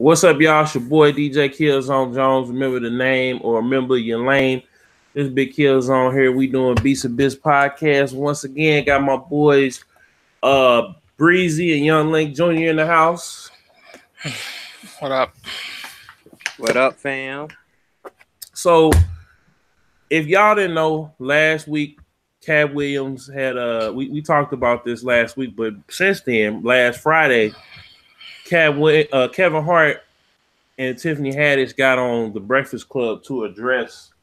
What's up, y'all? It's your boy DJKillzown Jones. Remember the name or remember your lane. This big Killzown here. We doing Beatz N Bitz Podcast. Once again, got my boys Breezy and Young Link Jr. in the house. What up? What up, fam? So, if y'all didn't know, last week Katt Williams had we talked about this last week, but since then, last Friday, Kevin Hart and Tiffany Haddish got on the Breakfast Club to address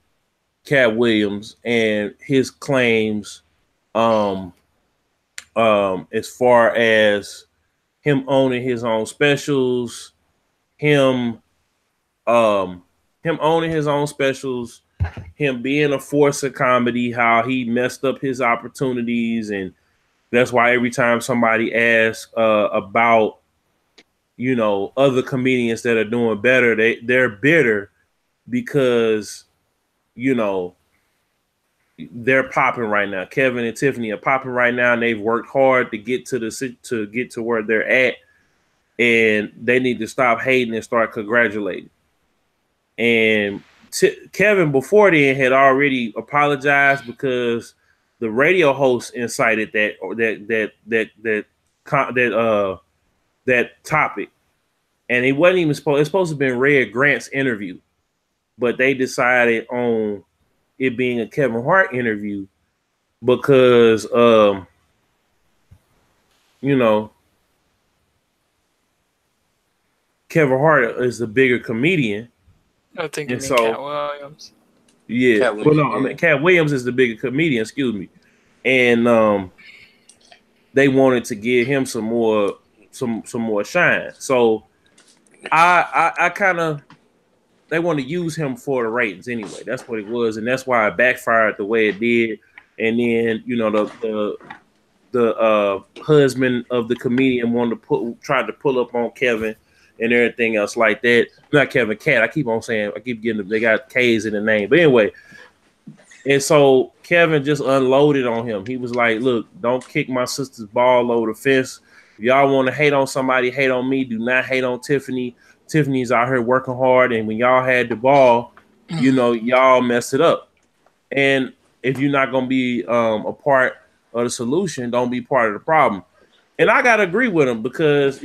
Katt Williams and his claims as far as him owning his own specials, him owning his own specials, him being a force of comedy, how he messed up his opportunities, and that's why every time somebody asks about other comedians that are doing better, they're bitter because they're popping right now. Kevin and Tiffany are popping right now, and they've worked hard to get to where they're at, and they need to stop hating and start congratulating. And Kevin before then had already apologized because the radio host incited that topic, and it wasn't even supposed. It's supposed to have been Red Grant's interview, but they decided on it being a Kevin Hart interview because Kevin Hart is the bigger comedian. I think you mean Katt Williams. Yeah, Katt Williams, Katt Williams is the bigger comedian. Excuse me, and they wanted to give him some more shine. So I kind of, they want to use him for the ratings anyway. That's what it was, and that's why it backfired the way it did. And then the husband of the comedian tried to pull up on Kevin and everything else like that. Not Kevin, Katt. I keep getting them. They got K's in the name, but anyway. And so Kevin just unloaded on him. He was like, "Look, don't kick my sister's ball over the fence. If y'all want to hate on somebody, hate on me. Do not hate on Tiffany. Tiffany's out here working hard, and when y'all had the ball, y'all messed it up. And if you're not gonna be a part of the solution, don't be part of the problem." And I gotta agree with him because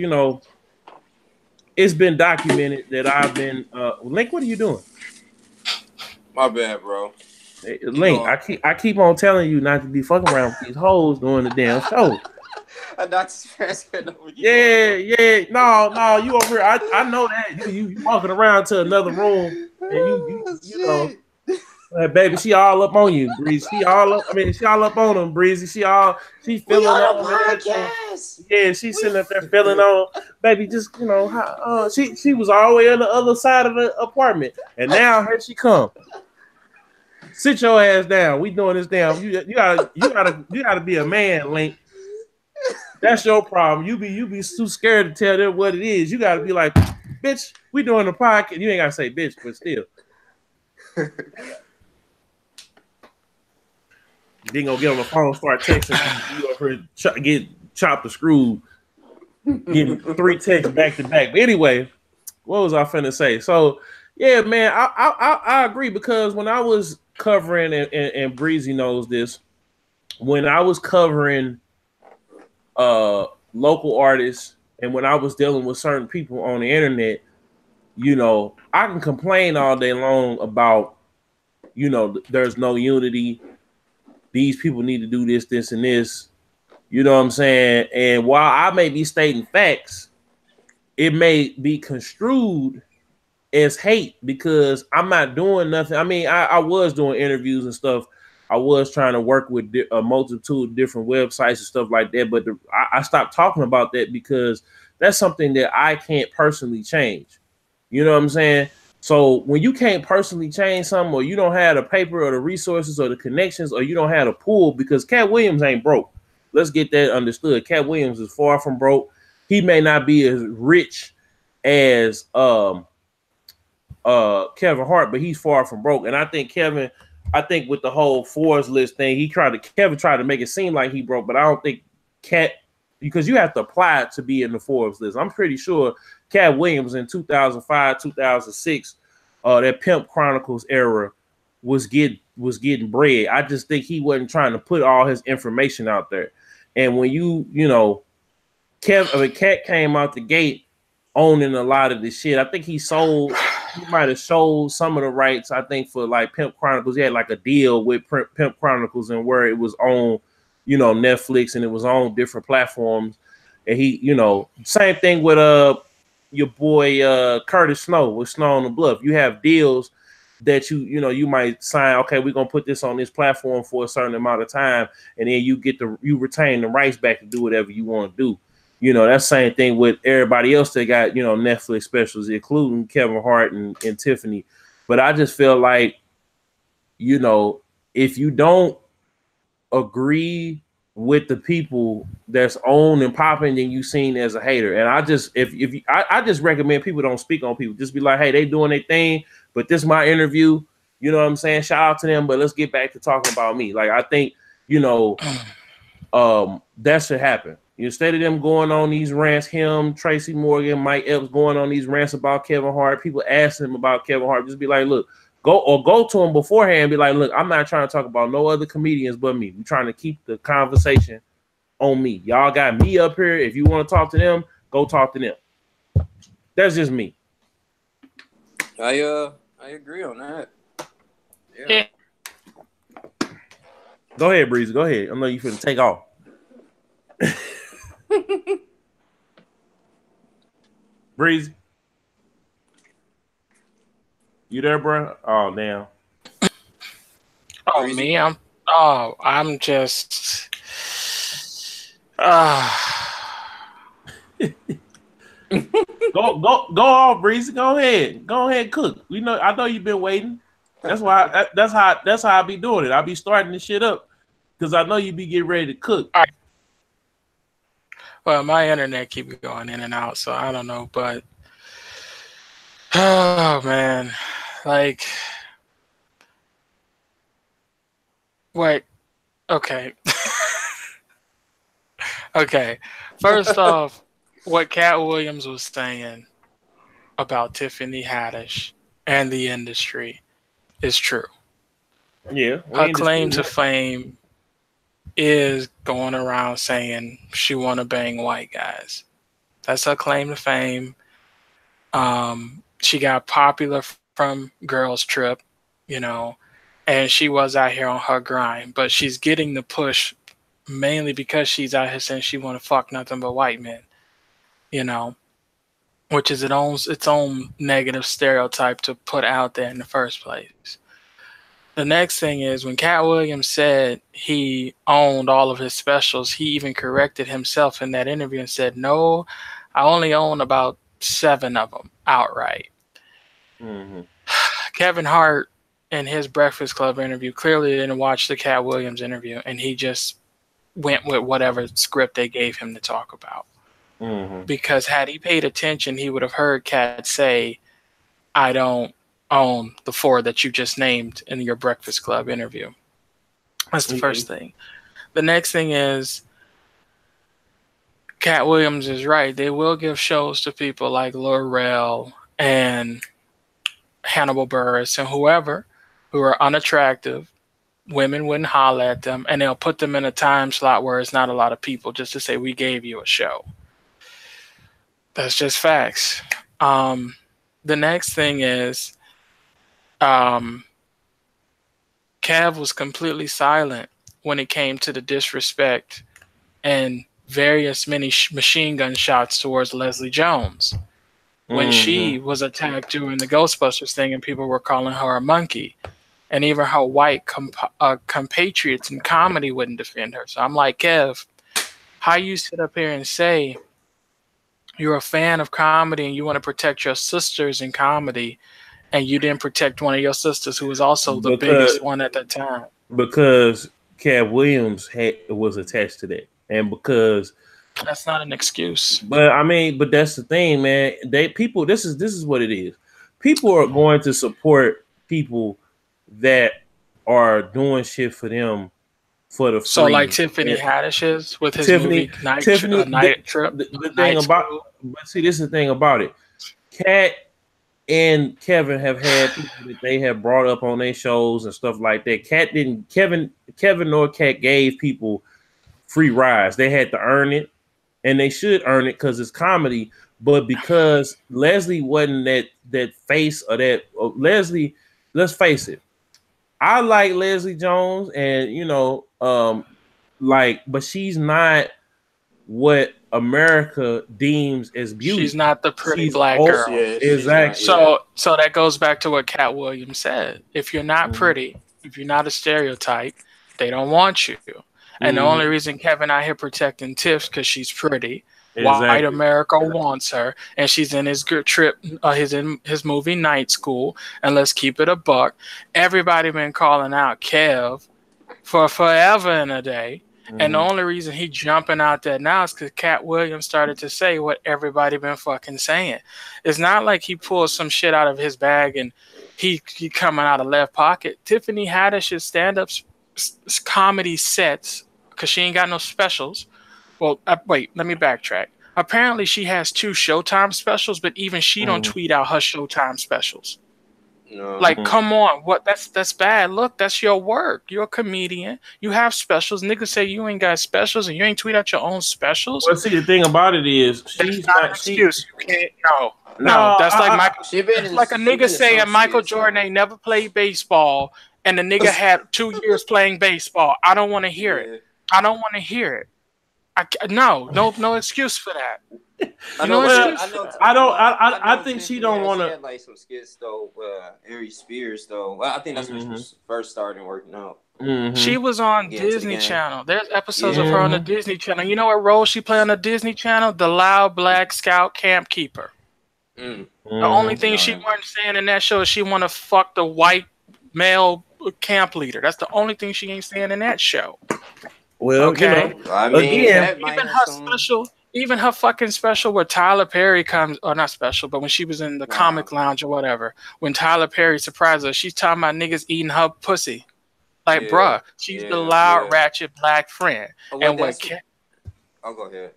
it's been documented that I've been Link. What are you doing? My bad, bro. Hey, Link, I keep on telling you not to be fucking around with these hoes doing the damn show. Yeah. No, you over here. I know that you walking around to another room and you know, baby, she all up on you, Breezy. She all up on them, Breezy. She feeling on podcast. Yeah, she's sitting up there feeling on, baby. Just she was all the way on the other side of the apartment, and now here she come. Sit your ass down. We doing this down. You gotta be a man, Link. That's your problem. You be too scared to tell them what it is. You gotta be like, bitch, we doing the podcast. You ain't gotta say bitch, but still. Then go get on the phone, start texting. You over here get chopped the screw, getting 3 texts back to back. But anyway, what was I finna say? So yeah, man, I agree because when I was covering and Breezy knows this, when I was covering local artists and when I was dealing with certain people on the internet, I can complain all day long about there's no unity. These people need to do this, and this. You know what I'm saying? And while I may be stating facts, it may be construed as hate because I'm not doing nothing. I mean, I was doing interviews and stuff. I was trying to work with a multitude of different websites and stuff like that. But I stopped talking about that because that's something that I can't personally change. You know what I'm saying? So when you can't personally change something, or you don't have the paper or the resources or the connections, or you don't have the pool, because Katt Williams ain't broke. Let's get that understood. Katt Williams is far from broke. He may not be as rich as Kevin Hart, but he's far from broke. And I think with the whole Forbes list thing, Kevin tried to make it seem like he broke, but I don't think Katt because you have to apply to be in the Forbes list. I'm pretty sure Katt Williams in 2005, 2006, that Pimp Chronicles era was getting bread. I just think he wasn't trying to put all his information out there. And when you know, Katt came out the gate owning a lot of this shit. I think he might have sold some of the rights. I think for like Pimp Chronicles, he had like a deal with Pimp Chronicles, and where it was on, you know, Netflix, and it was on different platforms. And he, you know, same thing with your boy Curtis Snow with Snow on the Bluff. You have deals that you know you might sign. Okay, we're gonna put this on this platform for a certain amount of time, and then you retain the rights back to do whatever you want to do. You know, that's the same thing with everybody else that got, you know, Netflix specials, including Kevin Hart and Tiffany. But I just feel like, you know, if you don't agree with the people that's on and popping, then you seen as a hater. And I just I just recommend people don't speak on people. Just be like, hey, they doing their thing, but this is my interview. You know what I'm saying? Shout out to them, but let's get back to talking about me. Like, I think, you know, that should happen. Instead of them going on these rants, him, Tracy Morgan, Mike Epps going on these rants about Kevin Hart, people asking him about Kevin Hart, just be like, look, go to him beforehand and be like, look, I'm not trying to talk about no other comedians but me. We're trying to keep the conversation on me. Y'all got me up here. If you want to talk to them, go talk to them. That's just me. I agree on that. Yeah. Go ahead, Breezy. Go ahead. I know you finna take off. Breezy, you there, bro? Oh, damn. Oh, Breezy. Me? I'm just. Go off, Breezy. Go ahead, cook. I know you've been waiting. That's why. That's how I be doing it. I be starting this shit up because I know you be getting ready to cook. All right. Well, my internet keeps going in and out, so I don't know. But oh man, like, wait, okay, okay. First off, what Katt Williams was saying about Tiffany Haddish and the industry is true. Yeah, her claim to fame is going around saying she want to bang white guys. That's her claim to fame. She got popular from Girls Trip, you know, and she was out here on her grind, but she's getting the push mainly because she's out here saying she want to fuck nothing but white men, you know, which is its own negative stereotype to put out there in the first place. The next thing is when Katt Williams said he owned all of his specials, he even corrected himself in that interview and said, no, I only own about 7 of them outright. Mm-hmm. Kevin Hart in his Breakfast Club interview clearly didn't watch the Katt Williams interview, and he just went with whatever script they gave him to talk about. Mm-hmm. Because had he paid attention, he would have heard Katt say, I don't own the 4 that you just named in your Breakfast Club interview. That's the first thing. The next thing is Katt Williams is right. They will give shows to people like Laurel and Hannibal Buress and whoever who are unattractive. Women wouldn't holler at them, and they'll put them in a time slot where it's not a lot of people just to say, we gave you a show. That's just facts. The next thing is Kev was completely silent when it came to the disrespect and various many machine gun shots towards Leslie Jones when she was attacked during the Ghostbusters thing and people were calling her a monkey, and even her white compatriots in comedy wouldn't defend her. So I'm like, Kev, how you sit up here and say you're a fan of comedy and you want to protect your sisters in comedy, and you didn't protect one of your sisters who was also the biggest one at that time? Because Katt Williams was attached to that, and because that's not an excuse. But I mean, but that's the thing, man. This is what it is. People are going to support people that are doing shit for them for the free. So like Tiffany Haddish's with his movie Night Trip. The thing about, but see, this is the thing about it. Katt and Kevin have had people that they have brought up on their shows and stuff like that. Kevin nor Katt gave people free rides. They had to earn it, and they should earn it because it's comedy. But because Leslie wasn't that face or that Leslie, let's face it. I like Leslie Jones, and but she's not what America deems as beauty. She's not the pretty black girl. Yeah, exactly. So that goes back to what Katt Williams said. If you're not pretty, if you're not a stereotype, they don't want you. And the only reason Kevin out here protecting Tiff because she's pretty. Exactly. White America wants her, and she's in his his movie Night School. And let's keep it a buck. Everybody been calling out Kev for forever and a day. And the only reason he jumping out there now is because Katt Williams started to say what everybody been fucking saying. It's not like he pulled some shit out of his bag and he coming out of left pocket. Tiffany Haddish's stand-up comedy sets, because she ain't got no specials. Well, wait, let me backtrack. Apparently she has 2 Showtime specials, but even she don't tweet out her Showtime specials. No. Like, come on, what? That's bad. Look, that's your work. You're a comedian. You have specials. Niggas say you ain't got specials and you ain't tweet out your own specials. Well, see, the thing about it is, she's not an excuse. You can't. No. That's like Michael. It's like a nigga saying Michael Jordan ain't never played baseball, and the nigga had 2 years playing baseball. I don't want to hear it. I don't want to hear it. No excuse for that. I think she don't want to. She had like some skits though. Ari Spears though. Well, I think that's when she was first starting working out. She was on Disney Channel. There's episodes of her on the Disney Channel. You know what role she played on the Disney Channel? The loud black scout camp keeper. The only thing she wasn't saying in that show is she want to fuck the white male camp leader. That's the only thing she ain't saying in that show. Well, okay. I mean, even her fucking special where Tyler Perry comes, or not special, but when she was in the comic lounge or whatever, when Tyler Perry surprised her, she's talking about niggas eating her pussy. Like, bruh, she's the loud, ratchet black friend. And I'll go ahead.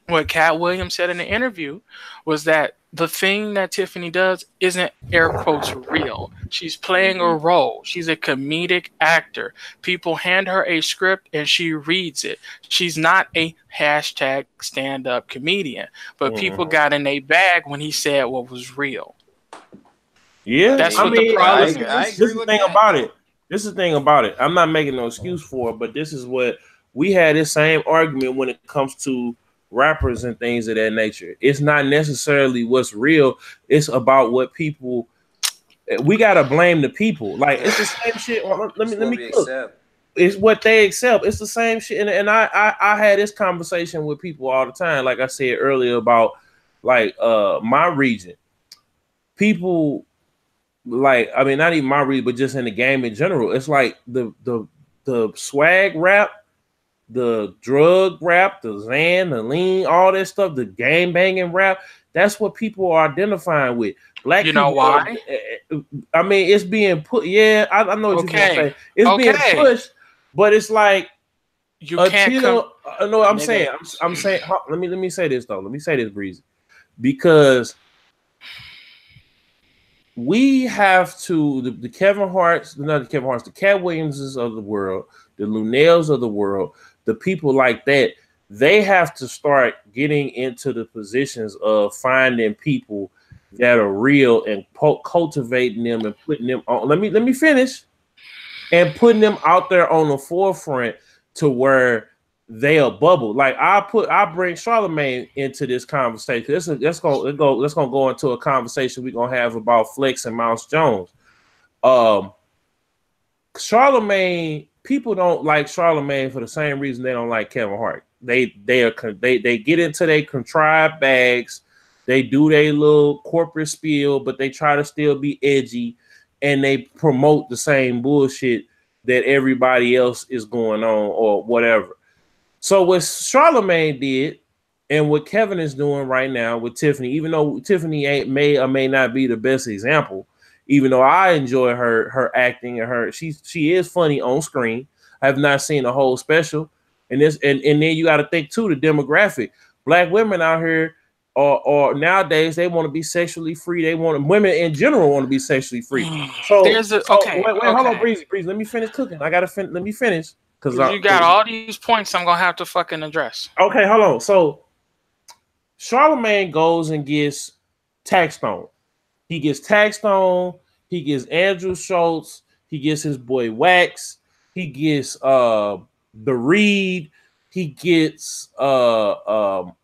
What Katt Williams said in the interview was that the thing that Tiffany does isn't air quotes real. She's playing a role. She's a comedic actor. People hand her a script and she reads it. She's not a hashtag stand-up comedian. But people got in a bag when he said what was real. Yeah, that's what the problem is. This is the thing about it. This is the thing about it. I'm not making no excuse for it, but this is what we had this same argument when it comes to rappers and things of that nature. It's not necessarily what's real. It's about what people. We gotta blame the people. Like, it's the same shit. Let me cook. It's what they accept. It's the same shit. And I had this conversation with people all the time. Like I said earlier about my region. People not even my region, but just in the game in general. It's like the swag rap, the drug rap, the Xan, the lean, all that stuff, the gang banging rap. That's what people are identifying with. Black people. You know why? I mean, it's being put. Yeah, I know what you're saying. It's being pushed, but it's like you can't. No, I'm saying. Let me say this though. Let me say this, Breezy, because we have to the Kevin Harts, not the Kevin Harts, the Katt Williamses of the world, the Lunells of the world. The people like that, they have to start getting into the positions of finding people that are real and cultivating them and putting them on. Let me finish. And putting them out there on the forefront to where they are bubble. Like I bring Charlamagne into this conversation. Let's go into a conversation we're gonna have about Flex and Mouse Jones. Charlamagne. People don't like Charlamagne for the same reason they don't like Kevin Hart. They get into their contrived bags. They do their little corporate spiel, but they try to still be edgy, and they promote the same bullshit that everybody else is going on or whatever. So what Charlamagne did, and what Kevin is doing right now with Tiffany, even though Tiffany may or may not be the best example. Even though I enjoy her acting and she is funny on screen. have not seen a whole special. And then you got to think too the demographic. Black women out here or nowadays they want to be sexually free. Women in general want to be sexually free. So wait, hold on, Breezy. Let me finish cooking. Let me finish because you got all these points I'm gonna have to fucking address. Okay, hold on. So Charlemagne goes and gets taxed on. He gets taxed on. He gets Andrew Schultz. He gets his boy Wax. He gets the Reed. He gets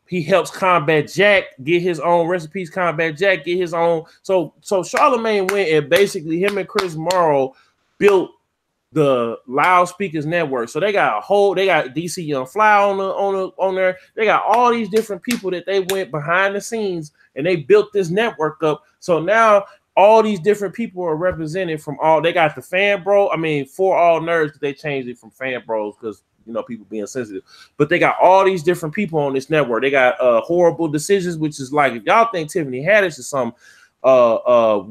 he helps Combat Jack get his own recipes. Combat Jack get his own. So Charlemagne went and basically him and Chris Morrow built the Loudspeakers Network. So they got DC Young Fly on there. They got all these different people that they went behind the scenes and they built this network up. So now all these different people are represented from all. They got the Fan Bro. I mean, for all nerds, they changed it from Fan Bros because people being sensitive. But they got all these different people on this network. They got Horrible Decisions, which is like if y'all think Tiffany Haddish is some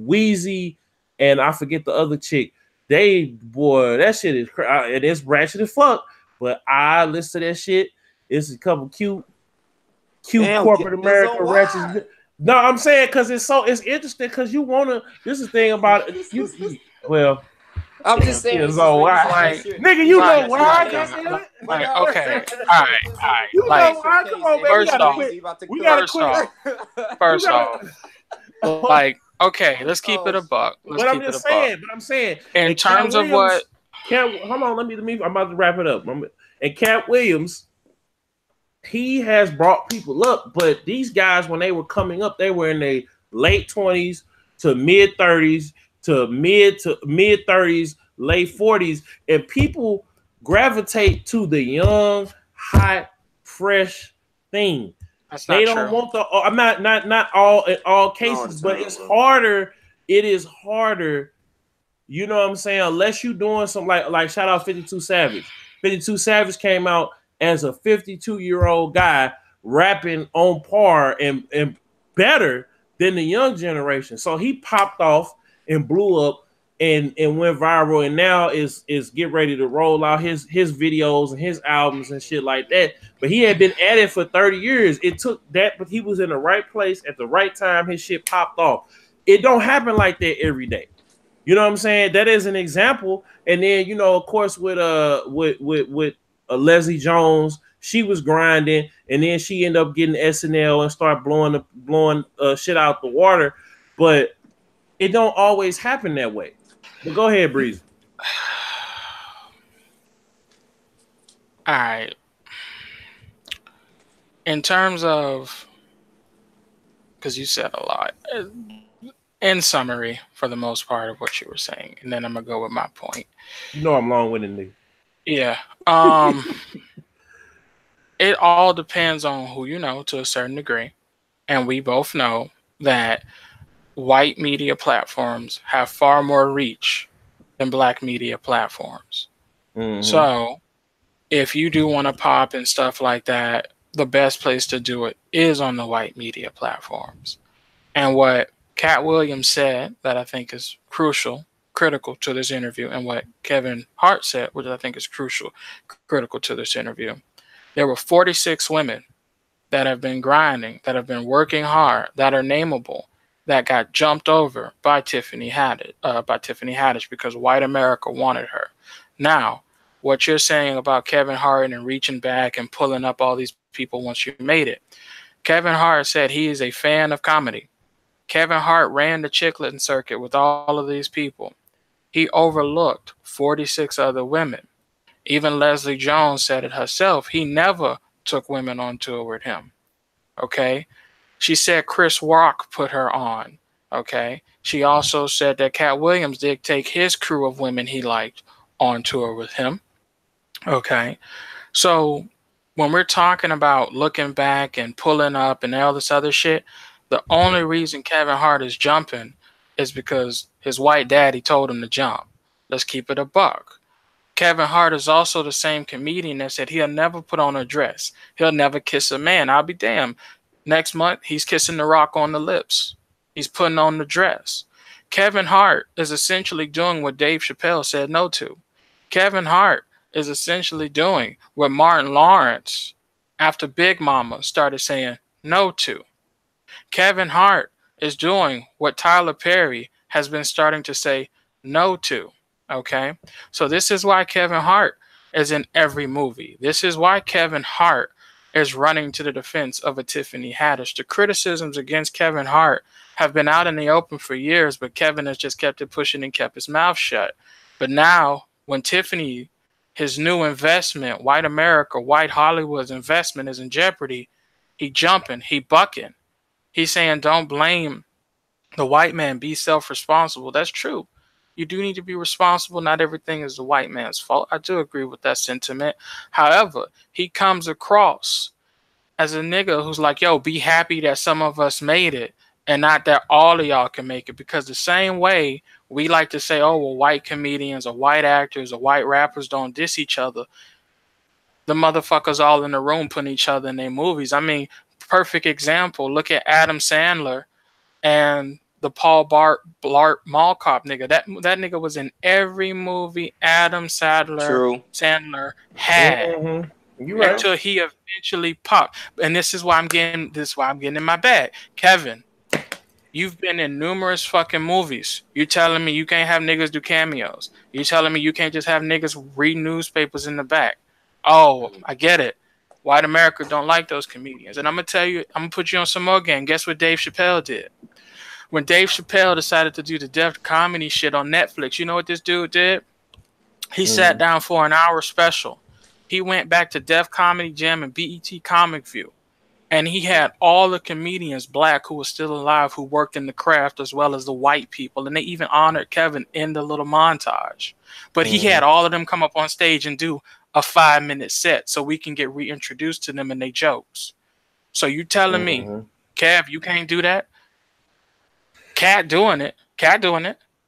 Wheezy, and I forget the other chick. That shit is and it's ratchet as fuck. But I listen to that shit. It's a couple cute corporate America ratchet. No, I'm saying because it's interesting because you wanna. This is the thing about it. Well, I'm just saying. Nigga, you know why? Okay, all right. You know why? Come on, man. We gotta quit. First off, like. Okay, let's keep it a buck. But I'm saying, in terms of what? Hold on, let me. I'm about to wrap it up. And Katt Williams, he has brought people up, but these guys, when they were coming up, they were in their late 20s to mid 30s to mid 30s, late 40s, and people gravitate to the young, hot, fresh thing. They don't want the. I'm not all in all cases, but it's harder. It is harder. You know what I'm saying? Unless you doing some like shout out 52 Savage. 52 Savage came out as a 52-year-old guy rapping on par and better than the young generation. So he popped off and blew up and went viral, and now is get ready to roll out his videos and his albums and shit like that. But he had been at it for 30 years. It took that, but he was in the right place at the right time. His shit popped off. It don't happen like that every day. You know what I'm saying? That is an example. And then, of course, with Leslie Jones, she was grinding, and then she ended up getting SNL and start blowing shit out the water. But it don't always happen that way. But go ahead, Breezy. All right. In terms of, because you said a lot, in summary, for the most part of what you were saying, and then I'm gonna go with my point. I'm long-winded, nigga. Yeah. It all depends on who you know to a certain degree, and we both know that white media platforms have far more reach than black media platforms. Mm-hmm. So if you do want to pop and stuff like that, the best place to do it is on the white media platforms. And what Katt Williams said that I think is critical to this interview, and what Kevin Hart said, which I think is critical to this interview. There were 46 women that have been grinding, that have been working hard, that are nameable, that got jumped over by Tiffany Haddish because white America wanted her. Now, what you're saying about Kevin Hart and reaching back and pulling up all these people once you made it, Kevin Hart said he is a fan of comedy. Kevin Hart ran the chickletting circuit with all of these people. He overlooked 46 other women. Even Leslie Jones said it herself. He never took women on tour with him. Okay? She said Chris Rock put her on. Okay? She also said that Katt Williams did take his crew of women he liked on tour with him. Okay? So when we're talking about looking back and pulling up and all this other shit, the only reason Kevin Hart is jumping is because his white daddy told him to jump. Let's keep it a buck. Kevin Hart is also the same comedian that said he'll never put on a dress. He'll never kiss a man. I'll be damned. Next month, he's kissing The Rock on the lips. He's putting on the dress. Kevin Hart is essentially doing what Dave Chappelle said no to. Kevin Hart is essentially doing what Martin Lawrence, after Big Mama, started saying no to. Kevin Hart is doing what Tyler Perry has been starting to say no to. Okay? So this is why Kevin Hart is in every movie. This is why Kevin Hart is running to the defense of a Tiffany Haddish. The criticisms against Kevin Hart have been out in the open for years, but Kevin has just kept it pushing and kept his mouth shut. But now, when Tiffany, his new investment, white America, white Hollywood's investment is in jeopardy, he jumping, he bucking. He's saying, don't blame the white man, be self-responsible. That's true. You do need to be responsible. Not everything is the white man's fault. I do agree with that sentiment. However, he comes across as a nigga who's like, yo, be happy that some of us made it and not that all of y'all can make it. Because the same way we like to say, oh, well, white comedians or white actors or white rappers don't diss each other. The motherfuckers all in the room putting each other in their movies. I mean, perfect example. Look at Adam Sandler and the Paul Blart Mall Cop nigga. That nigga was in every movie Adam Sandler had. Mm-hmm. You right. Until he eventually popped. And this is why I'm getting in my bag. Kevin, you've been in numerous fucking movies. You telling me you can't have niggas do cameos. You telling me you can't just have niggas read newspapers in the back. Oh, I get it. White America don't like those comedians. And I'm going to tell you, I'm going to put you on some more game. Guess what Dave Chappelle did? When Dave Chappelle decided to do the Def Comedy shit on Netflix, you know what this dude did? He sat down for an hour special. He went back to Def Comedy Jam and BET Comic View. And he had all the comedians, black, who were still alive, who worked in the craft, as well as the white people. And they even honored Kevin in the little montage. But he had all of them come up on stage and do a 5-minute set so we can get reintroduced to them and their jokes. So you telling me, Kev, you can't do that? Katt doing it.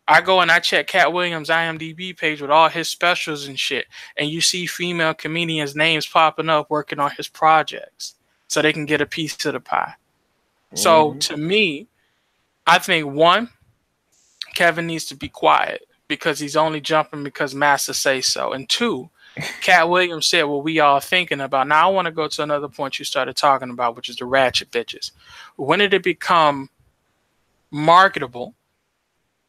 I go and I check Katt Williams' IMDb page with all his specials and shit. And you see female comedians' names popping up working on his projects so they can get a piece of the pie. So to me, I think one, Kevin needs to be quiet because he's only jumping because Massa say so. And two, Katt Williams said what we all thinking about. Now I want to go to another point you started talking about, which is the ratchet bitches. When did it become marketable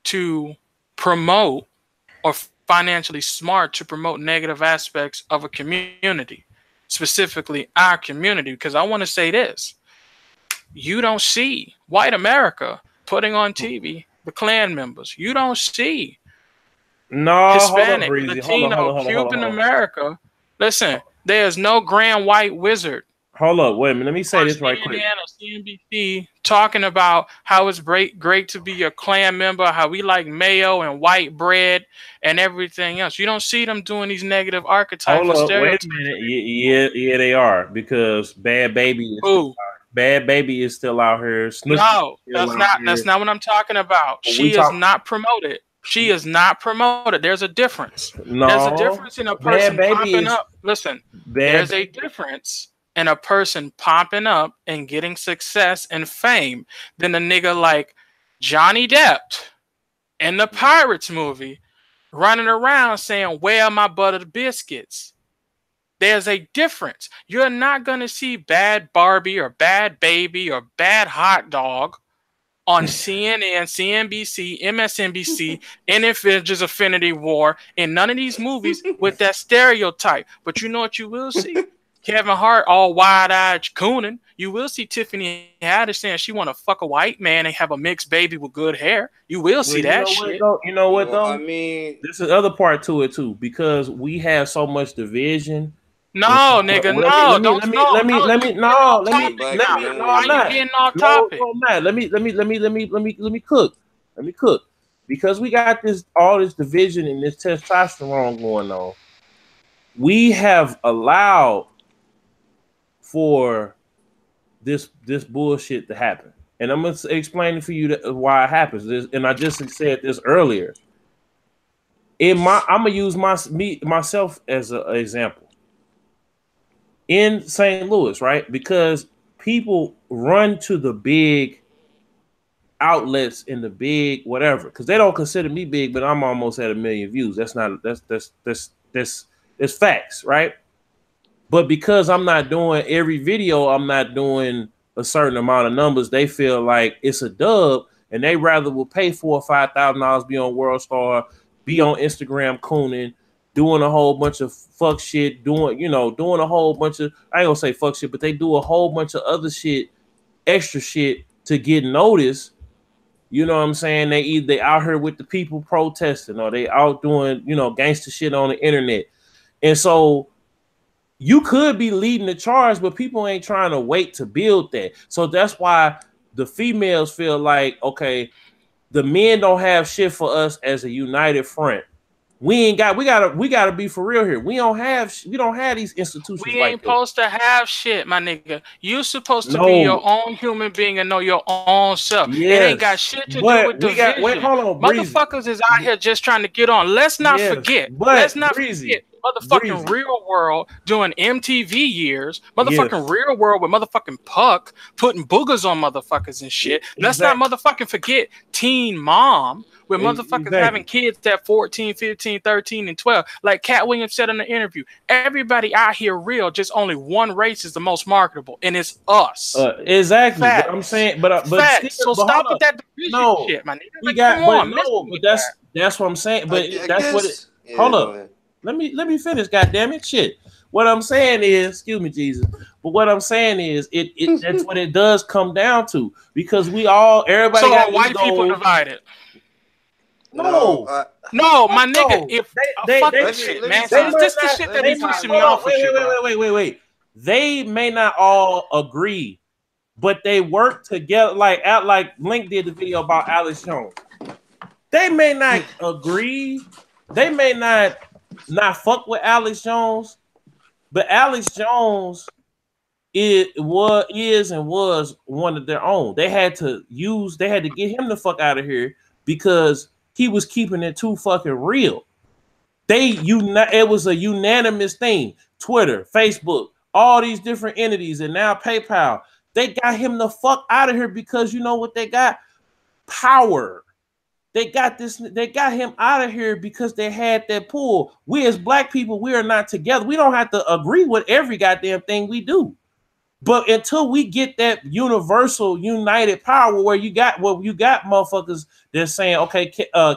to promote or financially smart to promote negative aspects of a community, specifically our community? Because I want to say this. You don't see white America putting on TV the Klan members. You don't see Hispanic, Latino, Cuban America. Listen, there's no grand white wizard. Hold up, wait a minute. Let me say this right quick. CNBC talking about how it's great to be a Klan member, how we like mayo and white bread and everything else. You don't see them doing these negative archetypes. Hold up, wait a minute. Yeah, they are, because Bad Baby is still out here. No, that's not what I'm talking about. She is not promoted. She is not promoted. There's a difference. No, there's a difference in a person popping up. Listen, there's a difference in a person popping up and getting success and fame than a nigga like Johnny Depp in the Pirates movie running around saying, "Where are my buttered biscuits?" There's a difference. You're not going to see Bad Barbie or Bad Baby or Bad Hot Dog on CNN, CNBC, MSNBC, Avengers Affinity War, in none of these movies with that stereotype. But you know what you will see? Kevin Hart all wide-eyed cooning. You will see Tiffany Haddish saying she want to fuck a white man and have a mixed baby with good hair. You will see that shit. You know what though? I mean, there's another part to it too, because we have so much division. No, nigga, no. Let me cook. Because we got all this division and this testosterone going on. We have allowed for this bullshit to happen. And I'm going to explain for you why it happens. And I just said this earlier. I'm going to use myself as an example. In St. Louis, right? Because people run to the big outlets in the big whatever, because they don't consider me big, but I'm almost at 1 million views. That's It's facts, right? But because I'm not doing every video, I'm not doing a certain amount of numbers, they feel like it's a dub, and they rather will pay $4,000 or $5,000, be on World Star, be on Instagram cooning, doing a whole bunch of fuck shit, doing a whole bunch of, I ain't gonna say fuck shit, but they do a whole bunch of other shit, extra shit to get noticed. You know what I'm saying? They either they out here with the people protesting, or they out doing, gangster shit on the internet. And so you could be leading the charge, but people ain't trying to wait to build that. So that's why the females feel like, okay, the men don't have shit for us as a united front. We gotta be for real here. We don't have these institutions. We ain't supposed to have shit, my nigga. You supposed to be your own human being and know your own self. Yes. It ain't got shit to do with division. Wait, hold on, Breezy. Motherfuckers is out here just trying to get on. Let's not forget. Let's not forget. Motherfucking Real World doing MTV years. Motherfucking Real World with motherfucking Puck putting boogers on motherfuckers and shit. Let's not motherfucking forget Teen Mom with motherfuckers having kids at 14, 15, 13, and 12. Like Katt Williams said in the interview, everybody out here real, just only one race is the most marketable, and it's us. Exactly. But I'm saying, but so stop with that division shit, my nigga. That's what I'm saying. But that's what it. Hold up. Let me finish, goddammit. Shit. What I'm saying is, excuse me, Jesus. But what I'm saying is, it that's what it does come down to, because everybody. So got white people divided. No, my nigga. If fuck that shit, man. This the shit that be pushing me off. Wait. They may not all agree, but they work together. Like Link did the video about Alex Jones. They may not agree. They may not fuck with Alex Jones, but Alex Jones was one of their own. They had to get him the fuck out of here because he was keeping it too fucking real. It was a unanimous thing. Twitter, Facebook, all these different entities, and now PayPal. They got him the fuck out of here because you know what they got? Power. They got him out of here because they had that pull. We as black people, we are not together. We don't have to agree with every goddamn thing we do. But until we get that universal united power where you got motherfuckers that's saying, okay,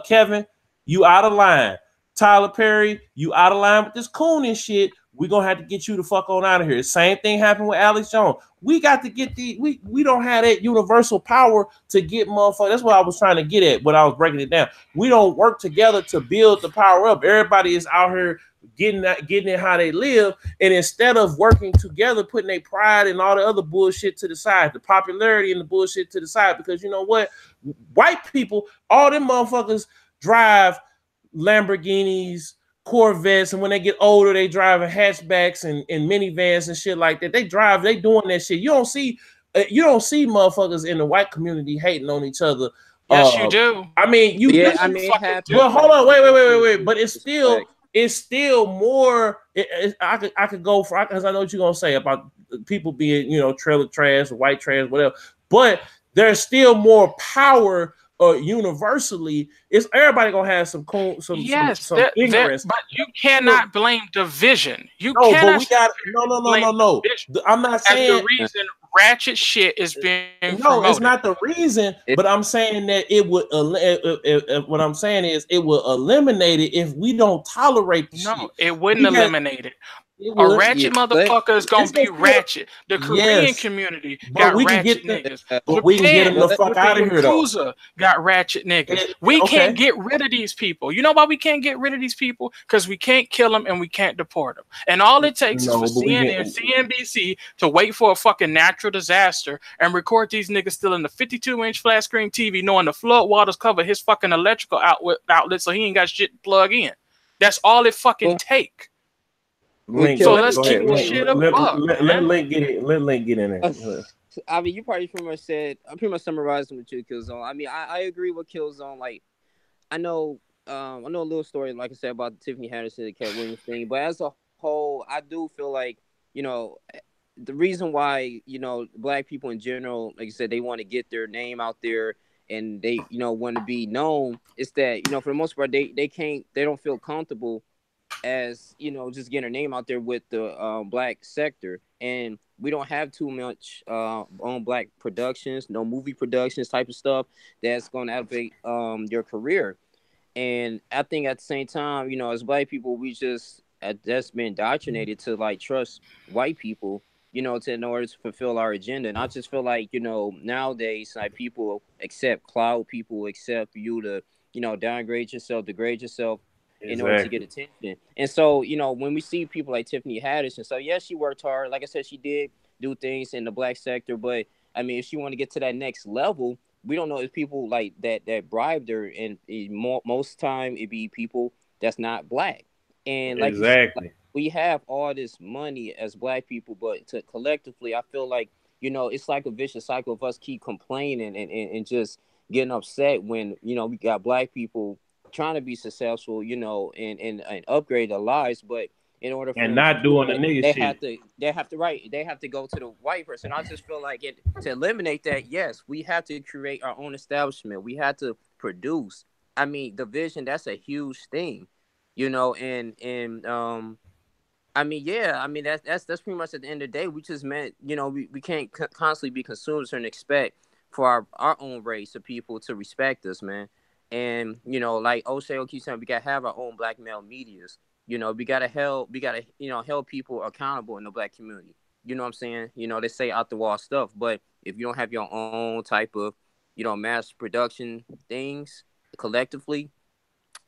Kevin, you out of line. Tyler Perry, you out of line with this coon and shit. We're gonna have to get you the fuck on out of here. Same thing happened with Alex Jones. We got to get we don't have that universal power to get motherfuckers. That's what I was trying to get at, but I was breaking it down. We don't work together to build the power up. Everybody is out here getting it how they live, and instead of working together, putting their pride and all the other bullshit to the side, the popularity and the bullshit to the side, because you know what? White people, all them motherfuckers drive Lamborghinis, Corvettes, and when they get older, they driving hatchbacks and minivans and shit like that. They doing that shit. You don't see motherfuckers in the white community hating on each other. Yes, you do. I mean, but hold on, wait. But it's still more. I could go for, because I know what you're gonna say about people being, trailer trash, white trash, whatever. But there's still more power. Universally, it's everybody gonna have some ignorance, but you cannot blame division. No. I'm not saying the reason ratchet shit is being promoted. It's not the reason, but I'm saying that it would. What I'm saying is it will eliminate it if we don't tolerate the shit. It wouldn't eliminate it. A ratchet motherfucker is gonna be ratchet. The Korean community got ratchet niggas. But we can get them the fuck out of here though. Got ratchet niggas. We can't get rid of these people. You know why we can't get rid of these people? Because we can't kill them and we can't deport them. And all it takes is for CNN, CNBC to wait for a fucking natural disaster and record these niggas still in the 52-inch flat screen TV, knowing the flood waters cover his fucking electrical outlet, so he ain't got shit to plug in. That's all it fucking take. So let's keep the shit up. Let Link get in there. I mean, you pretty much said. I pretty much summarized with you, Killzown. I mean, I agree with Killzown. Like, I know a little story, like I said, about the Tiffany Haddish and the Katt Williams thing. But as a whole, I do feel like, the reason why, black people in general, like you said, they want to get their name out there and they, want to be known is that, for the most part, they don't feel comfortable as just getting her name out there with the black sector, and we don't have too much on black productions, no movie productions type of stuff that's going to elevate your career. And I think at the same time, as black people, we just that's been indoctrinated to like trust white people, in order to fulfill our agenda. And I just feel like, nowadays, like, people accept clout, people accept you to, downgrade yourself, degrade yourself in order to get attention. And so, when we see people like Tiffany Haddish, and so, yes, she worked hard. Like I said, she did do things in the black sector. But, I mean, if she want to get to that next level, we don't know if people like that bribed her. And most time it be people that's not black. And like, we have all this money as black people, but to collectively, I feel like, it's like a vicious cycle of us keep complaining and just getting upset when, we got black people trying to be successful, and upgrade their lives. But in order for not doing the nigga shit, they have to go to the white person. I just feel like to eliminate that, yes, we have to create our own establishment. We have to produce. I mean, the vision, that's a huge thing. I mean, yeah, I mean, that's pretty much at the end of the day. We just meant, we can't constantly be consumers and expect for our own race of people to respect us, man. And, like O'Shea keeps saying, we got to have our own black male medias. We got to help people accountable in the black community. You know what I'm saying? They say out the wall stuff, but if you don't have your own type of, mass production things collectively,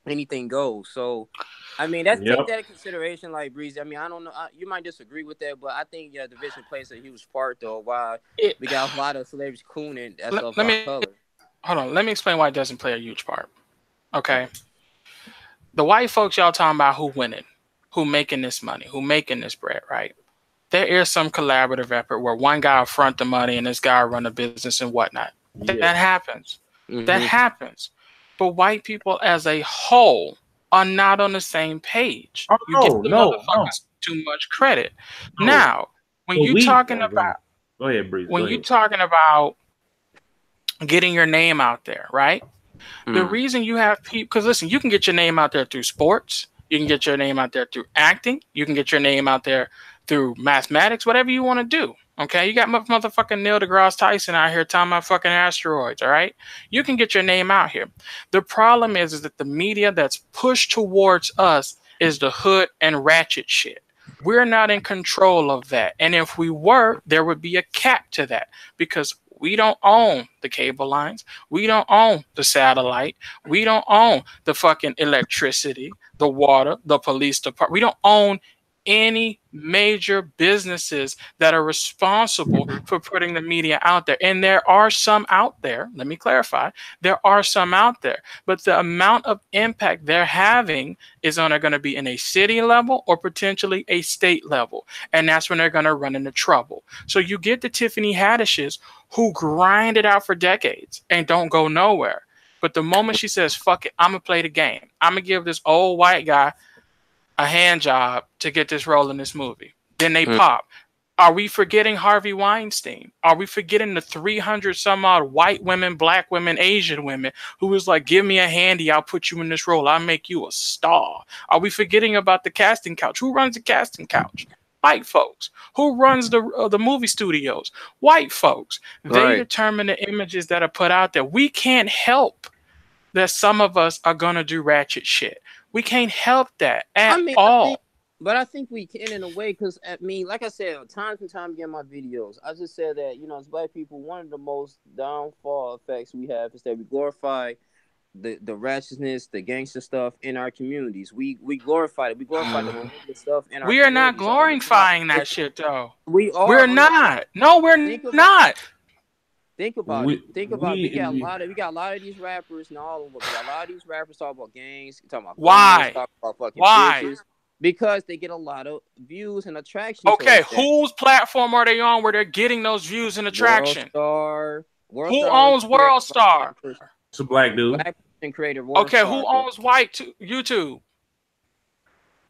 anything goes. So, I mean, take that into consideration, like Breezy. I mean, I don't know. You might disagree with that, but I think the vision plays a huge part, though. Why we got a lot of celebrities cooning that's of our color. Hold on. Let me explain why it doesn't play a huge part. Okay. The white folks y'all talking about who winning, who making this money, who making this bread, right? There is some collaborative effort where one guy will front the money and this guy run the business and whatnot. Yeah. That happens. Mm-hmm. That happens. But white people as a whole are not on the same page. You give the motherfuckers too much credit. No. Now, when you're talking about... Go ahead, Breeze. When you're talking about getting your name out there, right? The reason you have people... Because listen, you can get your name out there through sports. You can get your name out there through acting. You can get your name out there through mathematics, whatever you want to do. Okay, you got motherfucking Neil deGrasse Tyson out here talking about fucking asteroids, all right? You can get your name out here. The problem is that the media that's pushed towards us is the hood and ratchet shit. We're not in control of that. And if we were, there would be a cap to that because we don't own the cable lines. We don't own the satellite. We don't own the fucking electricity, the water, the police department. We don't own any major businesses that are responsible for putting the media out there. And there are some out there, let me clarify, there are some out there, but the amount of impact they're having is only going to be in a city level or potentially a state level. And that's when they're going to run into trouble. So you get the Tiffany Haddishes who grind it out for decades and don't go nowhere. But the moment she says, fuck it, I'm going to play the game. I'm going to give this old white guy a hand job to get this role in this movie. Then they pop. Are we forgetting Harvey Weinstein? Are we forgetting the 300 some odd white women, black women, Asian women who was like, give me a handy, I'll put you in this role. I'll make you a star. Are we forgetting about the casting couch? Who runs the casting couch? White folks. Who runs the movie studios? White folks. They determine the images that are put out there. We can't help that some of us are going to do ratchet shit. We can't help that at all. I think we can in a way because, like I said, time and time again in my videos, I just said that, as black people, one of the most downfall effects we have is that we glorify the ratchetness, the gangster stuff in our communities. We glorify it. We glorify the stuff in our communities. We are not glorifying that shit, though. We are. We're not. No, we're not. Think about it. We got a lot of these rappers, not all of them. We got a lot of these rappers talk about gangs, talking about why? Talking about fucking bitches, because they get a lot of views and attraction. Okay, whose platform are they on where they're getting those views and attraction? Who owns World Star? It's a black dude. Black creator. Okay, who owns YouTube?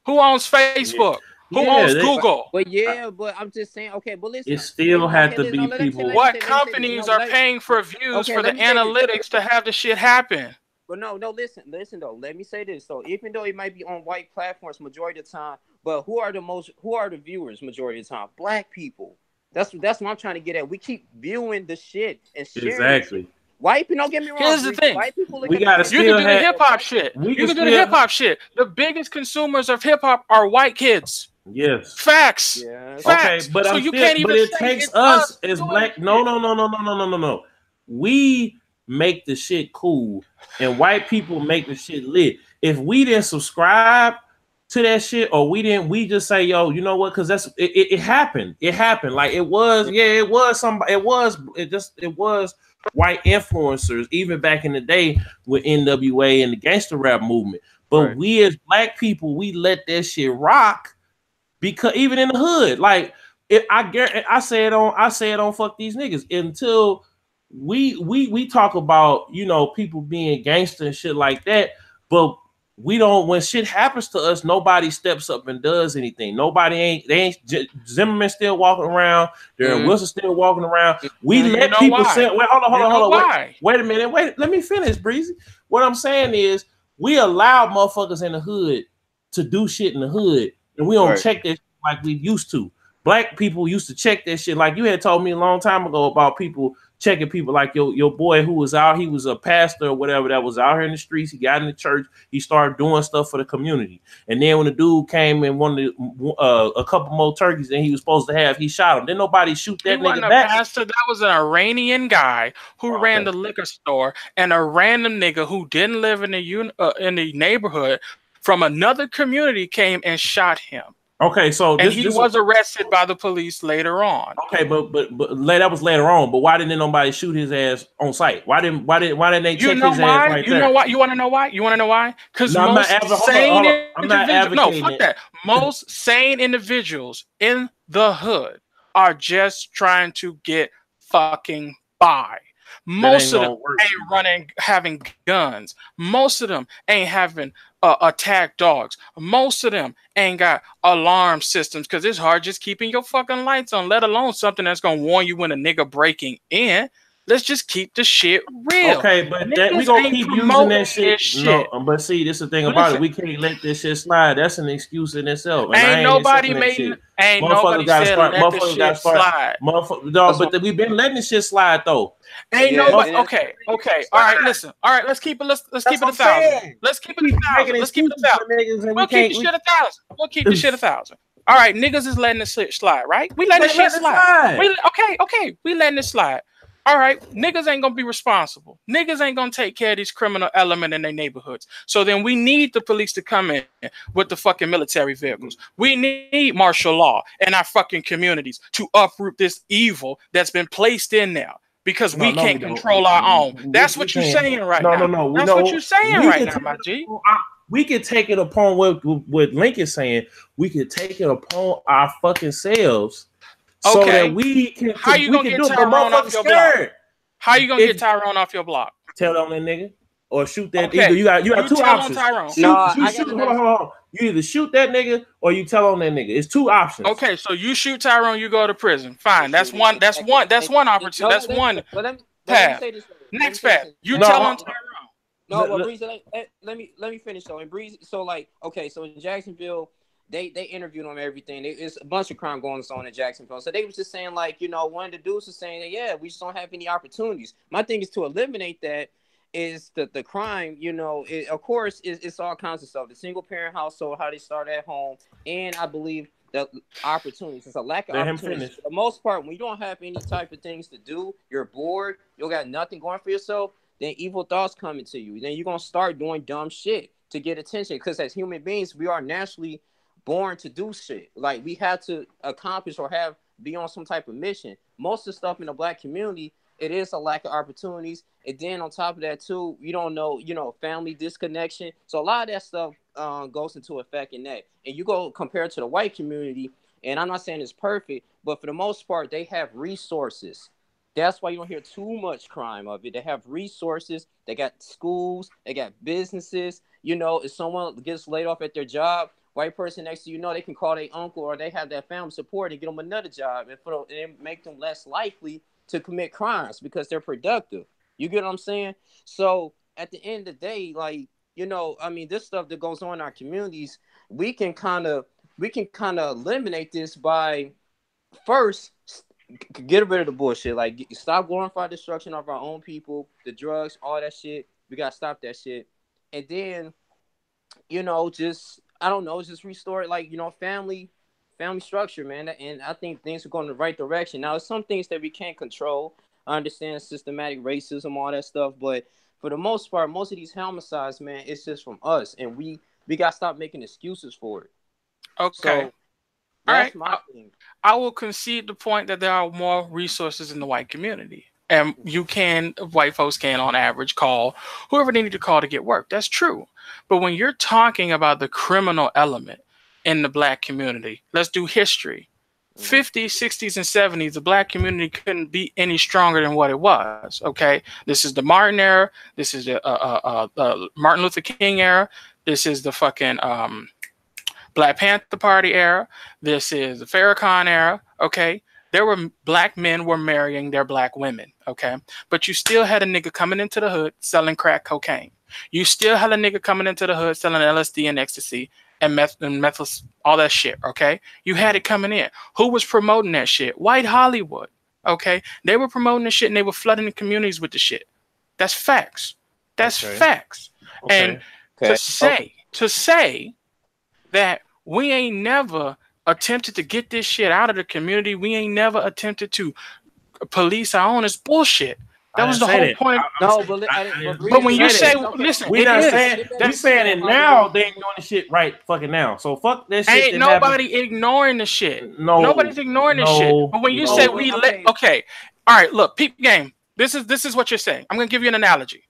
Who owns Facebook? Who owns Google? But I'm just saying, okay, but listen. It still had to be people. What companies are paying for views for the analytics to have the shit happen? But no, listen though. Let me say this. So even though it might be on white platforms majority of the time, but who are the viewers majority of the time? Black people. That's what I'm trying to get at. We keep viewing the shit and sharing. Exactly. White people, don't get me wrong. Here's the thing. White people We gotta You can do the hip hop shit. We You can do the hip hop shit. The biggest consumers of hip hop are white kids. Yes. Facts. Yeah. Facts. Okay, but so I'm you still, can't even but it say takes it's us as doing black. shit. No. We make the shit cool, and white people make the shit lit. If we didn't subscribe to that shit, or we just say, yo, you know what? Because it happened. It happened. Like it was white influencers, even back in the day with NWA and the gangster rap movement. But we as black people, we let that shit rock, because even in the hood, like I say it on fuck these niggas until we talk about, you know, people being gangster and shit like that, but we don't. When shit happens to us, nobody steps up and does anything. Zimmerman still walking around. Darren Wilson still walking around. We let people say, "Wait, hold on, wait a minute, wait. Let me finish, Breezy." What I'm saying is, we allow motherfuckers in the hood to do shit in the hood, and we don't check that shit like we used to. Black people used to check that shit. Like you had told me a long time ago about people checking people, like your boy who was out. He was a pastor or whatever that was out here in the streets. He got in the church. He started doing stuff for the community. And then when the dude came and wanted a couple more turkeys than he was supposed to have, he shot him. Then nobody shoot that nigga back. Pastor, that was an Iranian guy who ran the liquor store, and a random nigga who didn't live in the neighborhood from another community came and shot him. Okay, so he was arrested by the police later on. Okay, but that was later on. But why didn't nobody shoot his ass on sight? Why didn't they check his ass right there? You know why? You want to know why? Because most sane individuals. No, fuck that. Most sane individuals in the hood are just trying to get fucking by. Most of them ain't having guns. Most of them ain't having attack dogs. Most of them ain't got alarm systems, because it's hard just keeping your fucking lights on, let alone something that's gonna warn you when a nigga breaking in. Let's just keep the shit real. Okay, but we gonna keep using that shit. No, but see, this is the thing about it. We can't let this shit slide. That's an excuse in itself. And ain't nobody said let this shit slide. No, but we've been letting this shit slide though. Ain't nobody. Okay. All right, listen. All right, let's keep it 1,000. Let's keep it 1,000. Let's keep it 1,000. We'll keep the shit 1,000. We'll keep the shit 1,000. All right, niggas is letting this shit slide, right? We letting this shit slide. Okay. We letting it slide. All right, niggas ain't gonna be responsible. Niggas ain't gonna take care of these criminal element in their neighborhoods. So then we need the police to come in with the fucking military vehicles. We need martial law in our fucking communities to uproot this evil that's been placed in there, because we can't control our own. That's what you're saying right now. No. That's what you're saying right now, my G. We could take it upon what Lincoln's saying. We could take it upon our fucking selves. So that we can. How you gonna get Tyrone off your block? How you gonna get Tyrone off your block? Tell on that nigga or shoot that. Okay. You got two options. Hold on. You either shoot that nigga or you tell on that nigga. It's two options. Okay, so you shoot Tyrone, you go to prison. Fine. That's one opportunity. That's one path. Next path. You tell on Tyrone. No, but Breezy, let me finish though. And Breezy, so in Jacksonville, they interviewed him and everything. It's a bunch of crime going on in Jacksonville. So they was just saying, like, you know, one of the dudes was saying that, yeah, we just don't have any opportunities. My thing is to eliminate that is the crime, you know, of course, it's all kinds of stuff. The single parent household, how they start at home. And I believe the opportunities. It's a lack of opportunities. For the most part, when you don't have any type of things to do, you're bored, you got nothing going for yourself, then evil thoughts come into you. Then you're going to start doing dumb shit to get attention. Because as human beings, we are naturally born to do shit. Like, we have to accomplish or be on some type of mission. Most of the stuff in the black community, it is a lack of opportunities. And then on top of that too, you don't know, you know, family disconnection. So a lot of that stuff goes into effect in that. And you go compare it to the white community, and I'm not saying it's perfect, but for the most part, they have resources. That's why you don't hear too much crime of it. They have resources. They got schools. They got businesses. You know, if someone gets laid off at their job, white person next to you know they can call their uncle, or they have that family support and get them another job, and make them less likely to commit crimes because they're productive. You get what I'm saying? So at the end of the day, like, you know, I mean, this stuff that goes on in our communities, we can kind of eliminate this by first get rid of the bullshit. Like, stop glorifying destruction of our own people, the drugs, all that shit. We gotta stop that shit. And then, you know, just I don't know, just restore it, like, you know, family structure, man. And I think things are going in the right direction. Now, there's some things that we can't control. I understand systematic racism, all that stuff, but for the most part, most of these homicides, man, it's just from us, and we gotta stop making excuses for it. Okay. So that's my thing. I will concede the point that there are more resources in the white community. And white folks can, on average, call whoever they need to call to get work. That's true. But when you're talking about the criminal element in the black community, let's do history. 50s, 60s, and 70s, the black community couldn't be any stronger than what it was. Okay, this is the Martin era. This is the Martin Luther King era. This is the fucking Black Panther Party era. This is the Farrakhan era. Okay, black men were marrying their black women. Okay, but you still had a nigga coming into the hood selling crack cocaine. You still had a nigga coming into the hood selling LSD and ecstasy and meth, all that shit, okay? You had it coming in. Who was promoting that shit? White Hollywood, okay? They were promoting the shit and they were flooding the communities with the shit. That's facts. That's facts. Okay. And to say that we ain't never attempted to get this shit out of the community, we ain't never attempted to police our own, is bullshit. That was the whole point. But when you say, listen, we're not saying they're saying it now. They ain't doing the shit right fucking now. So fuck that shit. Ain't nobody ignoring the shit. Nobody's ignoring the shit. But when you say okay, all right, look, peep game. This is what you're saying. I'm gonna give you an analogy.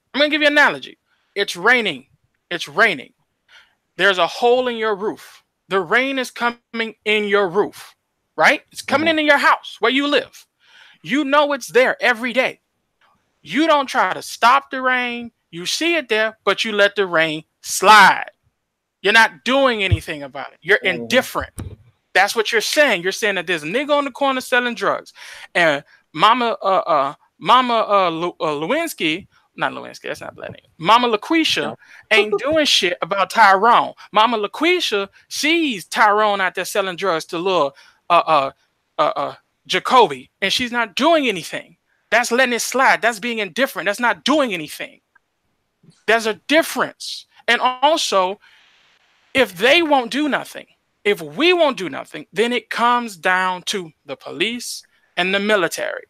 It's raining. It's raining. There's a hole in your roof. The rain is coming in your roof, right? It's coming in your house where you live. You know it's there every day. You don't try to stop the rain. You see it there, but you let the rain slide. You're not doing anything about it. You're indifferent. That's what you're saying. You're saying that there's a nigga on the corner selling drugs, and Mama Lewinsky, not Lewinsky, that's not black name. Mama LaQuisha ain't doing shit about Tyrone. Mama LaQuisha sees Tyrone out there selling drugs to little Jacoby, and she's not doing anything. That's letting it slide. That's being indifferent. That's not doing anything. There's a difference. And also, if they won't do nothing, if we won't do nothing, then it comes down to the police and the military.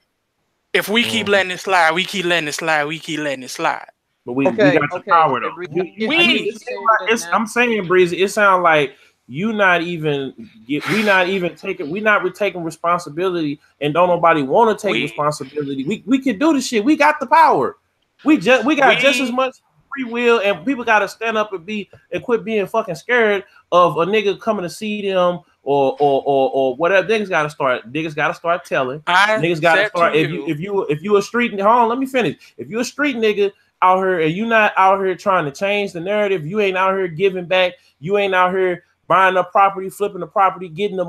If we keep letting it slide, we keep letting it slide, we keep letting it slide. But we got the power, though. I'm saying, Breezy, it sounds like we're not taking responsibility, and don't nobody want to take responsibility. We can do this shit. We got the power. We got just as much free will, and people got to stand up and quit being fucking scared of a nigga coming to see them or whatever. Niggas got to start telling. Niggas got to start. If you a street, hold on, let me finish. If you a street nigga out here and you not out here trying to change the narrative, you ain't out here giving back. You ain't out here buying up property, flipping the property, getting the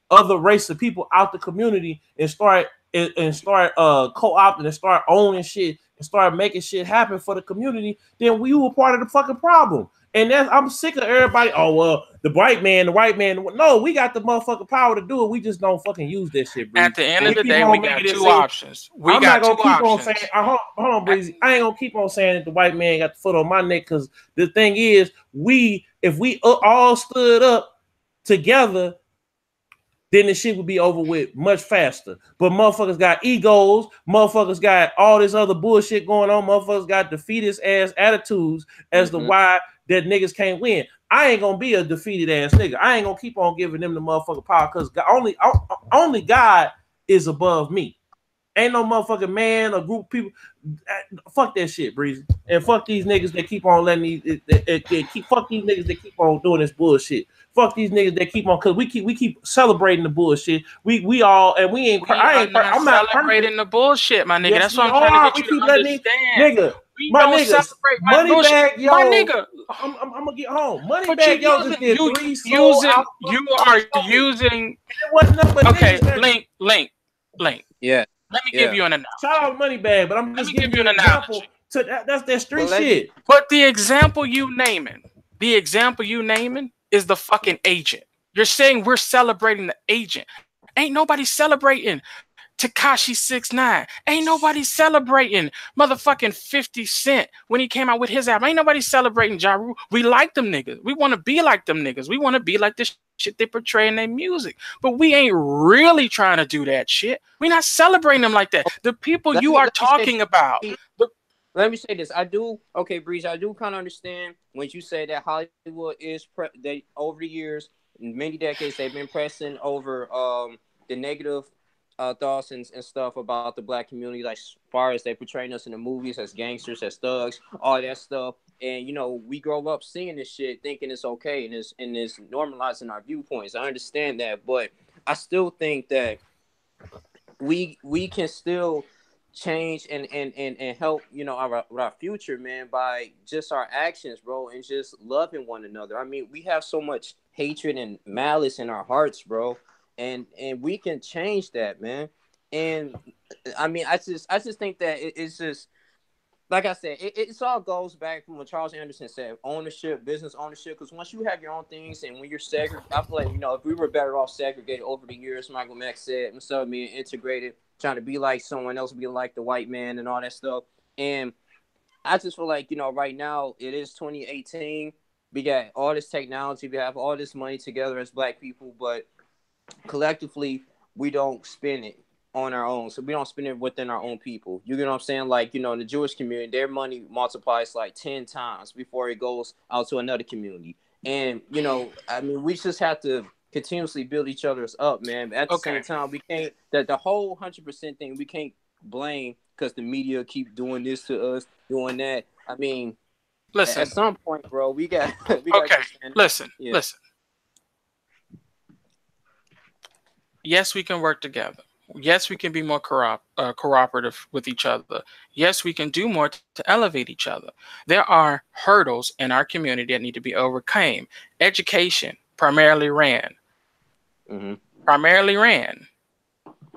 other race of people out the community and start co-opting and start owning shit and start making shit happen for the community, then we were part of the fucking problem. And I'm sick of everybody. Oh well, the white man. No, we got the motherfucking power to do it. We just don't fucking use that shit, Breezy. At the end of the day, we got two options. I'm not gonna keep on saying. Hold on, Breezy. I ain't gonna keep on saying that the white man got the foot on my neck, because the thing is, if we all stood up together, then the shit would be over with much faster. But motherfuckers got egos, motherfuckers got all this other bullshit going on, motherfuckers got defeatist ass attitudes as to why that niggas can't win. I ain't gonna be a defeated ass nigga. I ain't gonna keep on giving them the motherfucking power, because only God is above me. Ain't no motherfucking man or group of people. Fuck that shit, Breezy. And fuck these niggas that keep on letting fuck these niggas that keep on doing this bullshit. Fuck these niggas that keep on, because we keep celebrating the bullshit. We all, and we ain't. I'm not celebrating the bullshit, my nigga. Yes, that's what I'm trying to get you to understand. Nigga, my nigga, Moneybag, yo, my nigga. I'm gonna get home. Moneybag, yo, just did using. Okay, link. Yeah. Let me give you an analogy. Shout out Moneybag, but I'm just giving you an example So that's that street shit. But the example you naming is the fucking agent. You're saying we're celebrating the agent. Ain't nobody celebrating Tekashi 6ix9ine. Ain't nobody celebrating motherfucking 50 Cent when he came out with his album. Ain't nobody celebrating Ja Rule. We like them niggas. We want to be like them niggas. We want to be like this shit they portray in their music. But we ain't really trying to do that shit. We're not celebrating them like that. The people you are talking about. Let me say this. Okay, Breezy, I do kind of understand when you say that Hollywood is, they over the years, many decades, they've been pressing over the negative thoughts and stuff about the black community, like as far as they portraying us in the movies as gangsters, as thugs, all that stuff. And we grow up seeing this shit, thinking it's okay, and it's normalizing our viewpoints. I understand that, but I still think that we can still change and help our future, man, by just our actions, bro, and just loving one another. I mean, we have so much hatred and malice in our hearts, bro. And we can change that, man. And I mean, I just think that it's just, like I said, it all goes back from what Charles Anderson said: ownership, business ownership. Because once you have your own things, and when you're segregated, I feel like if we were better off segregated over the years, Michael Mack said, instead of being integrated, trying to be like someone else, be like the white man and all that stuff. And I just feel like right now it is 2018. We got all this technology, we have all this money together as black people, but collectively we don't spend it on our own. So we don't spend it within our own people. You know what I'm saying? Like, in the Jewish community, their money multiplies like 10 times before it goes out to another community. And I mean, we just have to continuously build each other's up, man. But at the same time, we can't, that the whole 100% thing, we can't blame because the media keep doing this to us, doing that. I mean, listen, at some point, bro, we got listen. Yes, we can work together. Yes, we can be more cooperative with each other. Yes, we can do more to elevate each other. There are hurdles in our community that need to be overcome. Education primarily ran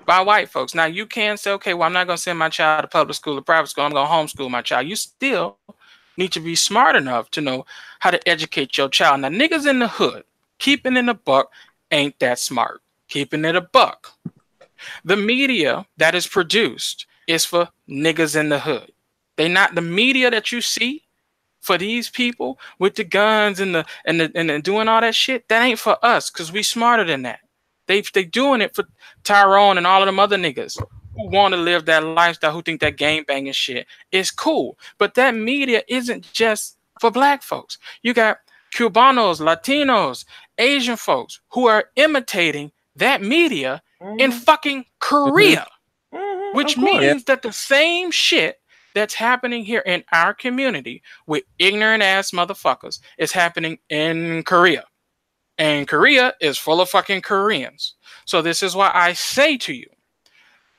by white folks. Now, you can say, okay, well, I'm not going to send my child to public school or private school. I'm going to homeschool my child. You still need to be smart enough to know how to educate your child. Now, niggas in the hood, keeping in a buck, ain't that smart. Keeping it a buck. The media that is produced is for niggas in the hood. They not the media that you see for these people with the guns and doing all that shit. That ain't for us, because we smarter than that. They doing it for Tyrone and all of them other niggas who want to live that lifestyle, who think that gang banging shit is cool. But that media isn't just for black folks. You got Cubanos, Latinos, Asian folks who are imitating that media in fucking Korea, which means that the same shit that's happening here in our community with ignorant ass motherfuckers is happening in Korea. And Korea is full of fucking Koreans. So this is why I say to you,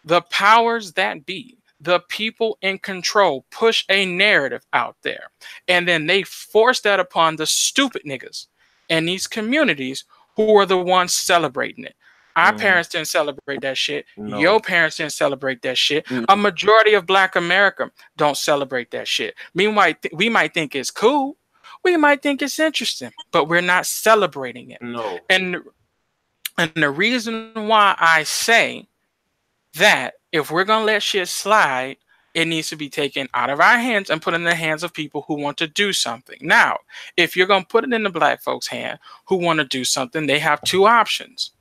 the powers that be, the people in control, push a narrative out there. And then they force that upon the stupid niggas in these communities who are the ones celebrating it. Our parents didn't celebrate that shit. No. Your parents didn't celebrate that shit. A majority of Black America don't celebrate that shit. Meanwhile, we might think it's cool. We might think it's interesting, but we're not celebrating it. No. And the reason why I say that if we're going to let shit slide, it needs to be taken out of our hands and put in the hands of people who want to do something. Now, if you're going to put it in the black folks' hand who want to do something, they have two options.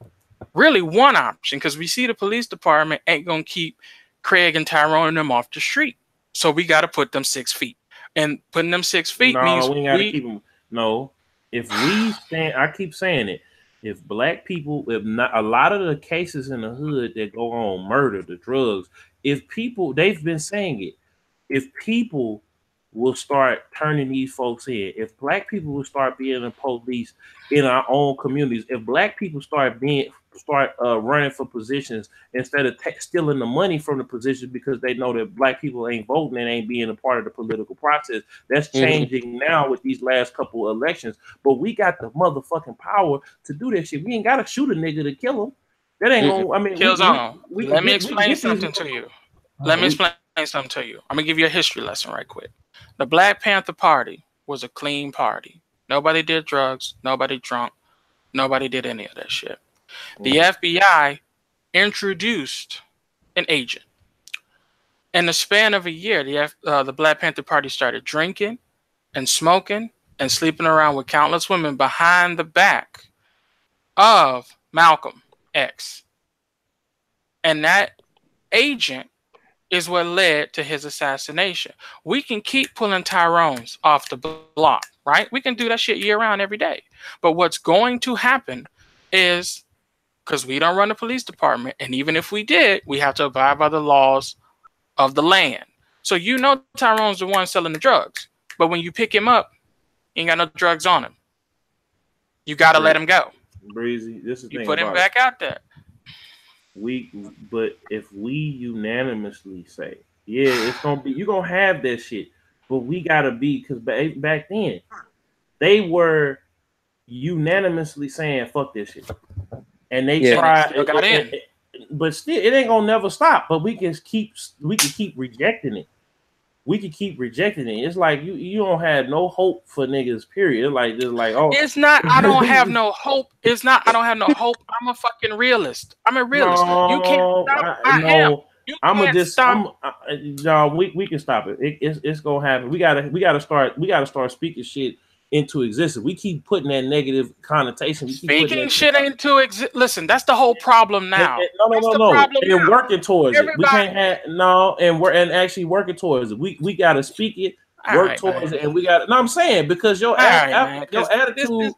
Really one option, because we see the police department ain't going to keep Craig and Tyrone and them off the street. So we got to put them 6 feet. And putting them 6 feet means we got to keep them. No, if we stand, I keep saying it. If black people, if not a lot of the cases in the hood that go on, murder, the drugs, if people, they've been saying it, if people will start turning these folks in, if black people will start being the police in our own communities, if black people start running for positions instead of stealing the money from the position because they know that black people ain't voting and ain't being a part of the political process, that's changing now with these last couple of elections. But we got the motherfucking power to do that shit. We ain't got to shoot a nigga to kill him. That ain't gonna, I mean, Killzown. Let me explain something to you. Let me explain something to you. I'm gonna give you a history lesson right quick. The Black Panther Party was a clean party. Nobody did drugs. Nobody drunk. Nobody did any of that shit. The FBI introduced an agent. In the span of a year, the Black Panther Party started drinking and smoking and sleeping around with countless women behind the back of Malcolm X. And that agent is what led to his assassination. We can keep pulling Tyrones off the block, right? We can do that shit year round every day. But what's going to happen is, because we don't run the police department, and even if we did, we have to abide by the laws of the land. So you know Tyrone's the one selling the drugs. But when you pick him up, he ain't got no drugs on him. You got to let him go. Breezy, this is you put him back out there. But if we unanimously say, yeah, it's gonna be, you're gonna have that shit, but we gotta be, because back then they were unanimously saying fuck this shit, and they tried, but still it ain't gonna never stop. But we can keep rejecting it. We can keep rejecting it. It's like you don't have no hope for niggas, period. It's not I don't have no hope. It's not I don't have no hope. I'm a fucking realist. I'm a realist. No, you can't stop. I am. You can't stop. We can stop it. It's gonna happen. We gotta start speaking shit into existence. We keep putting that negative connotation. Speaking shit into existence. Listen, that's the whole problem now. No. And working towards it. We can't have and actually working towards it. We gotta speak it, work towards it, and we got. No, I'm saying because your attitude.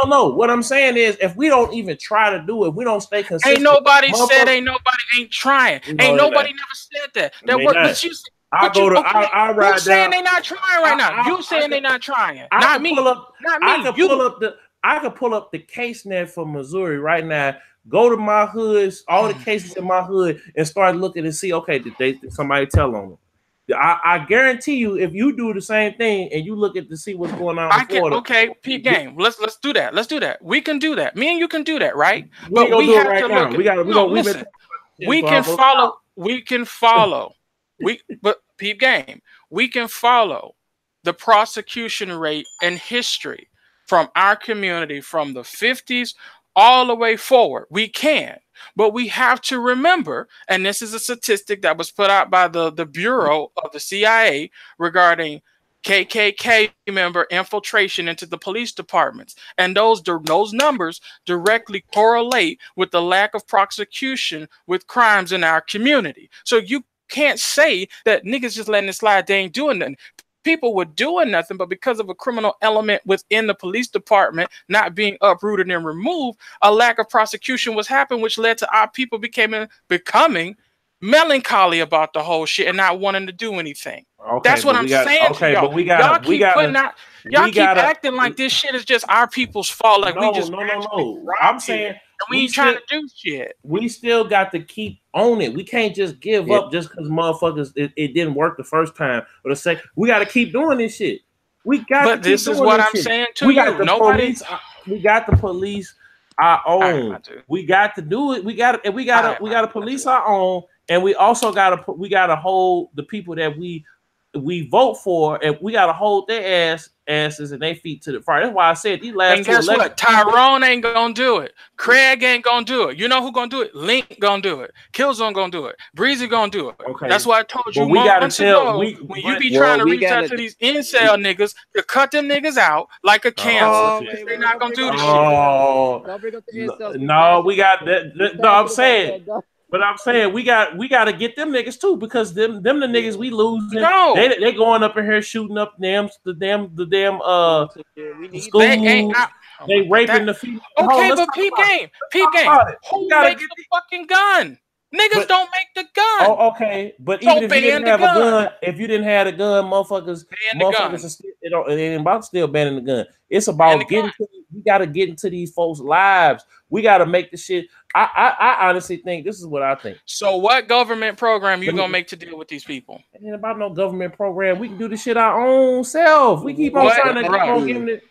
No. What I'm saying is, if we don't even try to do it, we don't stay consistent. Ain't nobody said ain't trying. Ain't nobody never said that. That work. I ride you saying they not trying right now. You saying they not trying. Not me. I could pull up the case net for Missouri right now. Go to my hoods, all the cases in my hood, and start looking and see. Okay, did somebody tell on them? I guarantee you, if you do the same thing and you look at to see what's going on in Florida. Okay, Pete Game. Let's do that. Let's do that. We can do that. Me and you can do that, right? But we have to look. We can follow. But Pete Game, we can follow the prosecution rate and history from our community from the 50s all the way forward. We can, but we have to remember, and this is a statistic that was put out by the Bureau of the CIA regarding KKK member infiltration into the police departments. And those numbers directly correlate with the lack of prosecution with crimes in our community. So you can't say that niggas just letting it slide, they ain't doing nothing. People were doing nothing, but because of a criminal element within the police department not being uprooted and removed, a lack of prosecution was happening, which led to our people becoming melancholy about the whole shit and not wanting to do anything. Okay, that's what I'm saying. Okay, but y'all keep acting like this shit is just our people's fault. Like no. I'm saying we ain't trying to do shit. We still got to keep on it. We can't just give up just because motherfuckers it didn't work the first time or the second. We got to keep doing this shit. We got. But this is what I'm saying to you. We got the police our own. We got to do it. We got to police our own, and we also got to hold the people that we vote for, and we got to hold their asses and their feet to the fire. That's why I said these last. And guess what? Tyrone ain't gonna do it. Craig ain't gonna do it. You know who gonna do it? Link gonna do it. Killzown gonna do it. Breezy gonna do it. Okay. That's why I told you months ago when you be trying to reach out to these incel niggas to cut them niggas out like a cancer. They're not gonna do the shit. No, we got that. No, I'm saying. But I'm saying we got to get them niggas too, because them the niggas we losing. No. They going up in here shooting up the damn schools. They raping the female. Okay, but peep game. Who makes the fucking gun? Niggas don't make the gun. Oh, okay. But even if you didn't have a gun, motherfuckers it ain't about still banning the gun. It's about we gotta get into these folks' lives. We gotta make the shit. I honestly think this is what I think. So what government program you gonna make to deal with these people? It ain't about no government program. We can do this shit our own self. We keep on trying to keep on giving it.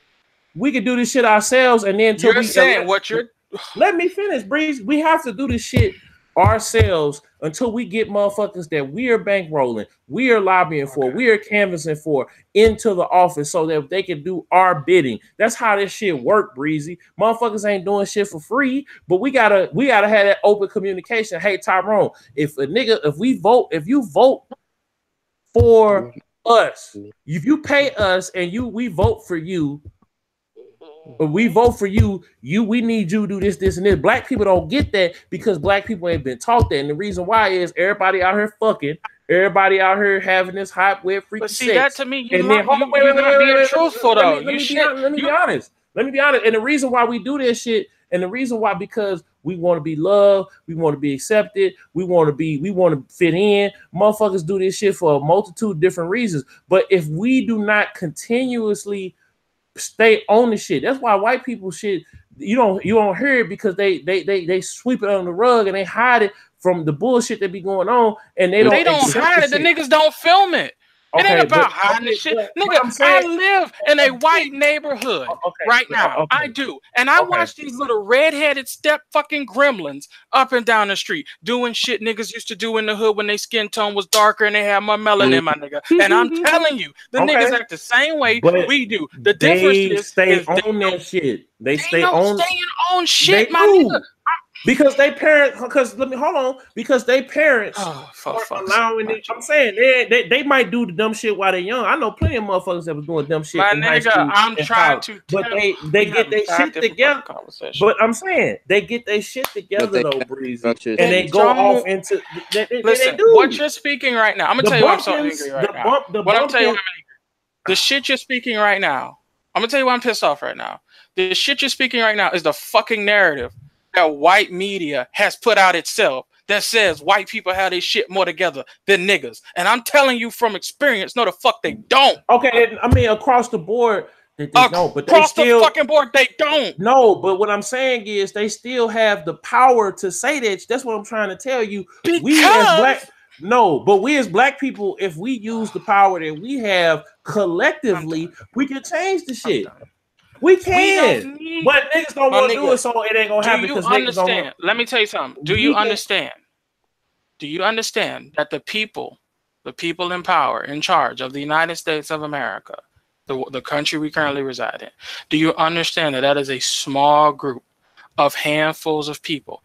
We can do this shit ourselves, and then you're saying what you're. Let me finish, Breeze. We have to do this shit ourselves until we get motherfuckers that we are bankrolling, we are lobbying for, we are canvassing for into the office so that they can do our bidding. That's how this shit work, Breezy. Motherfuckers ain't doing shit for free, but we gotta have that open communication. Hey, Tyrone, if you vote for us, if you pay us and we vote for you, we vote for you, we need you to do this, and this. Black people don't get that because black people ain't been taught that. And the reason why is everybody out here fucking, everybody out here having this hot, wet, freaky sex. But see, that to me, you're not being truthful, though. Let me be honest. And the reason why we do this shit, and the reason why, because we want to be loved, we want to be accepted, we want to fit in. Motherfuckers do this shit for a multitude of different reasons. But if we do not continuously stay on the shit, that's why white people shit, you don't hear it, because they sweep it on the rug and they hide it from the bullshit that be going on, and they don't hide it. The niggas don't film it. It ain't about hiding this shit. Nigga, I live in a white neighborhood right now. I do. And I watch these little redheaded step fucking gremlins up and down the street doing shit niggas used to do in the hood when their skin tone was darker and they had more melanin, my nigga. And I'm telling you, the niggas act the same way we do. The difference is they on that shit. They stay on shit, my nigga. Because they parents, because they parents aren't allowing it. I'm saying they might do the dumb shit while they're young. I know plenty of motherfuckers that was doing dumb shit in high school. I'm trying to, but they get their shit together. But I'm saying they get their shit together though, Breezy, and they go off into. Listen, what you're speaking right now, I'm gonna tell you why I'm so angry right now. I'm tell you the shit you're speaking right now. I'm gonna tell you why I'm pissed off right now. The shit you're speaking right now is the fucking narrative that white media has put out itself that says white people have their shit more together than niggas. And I'm telling you from experience, no, the fuck they don't. Okay, I mean, across the board, they don't. But across the fucking board, they don't. No, but what I'm saying is they still have the power to say that. That's what I'm trying to tell you. We as black people, if we use the power that we have collectively, we can change the shit. We can, but niggas don't want to do it, so it ain't gonna happen. Because niggas don't. Let me tell you something. Do you understand? Do you understand that the people in power, in charge of the United States of America, the country we currently reside in, do you understand that is a small group of handfuls of people,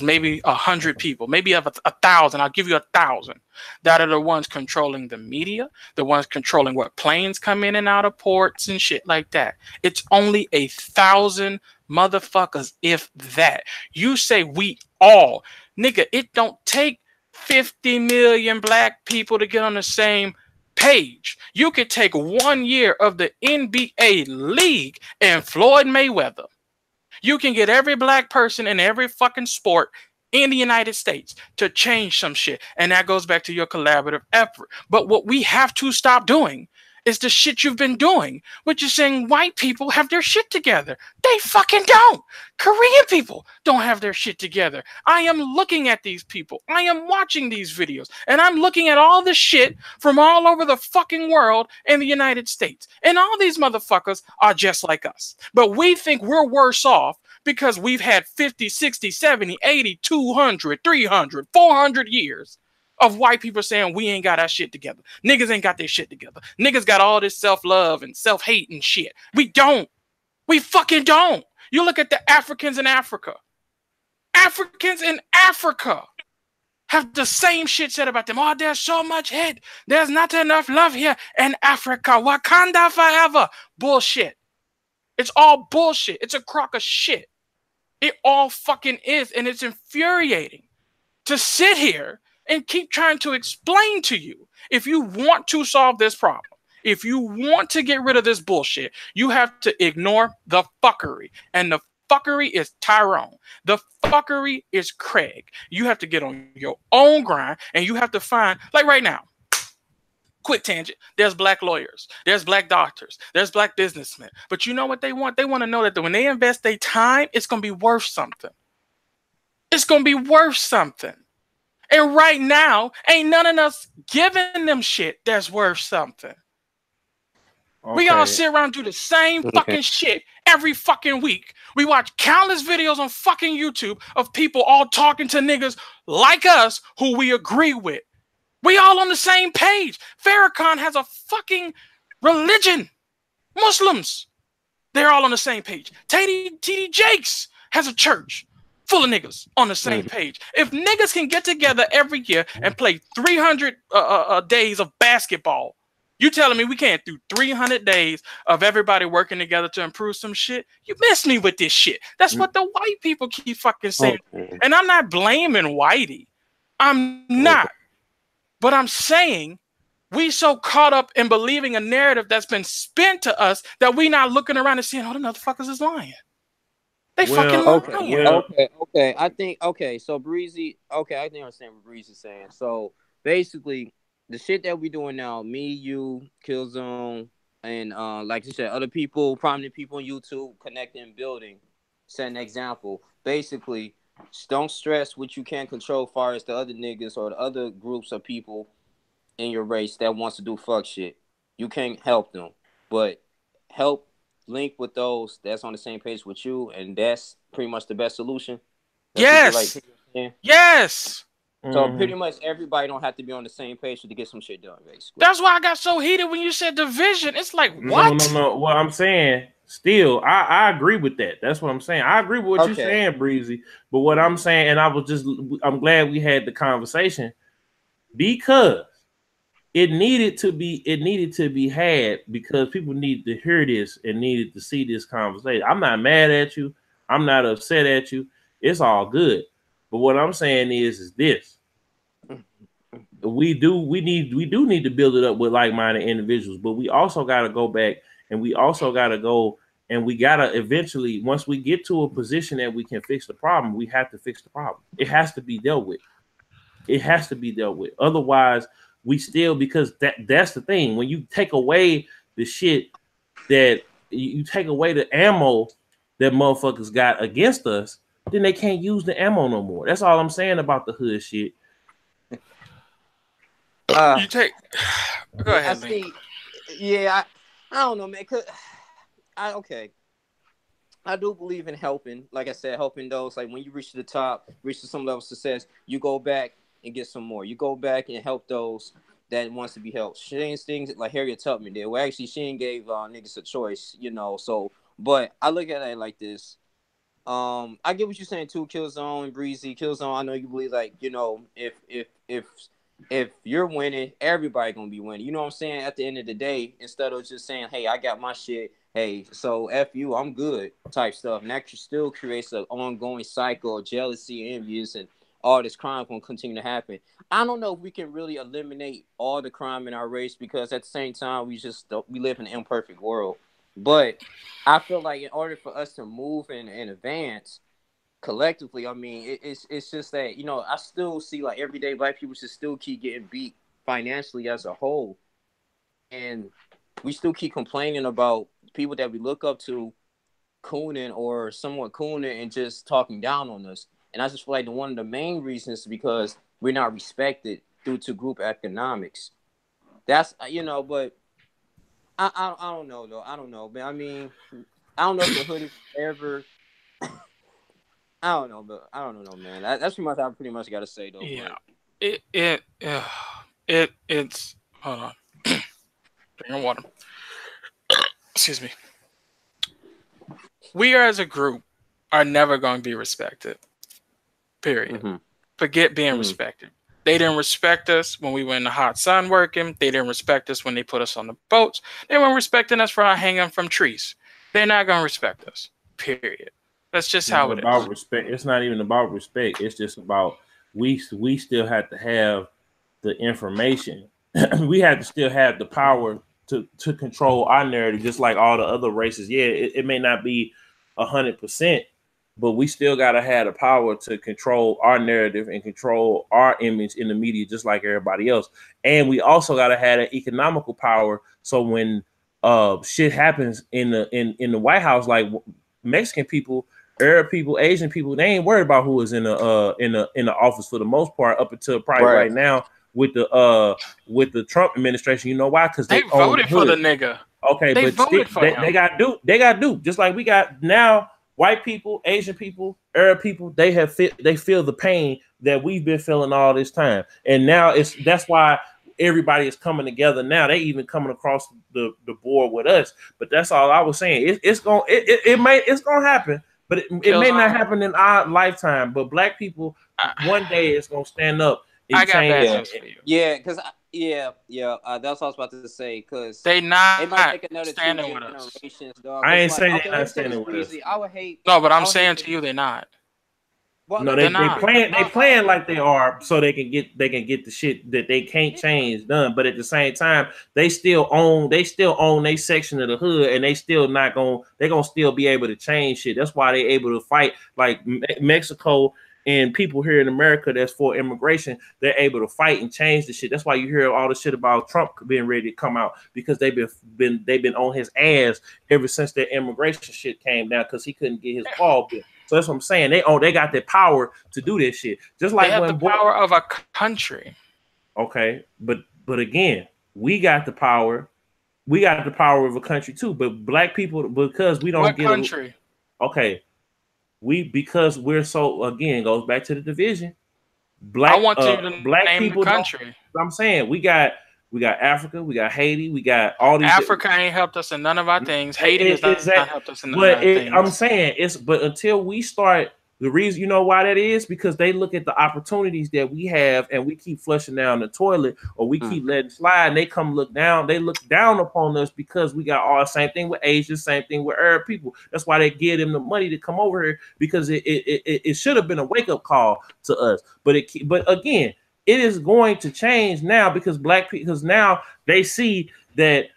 maybe 100 people, maybe of 1,000? I'll give you 1,000 that are the ones controlling the media, the ones controlling what planes come in and out of ports and shit like that. It's only 1,000 motherfuckers, if that. You say we all, nigga, it don't take 50 million black people to get on the same page. You could take 1 year of the NBA league and Floyd Mayweather. You can get every black person in every fucking sport in the United States to change some shit. And that goes back to your collaborative effort. But what we have to stop doing is the shit you've been doing, which is saying white people have their shit together. They fucking don't. Korean people don't have their shit together. I am looking at these people. I am watching these videos. And I'm looking at all the shit from all over the fucking world in the United States. And all these motherfuckers are just like us. But we think we're worse off because we've had 50, 60, 70, 80, 200, 300, 400 years of white people saying we ain't got our shit together. Niggas ain't got their shit together. Niggas got all this self-love and self-hate and shit. We don't. We fucking don't. You look at the Africans in Africa. Africans in Africa have the same shit said about them. Oh, there's so much hate. There's not enough love here in Africa. Wakanda forever. Bullshit. It's all bullshit. It's a crock of shit. It all fucking is. And it's infuriating to sit here and keep trying to explain to you, if you want to solve this problem, if you want to get rid of this bullshit, you have to ignore the fuckery. And the fuckery is Tyrone. The fuckery is Craig. You have to get on your own grind, and you have to find, like right now, quick tangent, there's black lawyers, there's black doctors, there's black businessmen. But you know what they want? They want to know that when they invest their time, it's going to be worth something. It's going to be worth something. And right now, ain't none of us giving them shit that's worth something. Okay. We all sit around and do the same fucking shit every fucking week. We watch countless videos on fucking YouTube of people all talking to niggas like us who we agree with. We all on the same page. Farrakhan has a fucking religion. Muslims. They're all on the same page. TD Jakes has a church full of niggas on the same page. If niggas can get together every year and play 300 days of basketball, you telling me we can't do 300 days of everybody working together to improve some shit? You miss me with this shit. That's what the white people keep fucking saying. And I'm not blaming Whitey. I'm not. But I'm saying we so caught up in believing a narrative that's been spent to us that we not looking around and seeing, oh, the motherfuckers is lying. They fucking lying. Okay. I think, so Breezy, I think I understand what Breezy's saying. So basically, the shit that we doing now, me, you, Killzown, and like you said, other people, prominent people on YouTube, connecting, building, setting an example. Basically, don't stress what you can't control as far as the other niggas or the other groups of people in your race that wants to do fuck shit. You can't help them, but help link with those that's on the same page with you, and that's pretty much the best solution. Yes. Yes. So pretty much everybody don't have to be on the same page to get some shit done, basically. That's why I got so heated when you said division. It's like, what? No. What I'm saying, still, I agree with that. That's what I'm saying. I agree with what you're saying, Breezy. But what I'm saying, and I'm glad we had the conversation because it needed to be had because people needed to hear this and needed to see this conversation. I'm not mad at you. I'm not upset at you. It's all good. But what I'm saying is this. We do need to build it up with like-minded individuals, but we also got to go back and we also got to go and we got to eventually, once we get to a position that we can fix the problem, we have to fix the problem. It has to be dealt with. It has to be dealt with. Otherwise, we still, because that's the thing. When you take away the shit that you take away the ammo that motherfuckers got against us, then they can't use the ammo no more. That's all I'm saying about the hood shit. You take. Go ahead. I don't know, man. I do believe in helping. Like I said, helping those. Like when you reach to the top, reach to some level of success, you go back and get some more. You go back and help those that wants to be helped. She ain't things like Harriet Tubman did. Well, actually, she ain't gave niggas a choice, you know. So, but I look at it like this. I get what you're saying too, Killzown and Breezy. Killzown, I know you believe like, you know, if you're winning, everybody gonna be winning. You know what I'm saying? At the end of the day, instead of just saying, hey, I got my shit, hey, so F you, I'm good type stuff. And that still creates an ongoing cycle of jealousy, envious, and all this crime gonna continue to happen. I don't know if we can really eliminate all the crime in our race because at the same time we live in an imperfect world. But I feel like in order for us to move and advance collectively, I mean, it's just that, you know, I still see like everyday black people should still keep getting beat financially as a whole. And we still keep complaining about people that we look up to cooning or somewhat cooning and just talking down on us. And I just feel like one of the main reasons is because we're not respected due to group economics. That's, you know, but I don't know, though. I don't know. But I mean, I don't know if the hood is ever. I don't know, but I don't know, man. That's pretty much I pretty much got to say, though. Yeah. It's hold on. Drink water. Excuse me. We as a group are never going to be respected. Period. Mm-hmm. Forget being respected. They didn't respect us when we were in the hot sun working. They didn't respect us when they put us on the boats. They weren't respecting us for our hanging from trees. They're not going to respect us. Period. That's just how it is. Respect. It's not even about respect. It's just about we still have to have the information. We have to still have the power to control our narrative, just like all the other races. Yeah, it may not be 100%. But we still got to have the power to control our narrative and control our image in the media, just like everybody else. And we also got to have an economical power. So when shit happens in the White House, like Mexican people, Arab people, Asian people, they ain't worried about who is in the office for the most part up until probably right now with the Trump administration. You know why? Because they voted for the nigga. Okay, They but voted for him. They got duped. They got duped. Just like we got now, white people, Asian people, Arab people, they feel the pain that we've been feeling all this time. And now that's why everybody is coming together now. They even coming across the board with us. But that's all I was saying. It's gonna happen, but it may not happen in our lifetime. But black people, one day it's gonna stand up and I got change. bad news for you. Yeah, because that's what I was about to say. Because they might take another standing with us. Dog. I ain't saying okay, they're not standing with us. I would hate. No, but I'm saying to you, they're not. Well, No, they playing like they are, so they can get the shit that they can't change done. But at the same time, they still own their section of the hood, and they gonna still be able to change shit. That's why they able to fight like Mexico and people here in America that's for immigration. They're able to fight and change the shit. That's why you hear all the shit about Trump being ready to come out, because they've been on his ass ever since that immigration shit came down, because he couldn't get his ball built. So that's what I'm saying. They got the power to do this shit. Just like they have when the power of a country. Okay, but again, we got the power. We got the power of a country too. But black people, because we don't what get country? Okay, because we're so, again, goes back to the division. I want you to black name people the country. I'm saying we got Africa, we got Haiti, we got all these. Africa ain't helped us in none of our things. Haiti has not helped us in none of our things. I'm saying but until we start, the reason, you know why that is, because they look at the opportunities that we have, and we keep flushing down the toilet, or we keep letting slide, and they come look down. They look down upon us because we got all the same thing with Asians, same thing with Arab people. That's why they give them the money to come over here, because it should have been a wake up call to us. But again, it is going to change now, because because now they see that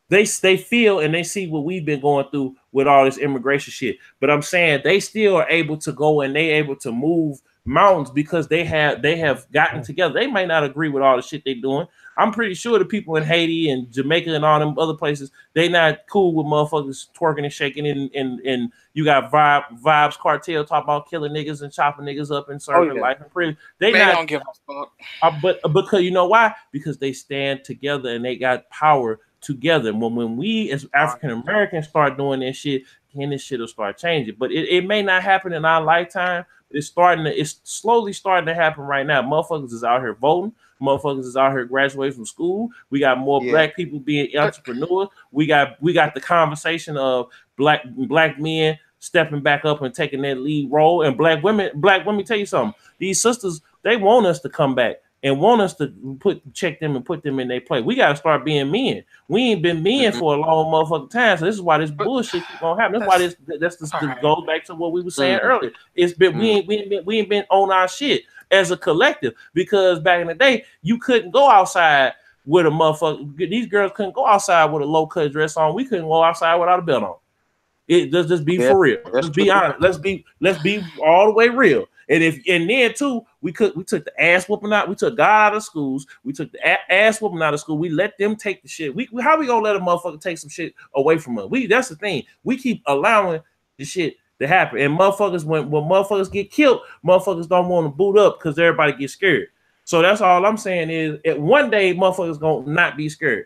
they feel and they see what we've been going through with all this immigration shit. But I'm saying they still are able to go, and they able to move mountains, because they have gotten together. They might not agree with all the shit they're doing. I'm pretty sure the people in Haiti and Jamaica and all them other places, they not cool with motherfuckers twerking and shaking, and you got Vibes Cartel talk about killing niggas and chopping niggas up and serving life and prison. They don't give a fuck. But because you know why? Because they stand together and they got power together. When we as African Americans start doing this shit, then this shit will start changing. But it may not happen in our lifetime. It's slowly starting to happen right now. Motherfuckers is out here voting. Motherfuckers is out here graduating from school. We got more black people being entrepreneurs. We got the conversation of black men stepping back up and taking that lead role. And black women, tell you something. These sisters, they want us to come back and want us to check them and put them in their place. We got to start being men. We ain't been men for a long motherfucking time. So this is why this bullshit keep on happening. That's why this goes back to what we were saying earlier. It's been we ain't been on our shit as a collective, because back in the day you couldn't go outside with a motherfucker. These girls couldn't go outside with a low cut dress on. We couldn't go outside without a belt on. Let's just be for real. Let's be honest. Let's be all the way real. And then too, we took the ass whooping out. We took God out of schools. We took the ass whooping out of school. We let them take the shit. How we gonna let a motherfucker take some shit away from us? That's the thing. We keep allowing the shit to happen. And motherfuckers, when motherfuckers get killed, motherfuckers don't want to boot up because everybody gets scared. So that's all I'm saying is, one day motherfuckers gonna not be scared.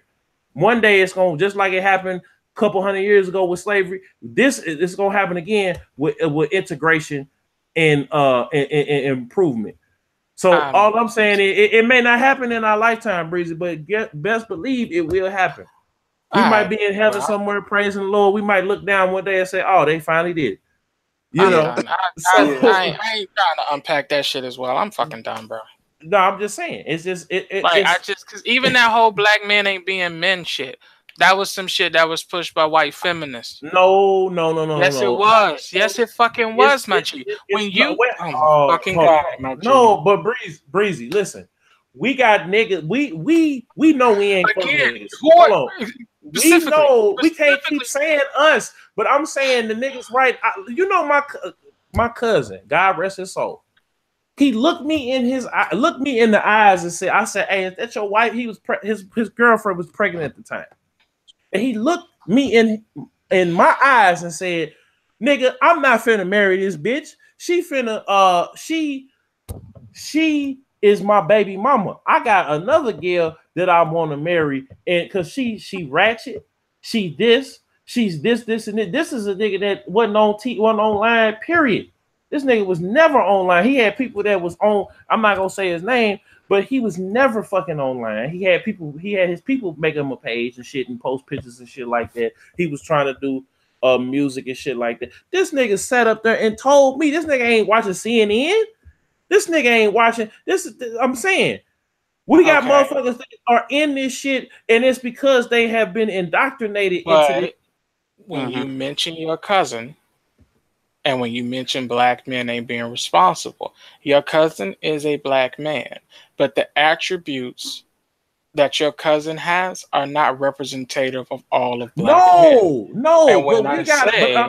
One day it's gonna, just like it happened a couple hundred years ago with slavery. This is gonna happen again with integration and improvement. So all I'm saying is, it may not happen in our lifetime, Breezy, but best believe it will happen. We might be in heaven somewhere praising the Lord. We might look down one day and say, "Oh, they finally did it." You know. I ain't trying to unpack that shit as well. I'm fucking done, bro. No, I'm just saying. It's just because even that whole black men ain't being men shit. That was some shit that was pushed by white feminists. No. Yes, it was. Yes, it fucking was, my G. When you fucking God, my G. No, but Breezy, listen. We got niggas. We know we ain't fucking niggas. Hold on. We know we can't keep saying us, but I'm saying the niggas right. You know my cousin, God rest his soul. He looked me in the eyes and said, "I said, hey, is that your wife?" He was his girlfriend was pregnant at the time, and he looked me in my eyes and said, "Nigga, I'm not finna marry this bitch. She finna she is my baby mama. I got another girl that I want to marry, and because she ratchet, she's this, and this. This is a nigga that wasn't online, period. This nigga was never online. He had people that was on, I'm not gonna say his name, but he was never fucking online. He had his people make him a page and shit and post pictures and shit like that. He was trying to do music and shit like that. This nigga sat up there and told me this nigga ain't watching CNN. This nigga ain't watching this. I'm saying we got motherfuckers that are in this shit, and it's because they have been indoctrinated into this. When you mention your cousin, and when you mention black men ain't being responsible, your cousin is a black man, but the attributes that your cousin has are not representative of all of black men. No,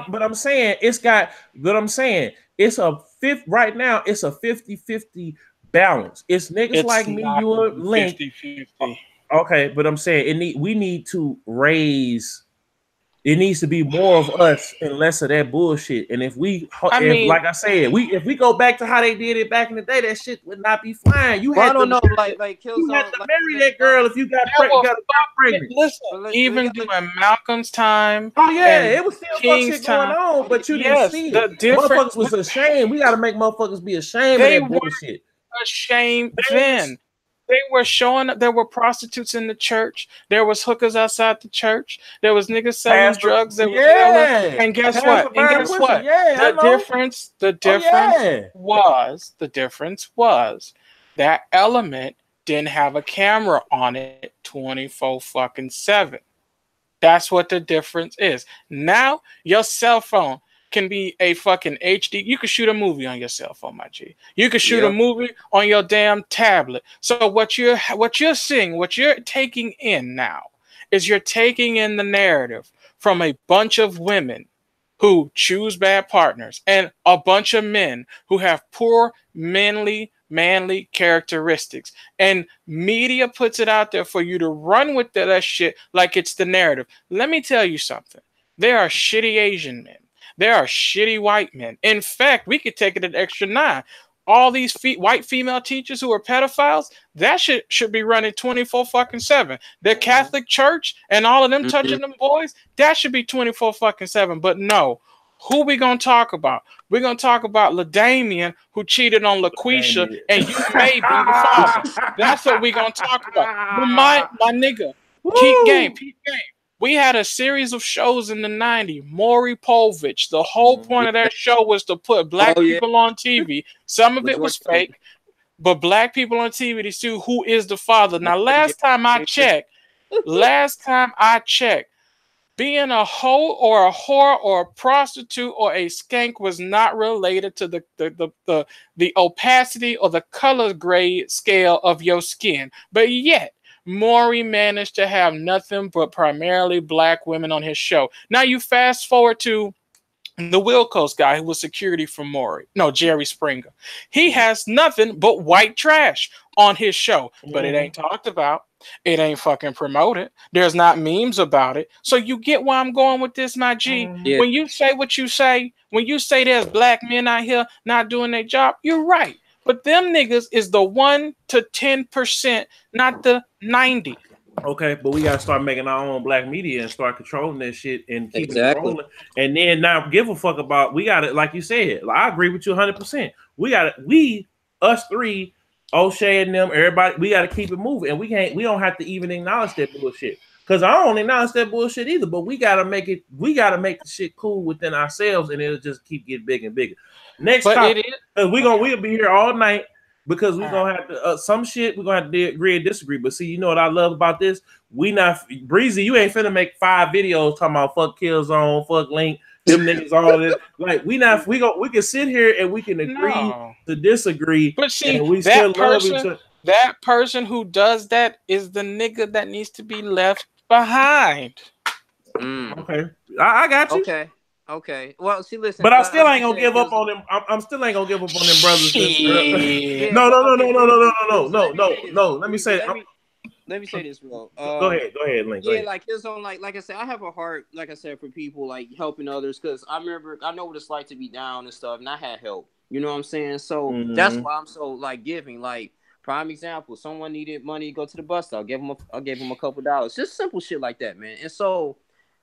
but I'm saying it's got, but I'm saying it's a fifth right now. It's a 50-50 balance. It's niggas like me, you and Link. 50-50. Okay, but I'm saying we need to raise. It needs to be more of us and less of that bullshit. And if like I said, if we go back to how they did it back in the day, that shit would not be flying. You had to marry that girl if you got pregnant. Listen, even during Malcolm's time. Oh yeah, it was still shit going on, but you didn't see it. Motherfuckers was ashamed. We got to make motherfuckers be ashamed of that bullshit. Ashamed then. They were showing up. There were prostitutes in the church. There was hookers outside the church. There was niggas selling drugs. And guess what? The difference was that element didn't have a camera on it 24/7. That's what the difference is. Now your cell phone can be a fucking HD. You can shoot a movie on your cell phone, my G. You can shoot a movie on your damn tablet. So what you're seeing, what you're taking in now, is you're taking in the narrative from a bunch of women who choose bad partners and a bunch of men who have poor manly characteristics. And media puts it out there for you to run with that shit like it's the narrative. Let me tell you something. There are shitty Asian men. There are shitty white men. In fact, we could take it an extra 9. All these white female teachers who are pedophiles, that should be running 24/7. The Catholic Church and all of them touching them boys, that should be 24/7. But no, who we gonna talk about? We're gonna talk about LaDamian, who cheated on LaQuisha, and you may be the father. That's what we gonna talk about. But my nigga, peep game. We had a series of shows in the 90s. Maury Povich. The whole point of that show was to put black people on TV. Some of it was fake, but black people on TV to see who is the father. Now, last time I checked, being a hoe or a whore or a prostitute or a skank was not related to the opacity or the color grade scale of your skin. But yet, Maury managed to have nothing but primarily black women on his show. Now you fast forward to the Wilkos guy who was security for Maury. No, Jerry Springer. He has nothing but white trash on his show, but it ain't talked about. It ain't fucking promoted. There's not memes about it. So you get where I'm going with this, my G. When you say what you say, when you say there's black men out here not doing their job, you're right. But them niggas is the 1 to 10%, not the 90. Okay, but we gotta start making our own black media and start controlling that shit and keep it rolling. And then not give a fuck about. We got it, like you said. I agree with you 100%. Us three, O'Shea and them, everybody. We gotta keep it moving, and we don't have to even acknowledge that bullshit. Because I don't acknowledge that bullshit either. But we gotta make it. We gotta make the shit cool within ourselves, and it'll just keep getting bigger and bigger. Next topic, we'll be here all night because we're gonna have to some shit we're gonna have to agree and disagree. But see, you know what I love about this? We not Breezy, you ain't finna make 5 videos talking about fuck Killzown, fuck Link, them niggas, all this. Like we can sit here and we can agree to disagree. But see, and we still love each other. That person who does that is the nigga that needs to be left behind. Okay, I got you. Okay. Well, see, listen. But I still ain't gonna give up on them. I'm still ain't gonna give up on them brothers. No. Let me say. Let me say this, bro. Go ahead, Link. Yeah, like Killzown, like I said, I have a heart, like I said, for people like helping others, because I know what it's like to be down and stuff, and I had help. You know what I'm saying? So that's why I'm so like giving. Like prime example, someone needed money to go to the bus stop. I'll give them a couple dollars. Just simple shit like that, man. And so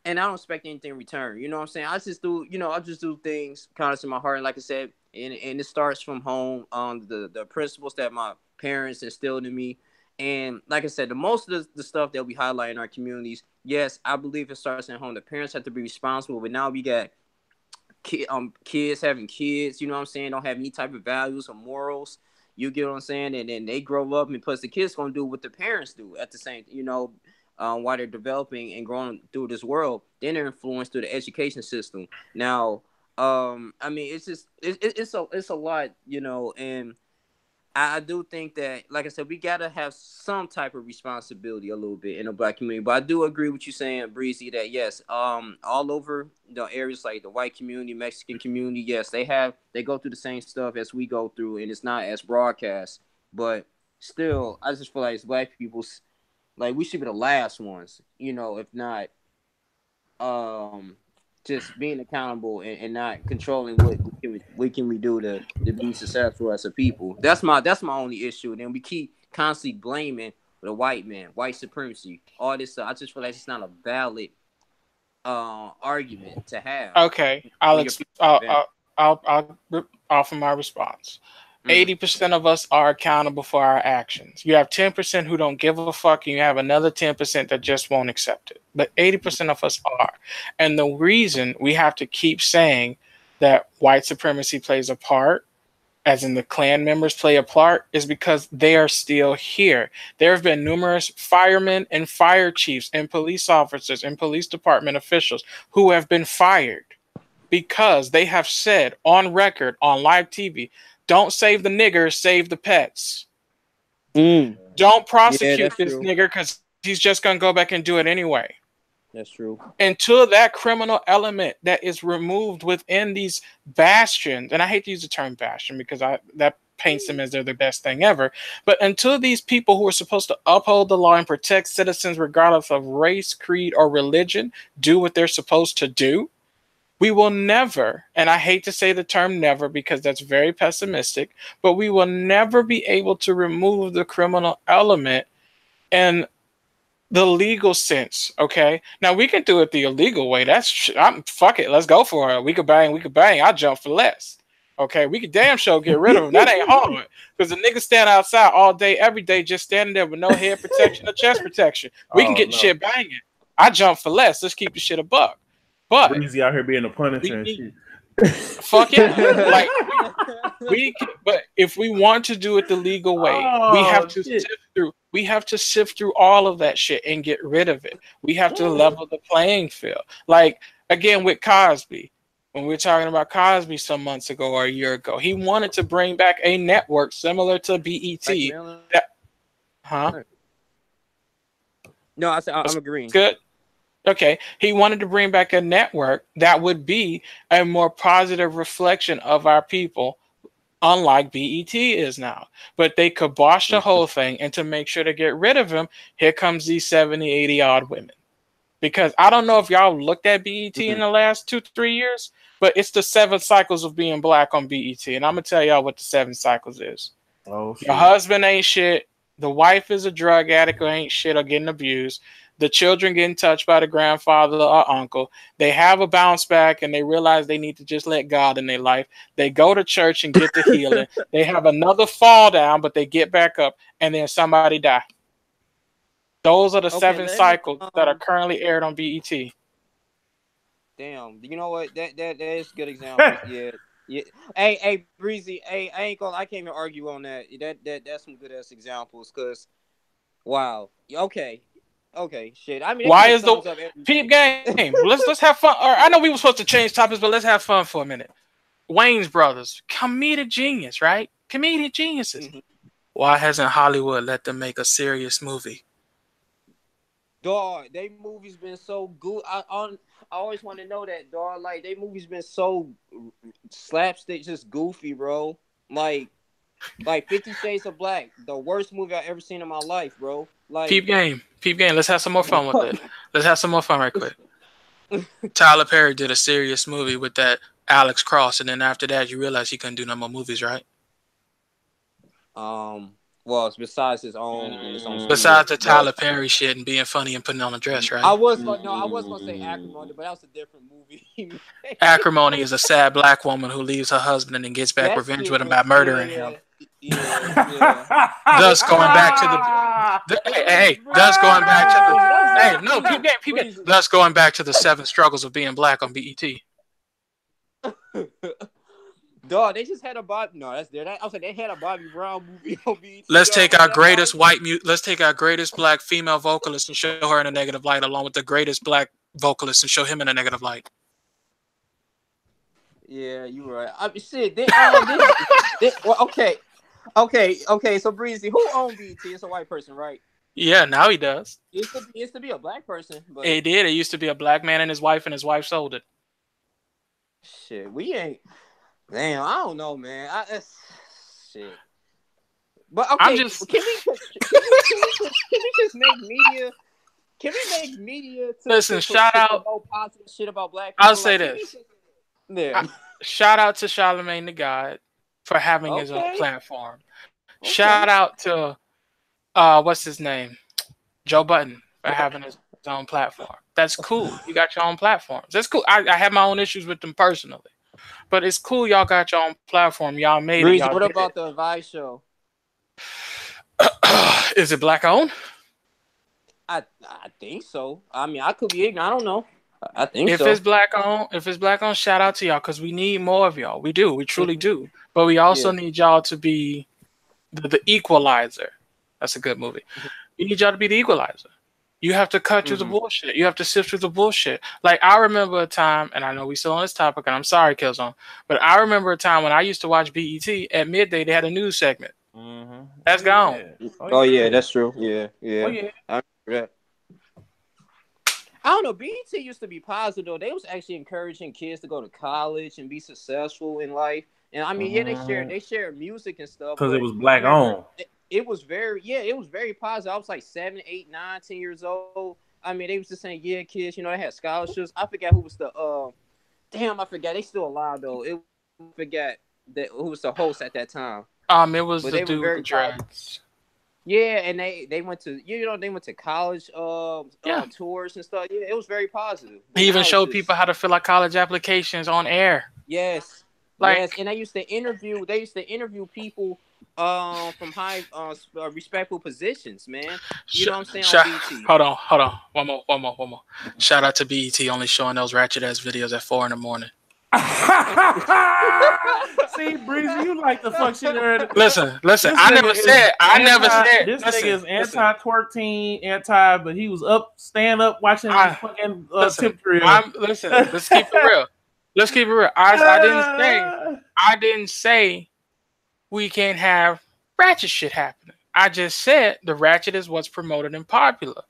and I don't expect anything in return. You know what I'm saying? I just do, I just do things kind of in my heart. And like I said, and it starts from home. The principles that my parents instilled in me. And like I said, the most of the stuff that we highlight in our communities, yes, I believe it starts at home. The parents have to be responsible, but now we got kids having kids, you know what I'm saying, don't have any type of values or morals. You get what I'm saying? And then they grow up, and plus the kids gonna do what the parents do at the same, while they're developing and growing through this world. Then they're influenced through the education system. Now, I mean, it's just it's a lot, and I do think that, like I said, we gotta have some type of responsibility a little bit in the Black community. But I do agree with you saying, Breezy, that yes, all over the areas like the white community, Mexican community, yes, they go through the same stuff as we go through, and it's not as broadcast. But still, I just feel like as Black people, like we should be the last ones, if not, just being accountable and not controlling what can we do to be successful as a people. That's my only issue. And then we keep constantly blaming the white man, white supremacy, all this stuff. I just feel like it's not a valid argument to have. Okay, I'll offer my response. 80% of us are accountable for our actions. You have 10% who don't give a fuck, and you have another 10% that just won't accept it. But 80% of us are. And the reason we have to keep saying that white supremacy plays a part, as in the Klan members play a part, is because they are still here. There have been numerous firemen and fire chiefs and police officers and police department officials who have been fired because they have said on record, on live TV, don't save the niggers, save the pets. Don't prosecute this nigger because he's just going to go back and do it anyway. That's true. Until that criminal element that is removed within these bastions, and I hate to use the term bastion because that paints them as they're the best thing ever, but until these people who are supposed to uphold the law and protect citizens regardless of race, creed, or religion do what they're supposed to do, we will never, and I hate to say the term never because that's very pessimistic, but we will never be able to remove the criminal element in the legal sense, okay? Now, we can do it the illegal way. Fuck it, let's go for it. We could bang, I'll jump for less. Okay, we could damn sure get rid of them. That ain't hard. Because the niggas stand outside all day, every day, just standing there with no head protection or chest protection. We can get the shit banging. I jump for less. Let's keep the shit a buck. But Breezy out here being a Punisher and shit. Fuck yeah. But if we want to do it the legal way, we have to sift through all of that shit and get rid of it. We have to level the playing field. Like again with Cosby, when we were talking about Cosby some months ago or a year ago, he wanted to bring back a network similar to BET. No, I'm agreeing. Good. Okay, he wanted to bring back a network that would be a more positive reflection of our people, unlike BET is now. But they kiboshed the whole thing, and to make sure to get rid of him, here comes these 70, 80-odd women. Because I don't know if y'all looked at BET in the last 2-3 years, but it's the 7 cycles of being black on BET, and I'm going to tell y'all what the 7 cycles is. Oh, shit. Your husband ain't shit, the wife is a drug addict who ain't shit or getting abused, the children getting touched by the grandfather or uncle. They have a bounce back and they realize they need to just let God in their life. They go to church and get the healing. They have another fall down, but they get back up and then somebody die. Those are the 7 cycles that are currently aired on BET. Damn, you know what? That is a good example. Yeah. Hey, Breezy. Hey, I can't even argue on that. That's some good ass examples. Cause, wow. Okay, shit. I mean, why is the peep game? let's have fun. Or, I know we were supposed to change topics, but let's have fun for a minute. Wayne's brothers, comedic genius, right? Comedic geniuses. Why hasn't Hollywood let them make a serious movie? Dog, they movies been so good. I always want to know that, dog. Like, they movies been so slapstick, just goofy, bro. Like 50 Shades of Black, the worst movie I ever seen in my life, bro. Like, peep game. Let's have some more fun with it. Let's have some more fun right quick. Tyler Perry did a serious movie with that Alex Cross, and then after that, you realize he couldn't do no more movies, right? Well, it's besides his own and his own. Besides the Tyler Perry shit and being funny and putting on a dress, right? I was gonna say Acrimony, but that was a different movie. Acrimony is a sad black woman who leaves her husband and then gets back revenge with him by murdering him. Yeah. Thus going back to thus going back to the thus going back to the 7 struggles of being black on BET. Dog, they just had a Bobby. No, that's there. I was like, they had a Bobby Brown movie on BET. Let's take our greatest let's take our greatest black female vocalist and show her in a negative light, along with the greatest black vocalist and show him in a negative light. Yeah, you right. I mean, shit. Well, okay. So Breezy, who owned BET? It's a white person, right? Yeah, now he does. It used to be a black person, but it did. It used to be a black man and his wife sold it. Shit, we ain't. Damn, I don't know, man. Shit. But okay, can we just make media? Can we make media? Listen, shout out positive shit about black people. I'll say this. Shout out to Charlamagne the God for having his own platform. Okay. Shout out to what's his name, Joe Budden, for having his own platform. That's cool. You got your own platforms. That's cool. I have my own issues with them personally. But it's cool y'all got your own platform. Y'all made Breezy, it. What about the Advice Show? Is it black owned? I think so. I mean, I could be ignorant. I don't know. I think so. If it's black owned, shout out to y'all because we need more of y'all. We do. We truly do. But we also need y'all to be the equalizer. That's a good movie. You need y'all to be the equalizer. You have to cut through the bullshit. You have to sift through the bullshit. Like, I remember a time, and I know we still on this topic, and I'm sorry, Killzown, but I remember a time when I used to watch BET at midday. They had a news segment. That's gone. Yeah, that's true. Yeah. Oh, yeah. I remember that. I don't know. BET used to be positive, though. They was actually encouraging kids to go to college and be successful in life. And I mean, they shared music and stuff. Because it was black owned. It was very positive. I was like 7, 8, 9, 10 years old. I mean, they was just saying, yeah, kids, they had scholarships. I forgot who was I forgot. They still alive though. Who was the host at that time. It was the dude with the dreads. Yeah, and they went to they went to college tours and stuff. Yeah, it was very positive. He even showed people how to fill out college applications on air. Yes. Yes, and they used to interview people from high respectful positions, man. You know what I'm saying? On BET. Hold on. One more. Shout out to BET only showing those ratchet ass videos at 4 a.m. See, Breezy, you like the fuck shit early. Listen. I never said. This nigga is anti-twerk team, but he was stand up watching fucking tip drill. Let's keep it real. I didn't say we can't have ratchet shit happening. I just said the ratchet is what's promoted and popular.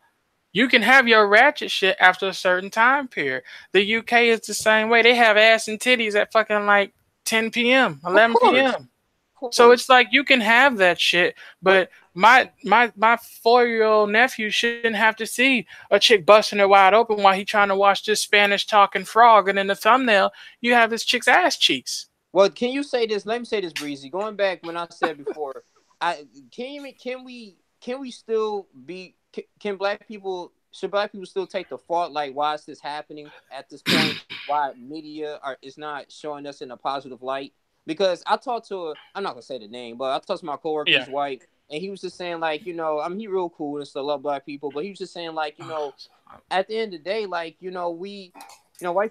You can have your ratchet shit after a certain time period. The UK is the same way. They have ass and titties at fucking like 10 p.m., 11 p.m. So it's like you can have that shit, but my 4-year-old nephew shouldn't have to see a chick busting her wide open while he trying to watch this Spanish talking frog, and in the thumbnail you have this chick's ass cheeks. Well, can you say this? Let me say this, Breezy. Going back when I said before, should black people still take the fault? Like, why is this happening at this point? Why media is not showing us in a positive light? Because I talked to I'm not gonna say the name, but I talked to my coworker's wife, and he was just saying like, he real cool and still love black people, but he was just saying like, at the end of the day, like, white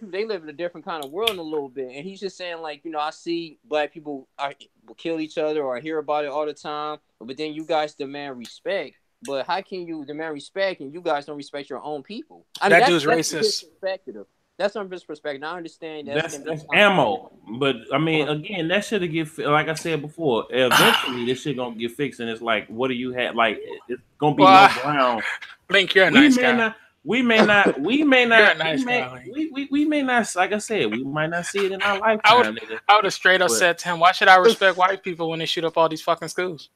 people, they live in a different kind of world in a little bit, and he's just saying like, I see black people will kill each other, or I hear about it all the time, but then you guys demand respect. But how can you demand respect and you guys don't respect your own people? I mean, that dude's racist. That's from his perspective. I understand that's ammo, but I mean, again, that should get, like I said before. Eventually, this shit gonna get fixed, and it's like, what do you have? Like, it's gonna be no ground. Link, you're a nice guy. We may not. Like I said, we might not see it in our lifetime. I would have straight up said to him, "Why should I respect white people when they shoot up all these fucking schools?"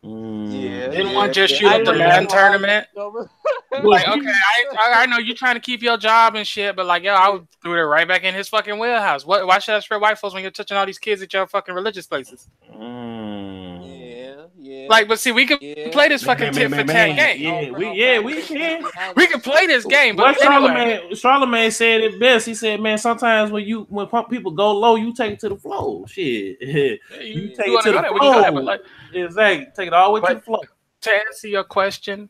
Didn't want to just shoot up the Madden tournament. Like, okay, I know you're trying to keep your job and shit, but like, yo, I would throw it right back in his fucking wheelhouse. Why should I respect white folks when you're touching all these kids at your fucking religious places? Yeah. Like, but see, we can play this fucking tit for tat game. We can. We can play this game. But Charlamagne said it best. He said, "Man, sometimes when people go low, you take it to the flow. Shit, you take it to the flow. Exactly, take it all the way to the flow." To answer your question,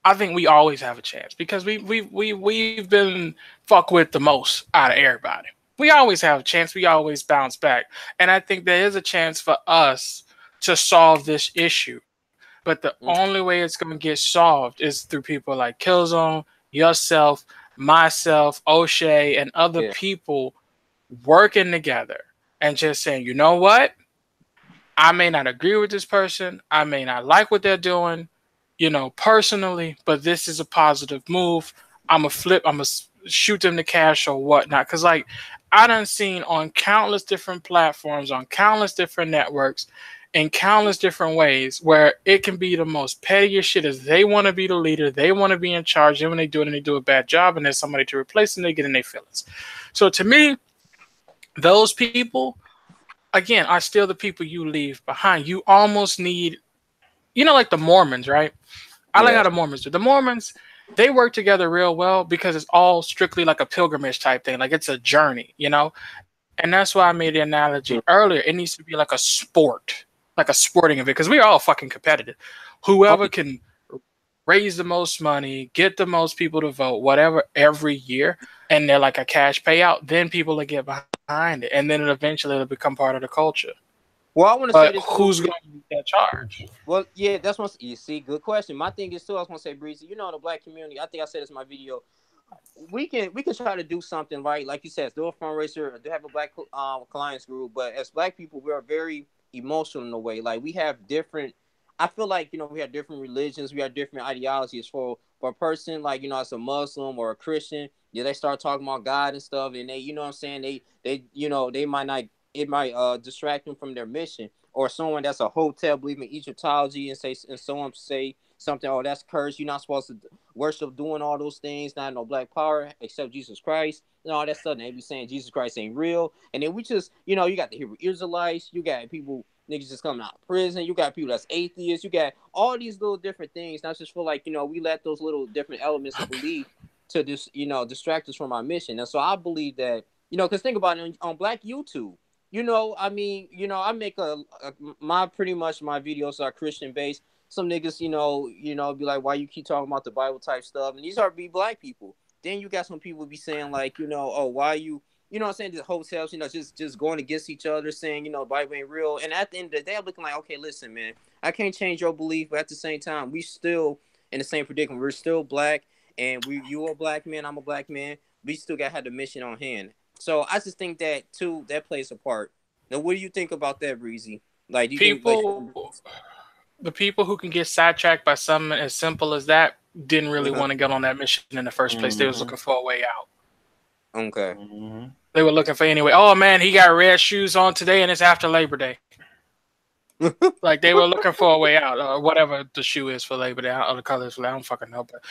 I think we always have a chance because we've been fucked with the most out of everybody. We always have a chance. We always bounce back. And I think there is a chance for us to solve this issue. But the only way it's going to get solved is through people like Killzown, yourself, myself, O'Shea, and other people working together and just saying, you know what? I may not agree with this person. I may not like what they're doing, personally, but this is a positive move. I'm going to shoot them the cash or whatnot. Because, I done seen on countless different platforms, on countless different networks, in countless different ways where it can be the most pettiest shit as they want to be the leader, they want to be in charge, and when they do it and they do a bad job and there's somebody to replace them, they get in their feelings. So to me, those people, again, are still the people you leave behind. You almost need, like the Mormons, right? I like how the Mormons do. The Mormons, they work together real well because it's all strictly like a pilgrimage type thing. Like it's a journey, And that's why I made the analogy earlier. It needs to be like a sport, like a sporting event, because we're all fucking competitive. Whoever can raise the most money, get the most people to vote, whatever, every year, and they're like a cash payout, then people will get behind it. And then it'll become part of the culture. Well, I want to say this. Who's going to be that charge? Well, yeah, that's what you see. Good question. My thing is too. I was going to say, Breezy. The black community. I think I said this in my video. We can try to do something right, like you said, do a fundraiser, do have a black clients group. But as black people, we are very emotional in a way. Like we have different. I feel like we have different religions, we have different ideologies. For a person like as a Muslim or a Christian, they start talking about God and stuff, and they, what I'm saying, they might not. It might distract them from their mission. Or someone that's a hotel believing in Egyptology and someone say something, oh, that's cursed. You're not supposed to worship doing all those things. Not no black power except Jesus Christ and all that stuff. And they be saying Jesus Christ ain't real. And then we just, you got the Hebrew Israelites. You got people, niggas just coming out of prison. You got people that's atheists. You got all these little different things. And I just feel like, we let those little different elements of belief to just, distract us from our mission. And so I believe that, because think about it on Black YouTube. I make my videos are Christian based. Some niggas, be like, why you keep talking about the Bible type stuff? And these are black people. Then you got some people be saying like, oh, why you, what I'm saying, the hotels, just going against each other, saying, the Bible ain't real. And at the end of the day, I'm looking like, okay, listen, man, I can't change your belief, but at the same time, we still in the same predicament. We're still black, and you are a black man, I'm a black man. We still got to have the mission on hand. So I just think that too, that plays a part. Now, what do you think about that, Breezy? Like, do you think, the people who can get sidetracked by something as simple as that didn't really want to get on that mission in the first place. They was looking for a way out. Okay. They were looking for anyway. Oh man, he got red shoes on today, and it's after Labor Day. Like they were looking for a way out, or whatever the shoe is for Labor Day, or the colors. I don't fucking know, but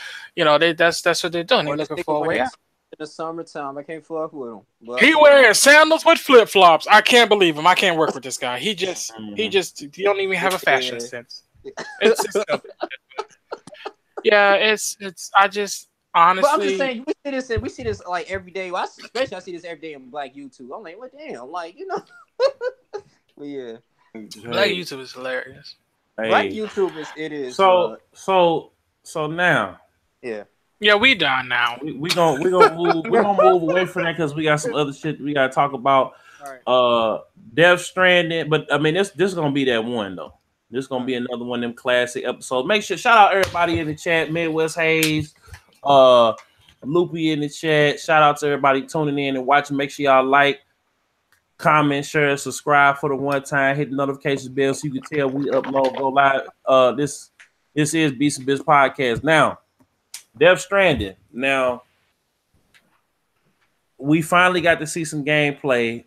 that's what they're doing. They're looking for a way out. In the summertime, I can't fuck with him. But he wearing sandals with flip flops. I can't believe him. I can't work with this guy. He don't even have a fashion sense. It's I just honestly. But I'm just saying, we see this like every day. Well, especially I see this every day on Black YouTube. I'm like, what damn, like But yeah, Black YouTube is hilarious. Hey. Black YouTube is. So now. Yeah. Yeah, we done now. We gonna move away from that because we got some other shit we gotta talk about. Right. Death Stranding, but I mean this is gonna be that one though. This is gonna be another one of them classic episodes. Make sure shout out everybody in the chat, Midwest Hayes, Loopy in the chat. Shout out to everybody tuning in and watching. Make sure y'all like, comment, share, subscribe for the one time. Hit the notification bell so you can tell we upload, go live. This is Beatz N Bitz Podcast. Now, Death Stranding. Now, we finally got to see some gameplay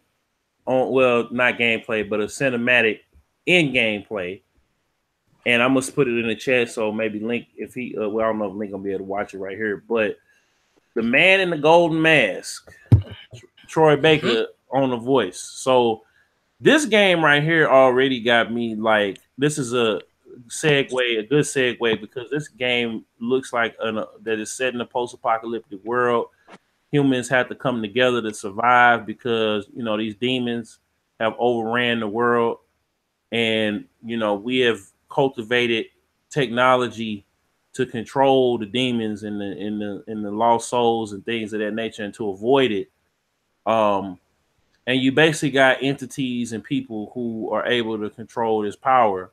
on, well, not gameplay, but a cinematic in gameplay. And I must put it in the chat, so maybe Link, if he, well, I don't know if Link gonna be able to watch it right here, but the man in the golden mask, Troy Baker on the voice. So This game right here already got me like, this is a good segue, because this game looks like that is set in a post-apocalyptic world. Humans have to come together to survive because, these demons have overran the world, and we have cultivated technology to control the demons and the lost souls and things of that nature, and to avoid it. And you basically got entities and people who are able to control this power.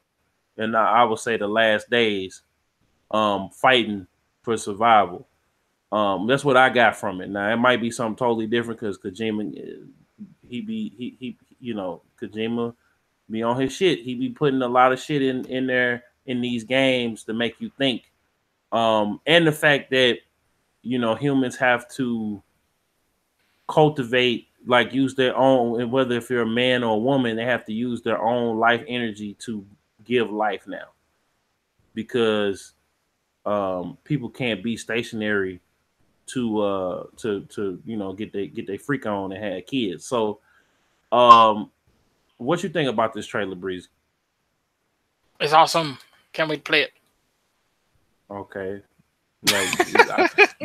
And I would say the last days, fighting for survival. That's what I got from it. Now it might be something totally different because Kojima, Kojima be on his shit. He be putting a lot of shit in there in these games to make you think. And the fact that humans have to cultivate, like use their own, and whether if you're a man or a woman, they have to use their own life energy to give life now, because people can't be stationary to get their freak on and have kids. So what you think about this trailer, Breezy? It's awesome. Can't wait to play it. Okay. Like,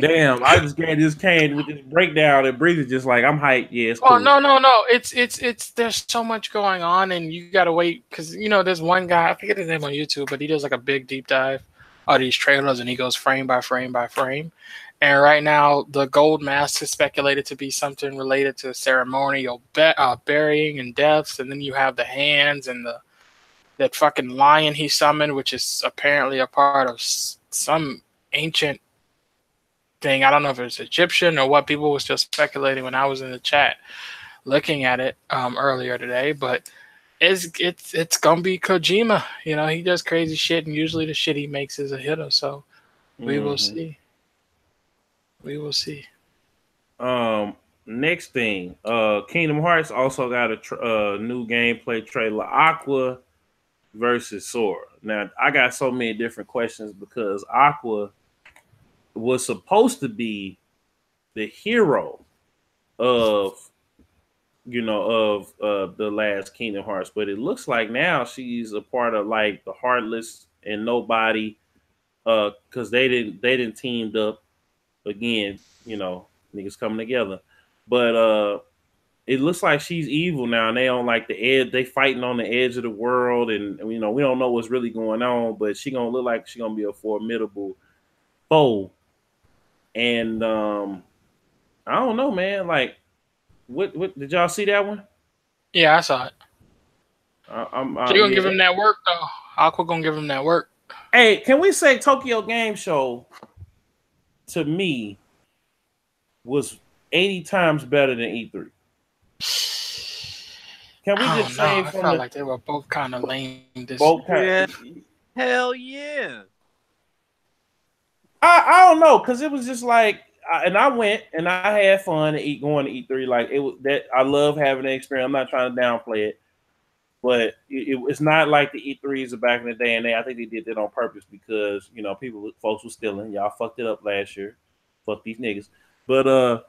damn, I just came with this breakdown, and Breezy just like, I'm hyped. Yeah, it's cool. Oh no. It's there's so much going on, and you gotta wait because there's one guy, I forget his name on YouTube, but he does like a big deep dive of these trailers, and he goes frame by frame by frame. And right now, the gold mask is speculated to be something related to ceremonial burying and deaths, and then you have the hands and that fucking lion he summoned, which is apparently a part of some ancient thing. I don't know if it's Egyptian or what. People was just speculating when I was in the chat looking at it earlier today, but it's gonna be Kojima. He does crazy shit, and usually the shit he makes is a hitter. So we will see. We will see. Next thing, Kingdom Hearts also got a new gameplay trailer, Aqua versus Sora. Now, I got so many different questions because Aqua was supposed to be the hero of the last Kingdom Hearts, but it looks like now she's a part of like the Heartless and Nobody, because they didn't teamed up again, niggas coming together. But it looks like she's evil now, and they on like the edge. They fighting on the edge of the world, and we don't know what's really going on. But she gonna look like she gonna be a formidable foe. And I don't know, man. Like, what did y'all see that one? Yeah, I saw it. She gonna give him that work though. Aqua gonna give him that work. Hey, can we say Tokyo Game Show to me was 80 times better than E3? Can we just say I felt like they were both kind of lame. Hell yeah. I don't know, because it was just like, and I went and I had fun going to E3. Like, it was that I love having the experience. I'm not trying to downplay it, but it's not like the E3s of back in the day. And I think they did that on purpose because folks were stealing. Y'all fucked it up last year. Fuck these niggas. But I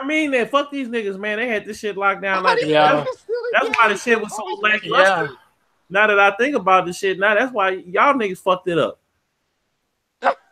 mean that. Fuck these niggas, man. They had this shit locked down. Like, that's why the shit was so lackluster. Yeah. Now that I think about the shit, that's why y'all niggas fucked it up,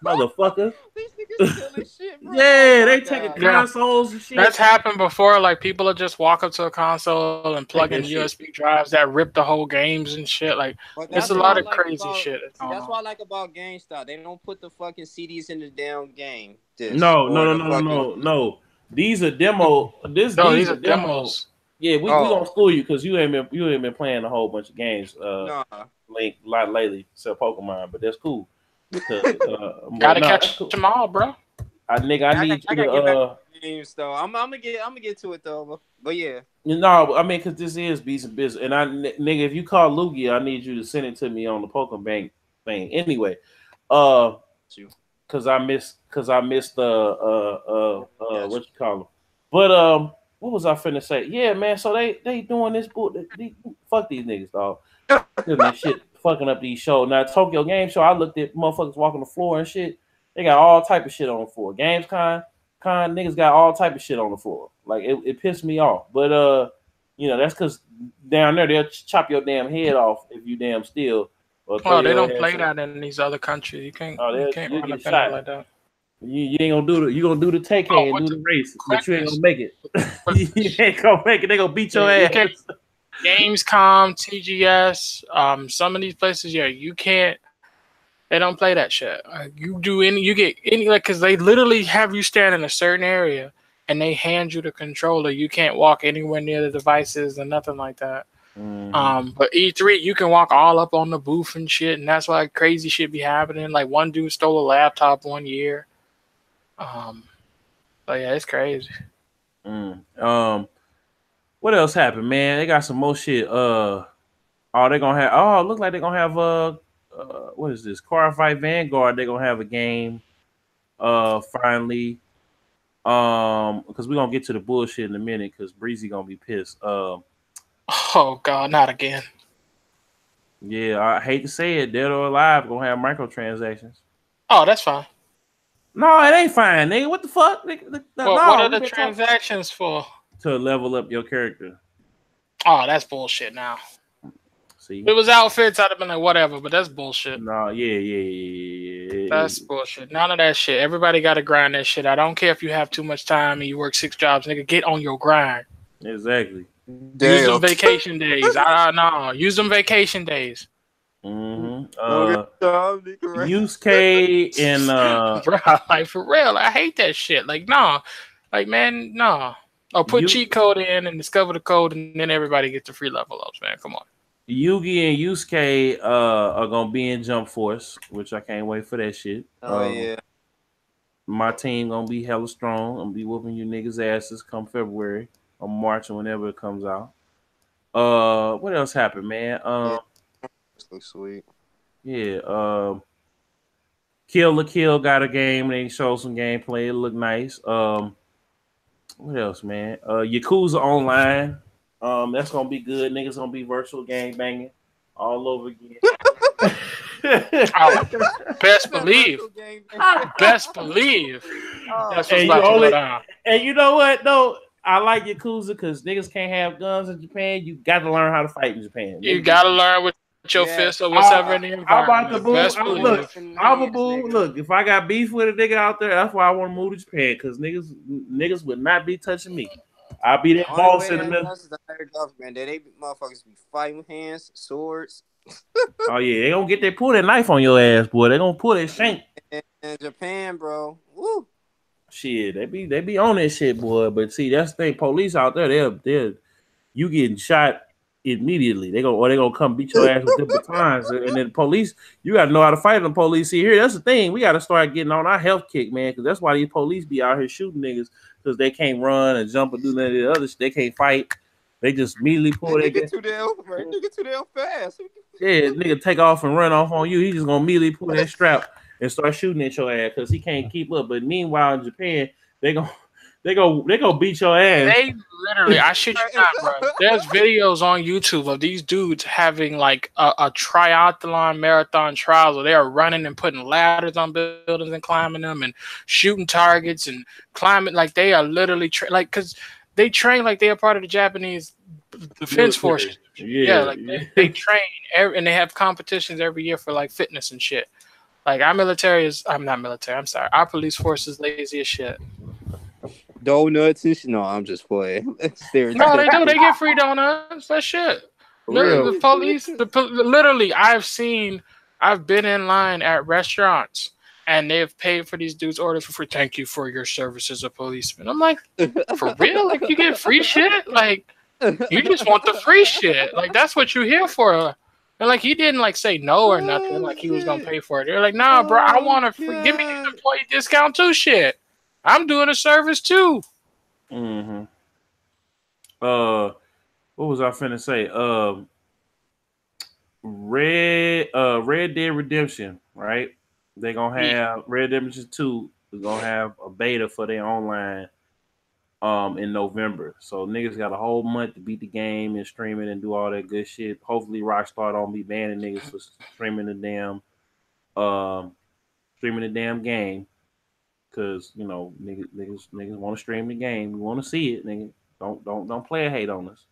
motherfucker. These niggas stealing shit, bro. Yeah, they taking consoles and shit. That's happened before. Like, people will just walk up to a console and plug in USB drives that rip the whole games and shit. Like, there's a lot of crazy shit. That's what I like about GameStop. They don't put the fucking CDs in the damn game. No. These are demo. These are demos. Yeah, we gonna school you because you ain't been playing a whole bunch of games. Link a lot lately, except Pokemon, but that's cool. Gotta catch them all, bro. I need you to get back to games though. I'm gonna get to it though, but yeah. No, I mean, because this is Beatz N Bitz, and nigga, if you call Lugia, I need you to send it to me on the Pokemon Bank thing. Anyway, because I missed what you call them, but what was I finna say? Yeah, man. So they doing this bull. Fuck these niggas, dog. Shit, fucking up these shows. Now Tokyo Game Show, I looked at motherfuckers walking the floor and shit. They got all type of shit on the floor. Gamescom, Con niggas got all type of shit on the floor. Like it pissed me off. But that's because down there they'll chop your damn head off if you damn steal. Well, they don't play that in these other countries. You can't you run get up in there shot. like that. You ain't gonna do you gonna do the take and do the race, but you ain't gonna make it. You ain't gonna make it. They gonna beat your ass. Gamescom, TGS, some of these places, you can't. They don't play that shit. You get any because they literally have you stand in a certain area and they hand you the controller. You can't walk anywhere near the devices or nothing like that. Mm-hmm. But E3, you can walk all up on the booth and shit, and that's why crazy shit be happening. Like one dude stole a laptop one year. But yeah, it's crazy. What else happened, man? They got some more shit. They're gonna have. Oh, look like they're gonna have what is this? Car Fight Vanguard. They're gonna have a game. Finally. Because we're gonna get to the bullshit in a minute. Because Breezy gonna be pissed. Oh God, not again. Yeah, I hate to say it. Dead or Alive gonna have microtransactions. Oh, that's fine. No, it ain't fine, nigga. What the fuck? What are the transactions for? To level up your character. Oh, that's bullshit now. See? If it was outfits, I'd have been like, whatever, but that's bullshit. No, yeah. That's bullshit. None of that shit. Everybody got to grind that shit. I don't care if you have too much time and you work 6 jobs, nigga. Get on your grind. Exactly. Damn. Use them vacation days. No, use them vacation days. Yusuke and bro, like for real, I hate that shit. Like, no. Like, man, no. Or put cheat code in and discover the code, and then everybody gets the free level ups, man. Come on. Yugi and Yusuke are gonna be in Jump Force, which I can't wait for that shit. Yeah. My team gonna be hella strong. I'm gonna be whooping you niggas' asses come February or March or whenever it comes out. What else happened, man? This looks sweet. Yeah. Kill la Kill got a game. They showed some gameplay. It looked nice. What else, man? Yakuza Online. That's gonna be good. Niggas gonna be virtual game banging all over again. Best believe. Best believe. That's what's about to go down. And you know what? No, I like Yakuza because niggas can't have guns in Japan. You got to learn how to fight in Japan. You got to learn with your fist or whatever in the environment. I'm a boo. Look, if I got beef with a nigga out there, that's why I want to move to Japan because niggas would not be touching me. I'll be that boss in the middle. Government, they motherfuckers be fighting with hands, swords. Oh yeah, they gonna get that pull that knife on your ass, boy. They gonna pull that shank. In Japan, bro. Woo. Shit, they be on that shit, boy. But see, that's the thing. Police out there, they're you getting shot immediately. They gonna come beat your ass with the batons, and then police. You gotta know how to fight the police. See, here, that's the thing. We gotta start getting on our health kick, man, because that's why these police be out here shooting niggas. Because they can't run and jump and do none of the other shit. They can't fight. They just immediately pull they get too damn fast. Yeah, nigga take off and run off on you. He just gonna immediately pull that strap and start shooting at your ass because he can't keep up. But meanwhile, in Japan, they go beat your ass. They literally, I shit you not, bro. There's videos on YouTube of these dudes having like a triathlon marathon trials where they are running and putting ladders on buildings and climbing them and shooting targets and climbing. Like they are literally because they train like they are part of the Japanese defense forces. Yeah, they train and they have competitions every year for like fitness and shit. Like I'm not military. I'm sorry. Our police force is lazy as shit. Donuts and shit. No, I'm just playing. No, they do. They get free donuts. That shit. The police, literally, I've been in line at restaurants and they've paid for these dudes' orders for free. Thank you for your service as a policeman. I'm like, for real? Like, you get free shit? Like, you just want the free shit. Like, that's what you're here for. And, like, he didn't, like, say no or nothing. Like, he was going to pay for it. They're like, nah, bro, I want to give me an employee discount too, shit. I'm doing a service too. Mm-hmm. What was I finna say? Red Dead Redemption, right? They're gonna have Red Dead Redemption 2 is gonna have a beta for their online in November. So niggas got a whole month to beat the game and stream it and do all that good shit. Hopefully Rockstar don't be banning niggas for streaming the damn game. because you know niggas want to stream the game. We want to see it, nigga. Don't play a hate on us.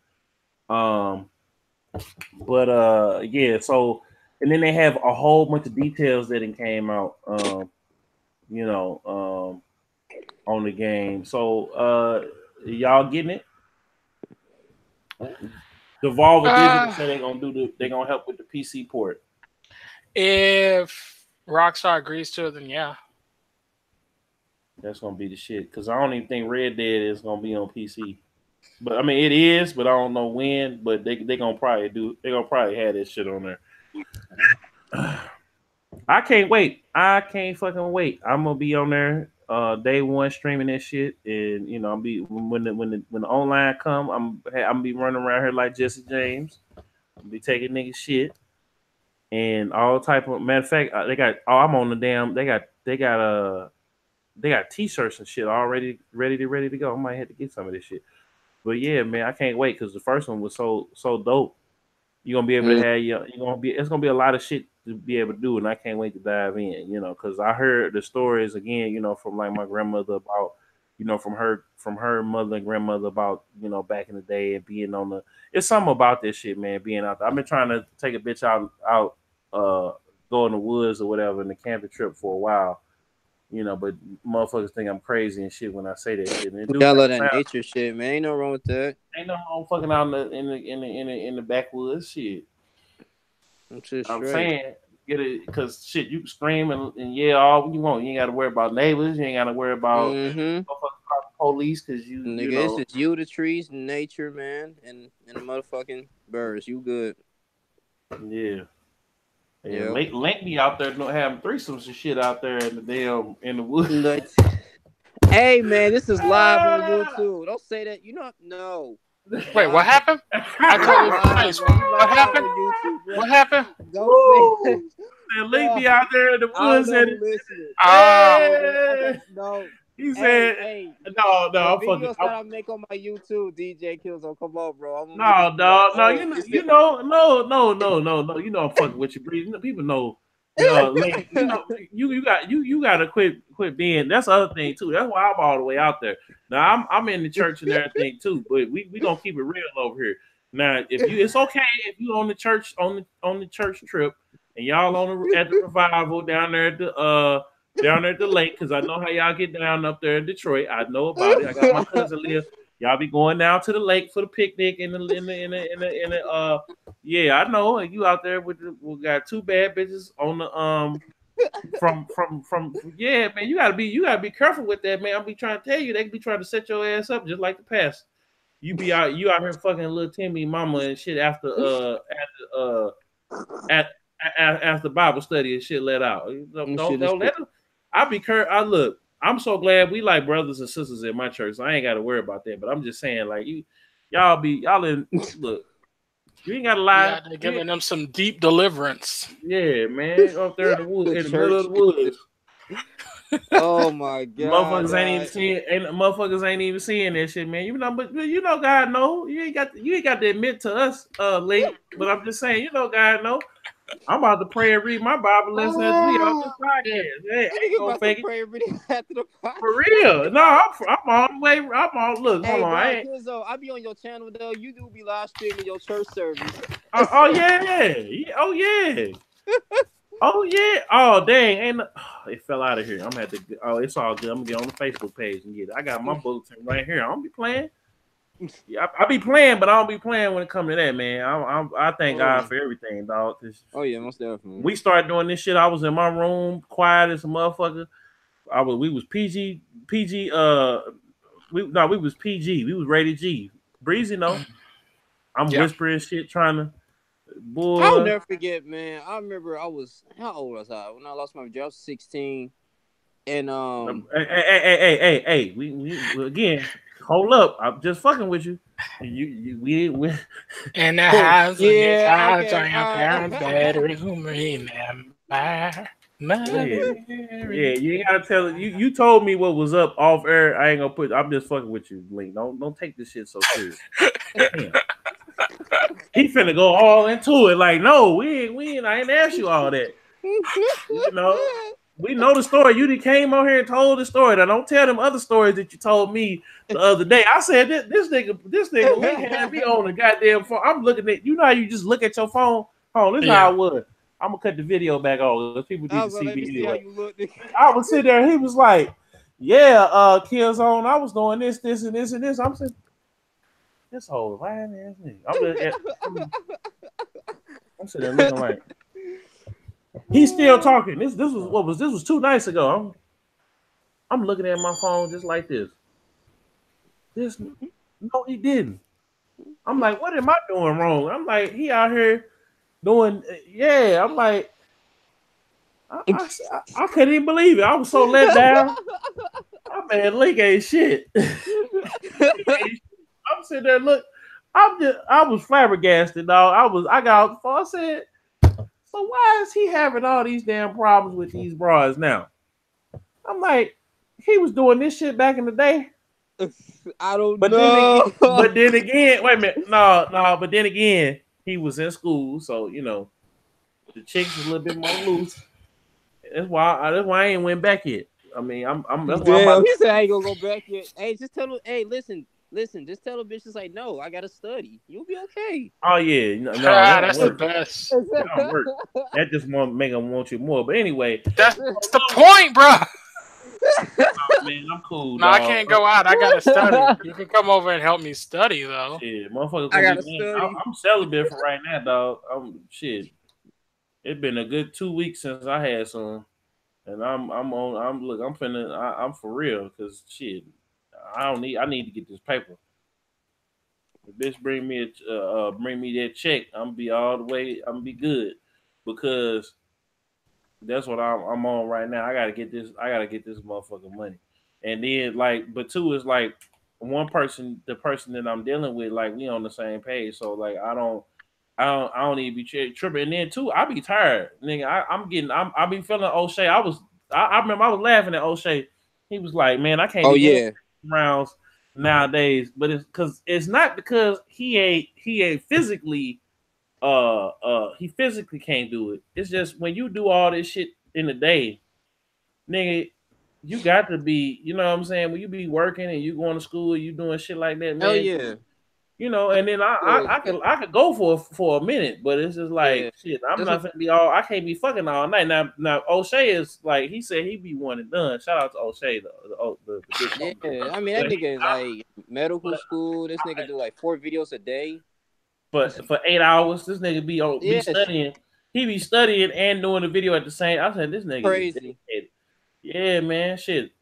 But yeah. So and then they have a whole bunch of details that it came out. You know, on the game. So y'all getting it? Devolver Digital said they gonna help with the PC port. If Rockstar agrees to it, then yeah. That's gonna be the shit. Cause I don't even think Red Dead is gonna be on PC. But I mean it is, but I don't know when. But they gonna probably have this shit on there. I can't wait. I can't fucking wait. I'm gonna be on there day one streaming that shit, and you know I'll be when the online come, I'm be running around here like Jesse James. I'll be taking niggas shit and all type of matter of fact they got. Oh, I'm on the damn. They got t-shirts and shit already ready to go. I might have to get some of this shit. But yeah, man, I can't wait because the first one was so dope. You're gonna be able to have it's gonna be a lot of shit to be able to do, and I can't wait to dive in, you know, because I heard the stories again, you know, from like my grandmother about, you know, from her mother and grandmother about, you know, back in the day and being on the it's something about this shit, man, being out there. I've been trying to take a bitch out go in the woods or whatever in the camping trip for a while. You know, but motherfuckers think I'm crazy and shit when I say that shit. And gotta love that nature shit, man. Ain't no wrong with that. Ain't no wrong fucking out in the backwoods shit. I'm saying get it because shit, you can scream and yell all you want. You ain't got to worry about neighbors. You ain't got to worry about police because you know. It's just you, the trees, nature, man, and the motherfucking birds. You good? Yeah. Yeah, Link be out there having threesomes and shit out there in the woods. Hey man, this is live on YouTube. Don't say that. You know, no. Wait, what happened? I totally missed. What happened? What happened? Don't say that. Link be out there in the woods and no. He said, "Hey, no, I'm fucking." Videos that I make on my YouTube, DJKillzown, come on, bro. No, dog, no, you know, no. You know, I'm fucking with you, Breezy. People know, like, you got to quit being. That's the other thing too. That's why I'm all the way out there. Now I'm in the church and everything too, but we gonna keep it real over here. Now, it's okay if you on the church on the church trip and y'all at the revival down there at the lake, because I know how y'all get down up there in Detroit. I know about it. I got my cousin live. Y'all be going down to the lake for the picnic in the yeah, I know. And you out there we got two bad bitches on the from yeah, man. You gotta be careful with that, man. I'll be trying to tell you, they be trying to set your ass up just like the past. You out here fucking little Timmy mama and shit after Bible study and shit let out. Don't let them. Look, I'm so glad we like brothers and sisters in my church. So I ain't got to worry about that. But I'm just saying, like y'all look. You ain't got to lie. They're giving them some deep deliverance. Yeah, man, up there in the woods, in the middle of the woods. Oh my god, motherfuckers ain't even seeing that shit, man. You know, but you know, God know you ain't got to admit to us late. But I'm just saying, you know, God know. I'm about to pray and read my Bible lesson as we on this podcast. Hey, ain't gonna fake it. After the podcast. For real. No, I'm on the way. I'm on. Look, hold on. I be on your channel though. You do be live streaming your church service. Oh yeah. Oh yeah. Oh yeah. Oh dang. It fell out of here. I'm gonna have to. Oh, it's all good. I'm gonna get on the Facebook page and get it. I got my bulletin right here. I don't be playing. Yeah, I be playing, but I don't be playing when it comes to that, man. I thank God for everything, dog. Oh yeah, most definitely. We started doing this shit. I was in my room, quiet as a motherfucker. We was PG. We was PG. We was rated G. Breezy, no. I'm whispering shit, trying to. Boy, I'll never forget, man. I remember how old was I when I lost my job? I was 16, and Hey, we again. Hold up! I'm just fucking with you. We in the house, on your parents' bedroom, remember. Yeah, you gotta tell it. You told me what was up off air. I ain't gonna put. I'm just fucking with you, Link. Don't take this shit so serious. He finna go all into it. Like, no, we ain't. I ain't asked you all that. You know. We know the story. You done came on here and told the story. Now don't tell them other stories that you told me the other day. I said this nigga Lee had me on the goddamn phone. I'm looking at you know how you just look at your phone. Oh, this is how I was. I'm gonna cut the video back on because people need to see me anyway. I was sitting there. He was like, "Yeah, Killzown. I was doing this, and this, and this." I'm saying, "This whole lying ass nigga." I'm sitting there looking like. He's still talking. This was 2 nights ago. I'm looking at my phone just like this. No, he didn't. I'm like, what am I doing wrong? I'm like, he out here doing I'm like, I couldn't even believe it. I was so let down. Oh, man, Link ain't shit. I'm sitting there, look. I was flabbergasted, dog. I got off the phone. I said. So why is he having all these damn problems with these bras now? I'm like, he was doing this shit back in the day. I don't know. But then again, wait a minute. No. But then again, he was in school, so you know, the chicks was a little bit more loose. That's why I ain't went back yet. I mean, that's why he said I ain't gonna go back yet. Hey, just tell him. Hey, listen. Just tell a bitch it's like, no, I gotta study. You'll be okay. Oh yeah, no, that's the best. That just make them want you more. But anyway, that's the point, bro. Oh, man, I'm cool. No, I can't go out. I gotta study. You can come over and help me study, though. Yeah, motherfuckers. I gotta study. I'm celibate for right now, dog. Shit. It's been a good 2 weeks since I had some, and I'm for real because shit. I need to get this paper. If bitch bring me that check, I'm be all the way. I'm be good because that's what I'm on right now. I gotta get this motherfucking money, and then but two is like one person, the person that I'm dealing with, like we on the same page. So like I don't need to be tripping. And then two, I be tired, nigga. I be feeling O'Shea. I remember I was laughing at O'Shea. He was like, man, I can't. Oh yeah. Rounds nowadays, but it's not because he ain't physically he physically can't do it. It's just when you do all this shit in the day, nigga, you got to be, you know what I'm saying, when you be working and you going to school, you doing shit like that, man. Hell yeah. You know, and then I could go for a minute, but it's just like shit. I'm not gonna be I can't be fucking all night. Now O'Shea is like he said he be one and done. Shout out to O'Shea, the yeah. I mean that nigga is like medical school. This nigga do like 4 videos a day. But for 8 hours, this nigga be studying. He be studying and doing the video at the same. I said this nigga crazy. Yeah, man, shit.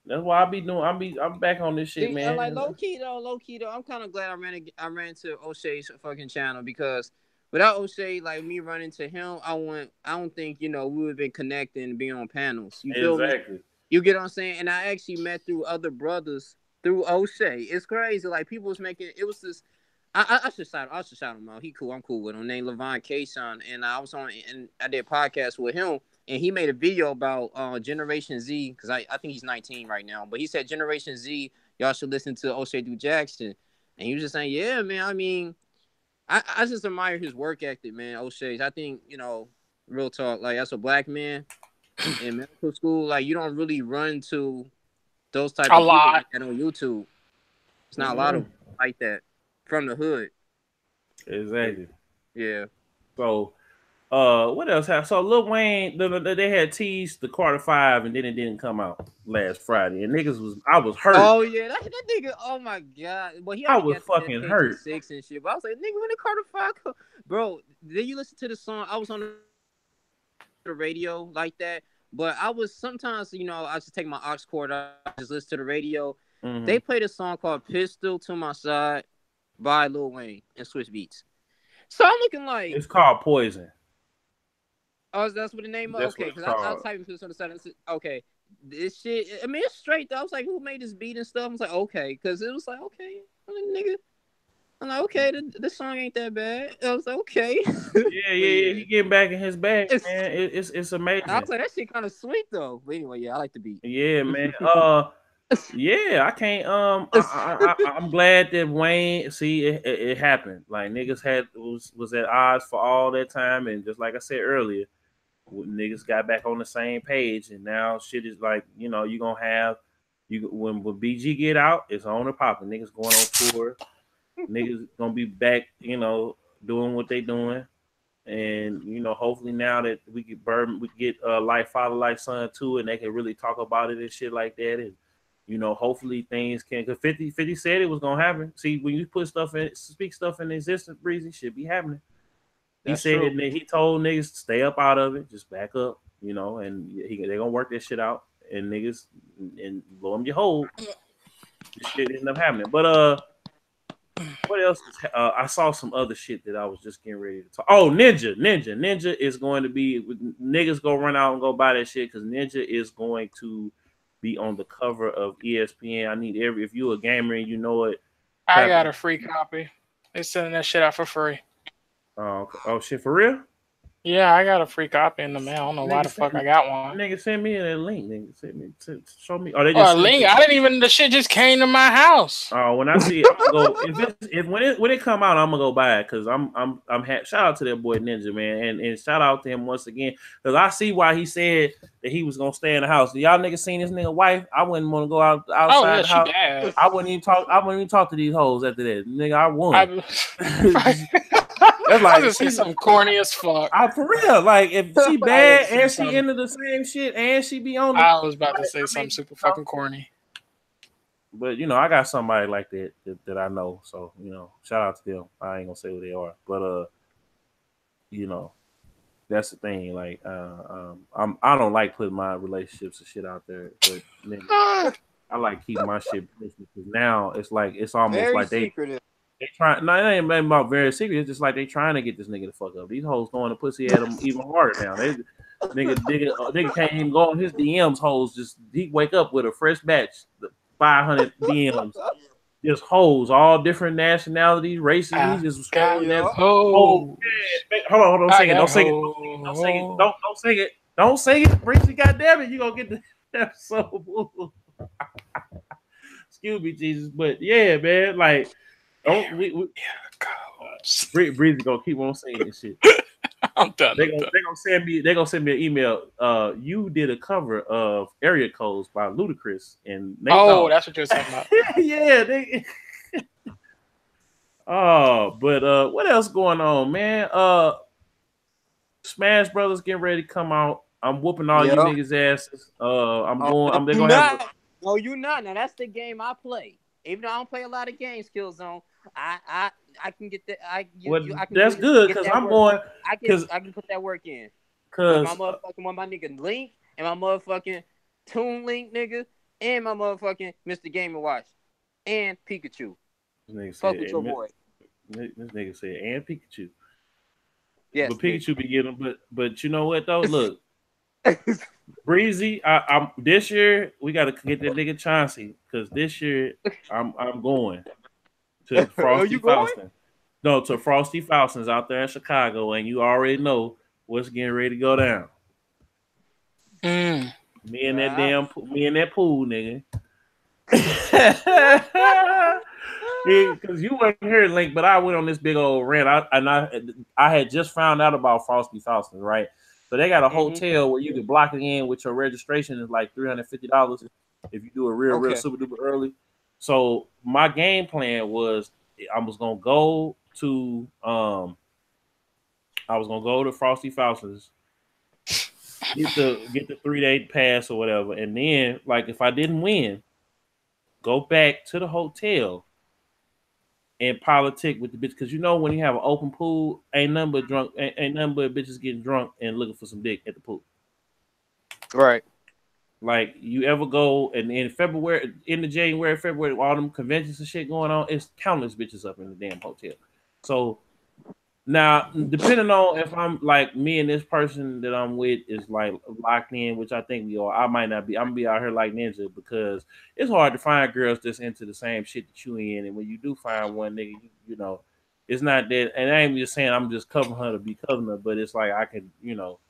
That's why I'm back on this shit, man. Like low key though, I'm kind of glad I ran to O'Shea's fucking channel because without O'Shea, like me running to him, I don't think we would have been connecting and being on panels. You feel me? You get what I'm saying? And I actually met through other brothers through O'Shea. It's crazy. Like people was making it was this. I should shout him out. He cool. I'm cool with him. Named Levon Kayson, and I was on and I did a podcast with him. And he made a video about Generation Z because I think he's 19 right now. But he said Generation Z, y'all should listen to O'Shea Do Jackson. And he was just saying, yeah, man. I mean, I just admire his work ethic, man. O'Shea's. I think real talk. Like as a black man in medical school, like you don't really run to those type of people like that on YouTube. It's not a lot of like that from the hood. Exactly. Yeah. So. What else happened? So Lil Wayne, they had teased the Carter V, and then it didn't come out last Friday. And I was hurt. Oh yeah, that nigga. Oh my god. Well, I was fucking hurt. 6 and shit. But I was like, nigga, when the Carter V come? Bro, did you listen to the song? I was on the radio like that, but I was sometimes, I just take my aux cord, I just listen to the radio. Mm-hmm. They played a song called "Pistol to My Side" by Lil Wayne and Switch Beatz. So I'm looking like it's called Poison. Oh, that's what the name is? Okay, because I was typing on the side. Okay, this shit, I mean, it's straight, though. I was like, who made this beat and stuff? I was like, okay, because it was like, okay, nigga. I'm like, okay, this song ain't that bad. I was like, okay. Yeah, he getting back in his bag, man. It's amazing. I was like, that shit kind of sweet, though. But anyway, yeah, I like the beat. Yeah, man. Yeah, I can't. I'm glad that Wayne. See, it happened. Like niggas was at odds for all that time, and just like I said earlier, niggas got back on the same page, and now shit is like, you know, you gonna have when BG get out, it's on and popping. Niggas going on tour, niggas gonna be back, you know, doing what they doing, and you know, hopefully now that we get Like Father Like Son too, and they can really talk about it and shit like that, and you know, hopefully things can. Cause 50 said it was gonna happen. See, when you speak stuff in existence, Breezy, shit be happening. He said that he told niggas to stay up out of it, just back up, you know, and they gonna work that shit out, and niggas, and lo and behold, this shit ended up happening. But what else? I saw some other shit that I was just getting ready to talk. Oh, Ninja is going to be, niggas go run out and go buy that shit because Ninja is going to be on the cover of ESPN. I need if you a gamer and you know it. I got a free copy. They sending that shit out for free. Oh shit, for real? Yeah, I got a free copy in the mail. I don't know why the fuck I got one. Nigga, send me a link. Nigga, send me show me. Oh, they just link. I didn't even. The shit just came to my house. Oh, when I see it, I'm gonna go. When it come out, I'm gonna go buy it because I'm shout out to that boy Ninja, man, and shout out to him once again because I see why he said that he was gonna stay in the house. Y'all niggas seen this nigga wife? I wouldn't want to go outside the house. Bad. I wouldn't even talk to these hoes after that. Nigga, I won. That's like she's some corny as fuck. For real, like if she bad and she into the same shit and she be on. I was about to say something super fucking corny. But you know, I got somebody like that I know, so you know, shout out to them. I ain't gonna say who they are, but you know, that's the thing. Like, I don't like putting my relationships and shit out there, but nigga, I like keeping my shit because now it's like it's almost very like secretive. They trying. No, it ain't about very secret. It's just like they trying to get this nigga to fuck up. These hoes throwing the pussy at him even harder now. Nigga can't even go on his DMs. Hoes he wake up with a fresh batch, 500 DMs, just hoes, all different nationalities, races. He just scrolling that. Oh, hold on, don't sing it. Don't sing it, Breezy. Goddamn it, you gonna get the episode. Excuse me, Jesus, but yeah, man, like. Breezy gonna keep on saying this shit. I'm done. They gonna send me an email. You did a cover of Area Codes by Ludacris and Nate Dogg. That's what you're talking about. Yeah, but what else going on, man? Smash Brothers getting ready to come out. I'm whooping all you niggas asses. They're gonna have. No, you not. Now that's the game I play. Even though I don't play a lot of games, Killzown, I can get that. That's good because I'm going. I can put that work in. Cause my motherfucking my nigga Link and my motherfucking Toon Link nigga and my motherfucking Mr. Game & Watch and Pikachu. Fuck with your boy. This nigga said and Pikachu. Yes, but Pikachu be getting. But you know what though? Look. Breezy, I'm this year we gotta get that nigga Chauncey because this year I'm going to Frosty Faustin. No, to Frosty Faustin's out there in Chicago, and you already know what's getting ready to go down. Me and that pool, nigga. Because you weren't here, Link, but I went on this big old rant. I had just found out about Frosty Faustin, right? So they got a hotel where you can block it in with your registration is like $350 if you do it real super duper early. So my game plan was I was gonna go to Frosty Faustin's, get the 3-day pass or whatever, and then like if I didn't win, go back to the hotel and politic with the bitch, because you know when you have an open pool, ain't nothing but bitches getting drunk and looking for some dick at the pool. Right. Like you ever go and in February, January, February, all them conventions and shit going on, it's countless bitches up in the damn hotel. So now, depending on if I'm like me and this person that I'm with is like locked in, which I think we are, I might not be. I'm gonna be out here like Ninja because it's hard to find girls that's into the same shit that you in. And when you do find one nigga, you know, it's not that. And I ain't just saying I'm just covering her to be covering her, but it's like I can, you know,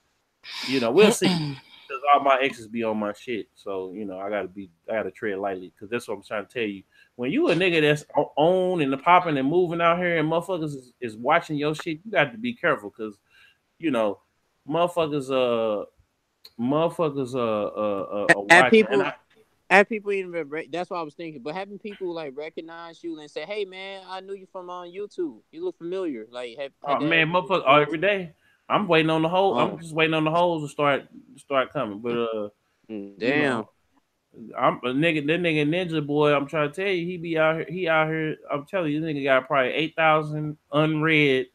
we'll see. Because all my exes be on my shit, so you know I gotta tread lightly. Because that's what I'm trying to tell you. When you a nigga that's on and the popping and moving out here and motherfuckers is watching your shit, you got to be careful because, you know, motherfuckers And watching, people, and people even that's what I was thinking. But having people like recognize you and say, "Hey, man, I knew you from on YouTube. You look familiar." Like, oh man, motherfucker, every day. I'm waiting on the hole. I'm just waiting on the holes to start coming. But damn, you know, I'm a nigga. That nigga Ninja Boy. I'm trying to tell you, he be out here. He out here. I'm telling you, this nigga got probably 8,000 unread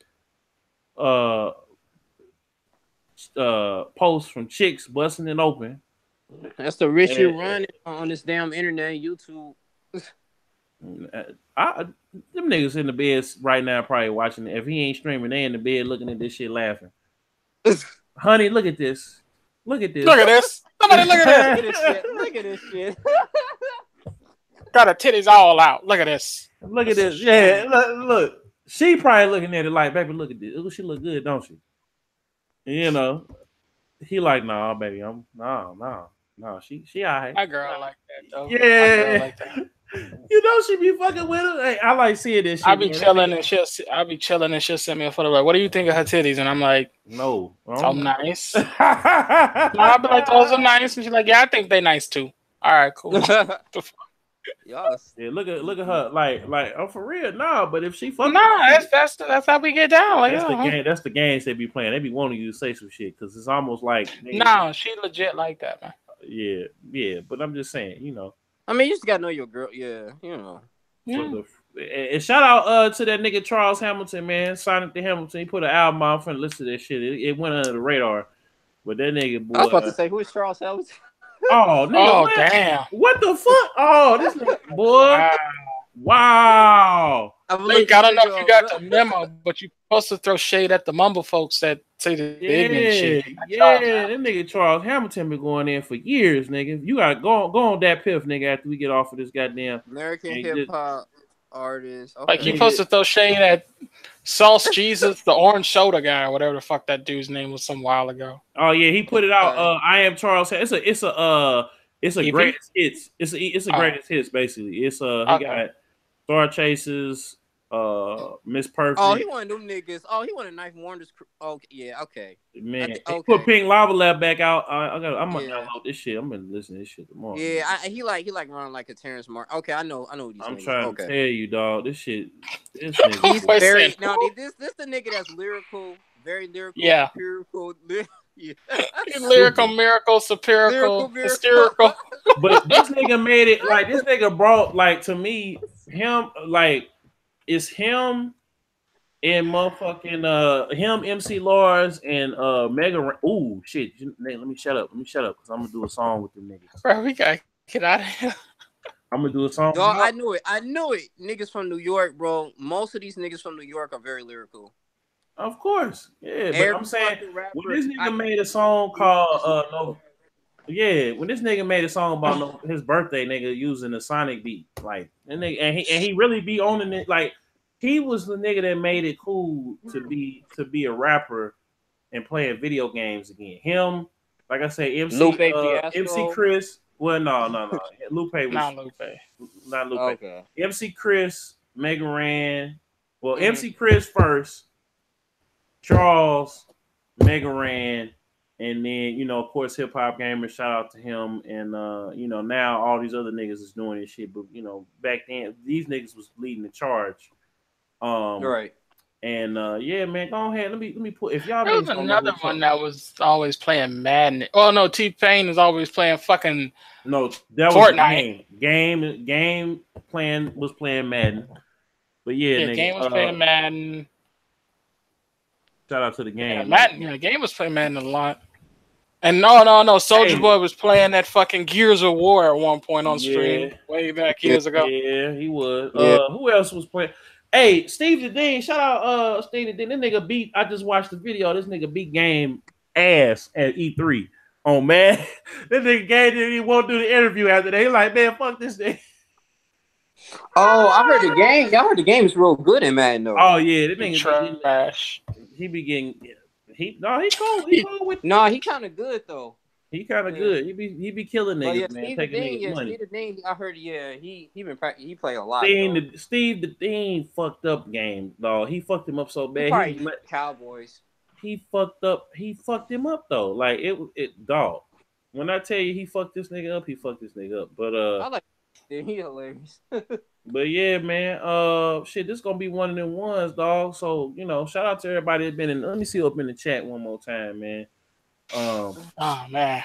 posts from chicks busting it open. that's the rich you running on this damn internet and YouTube. Them niggas in the bed right now probably watching it. If he ain't streaming, they in the bed looking at this shit laughing. Honey, look at this. Look at this. Look at this. Somebody look at this. Look at this shit. Got her titties all out. Look at this. Look at this. Yeah, look. She probably looking at it like, baby, look at this. Ooh, she look good, don't she? You know, he like, nah, baby, no. She all right. My girl like that though. Yeah. Like that. You know she be fucking with her. Hey, I like seeing this shit. I be chilling and she'll send me a photo like, what do you think of her titties? And I'm like, no. Oh, nice. I'll be like, those are nice. And she's like, yeah, I think they nice too. All right, cool. Yes. Yeah, look at her. Like, oh, for real, no. But if she fucking, that's how we get down. Like, that's the game. That's the games they be playing. They be wanting you to say some shit because it's almost like, no, she legit like that, man. Yeah. But I'm just saying, you know. I mean, you just gotta know your girl. Yeah, you know. Yeah. And shout out to that nigga Charles Hamilton, man. Sonic the Hamilton. He put an album out. I'm finna listen to that shit. It went under the radar. But that nigga, boy. I was about to say, who is Charles Hamilton? Oh, nigga, damn. What the fuck? Oh, this nigga, boy. Wow. I don't know if you got the memo, but you're supposed to throw shade at the mumble folks that say the ignorant shit. Yeah, that nigga Charles Hamilton been going in for years, nigga. You gotta go on that piff, nigga, after we get off of this goddamn American hip hop artist. Okay. Like you supposed to throw shade at Sauce Jesus, the orange soda guy, or whatever the fuck that dude's name was some while ago. Oh yeah, he put it out. I am Charles. It's a greatest hits. It's a greatest hits basically. It's he got Star Chases, Miss Perfect. Oh, he one of them niggas. Oh, he one of Knife Warner's. Okay, yeah, okay. Man, he put Pink Lava Lab back out. I'm gonna download this shit. I'm gonna listen to this shit tomorrow. Yeah, he like running like a Terrence Martin. Okay, I know what he's I'm trying to tell you, dog. This shit. This he's very this the nigga that's lyrical, very lyrical, empirical. Yeah. Lyrical, miracle, satirical, hysterical. But this nigga made it like this nigga brought like to me him like it's him and motherfucking him MC Lars and Mega. Ooh shit! Let me shut up because I'm gonna do a song with them niggas. Bro, we gotta get out of here. I'm gonna do a song. Dog, I knew it. Niggas from New York, bro. Most of these niggas from New York are very lyrical. Of course, yeah. But I'm saying when this nigga made a song called when this nigga made a song about his birthday, nigga using a Sonic beat, like and he really be owning it. Like he was the nigga that made it cool to be a rapper and playing video games again. Him, like I say, MC Chris. Well, no. Lupe was not Lupe. Okay. MC Chris, Mega Ran. Well, MC Chris first. Charles, Mega Ran, and then of course Hip Hop Gamer. Shout out to him, and now all these other niggas is doing this shit. But back then these niggas was leading the charge. Right. And yeah, man, go ahead. Let me put if y'all. There was another one that was always playing Madden. Oh no, T-Pain is always playing fucking. No, that Fortnite. was Game was playing Madden. But yeah, nigga, Game was playing Madden. Shout out to the Game. Yeah, Madden, Game was playing Madden a lot. And no, Soulja Boy was playing that fucking Gears of War at one point on stream way back years ago. Yeah, he was. Who else was playing? Hey, Steve the Dean. Shout out Steve the Dean. This nigga beat. I just watched the video. This nigga beat Game ass at E3. Oh man, this nigga Game didn't even want to do the interview after that. He like, man, fuck this nigga. Oh, I heard the game. Y'all heard the game is real good in Madden though. Oh yeah, this nigga trash. He be getting he cool. He cool with he kind of good though. He kind of good. He be killing niggas, man. Taking niggas money. Steve the Dean, I heard. Yeah, he play a lot. Steve the Dean fucked up Game, dog. He fucked him up so bad. He Cowboys. he fucked up. He fucked him up though. Like it dog. When I tell you he fucked this nigga up, he fucked this nigga up. But I like he hilarious. but yeah, man. Shit, this gonna be one of them ones, dog. So shout out to everybody that been in. Let me see up in the chat one more time, man. Oh man,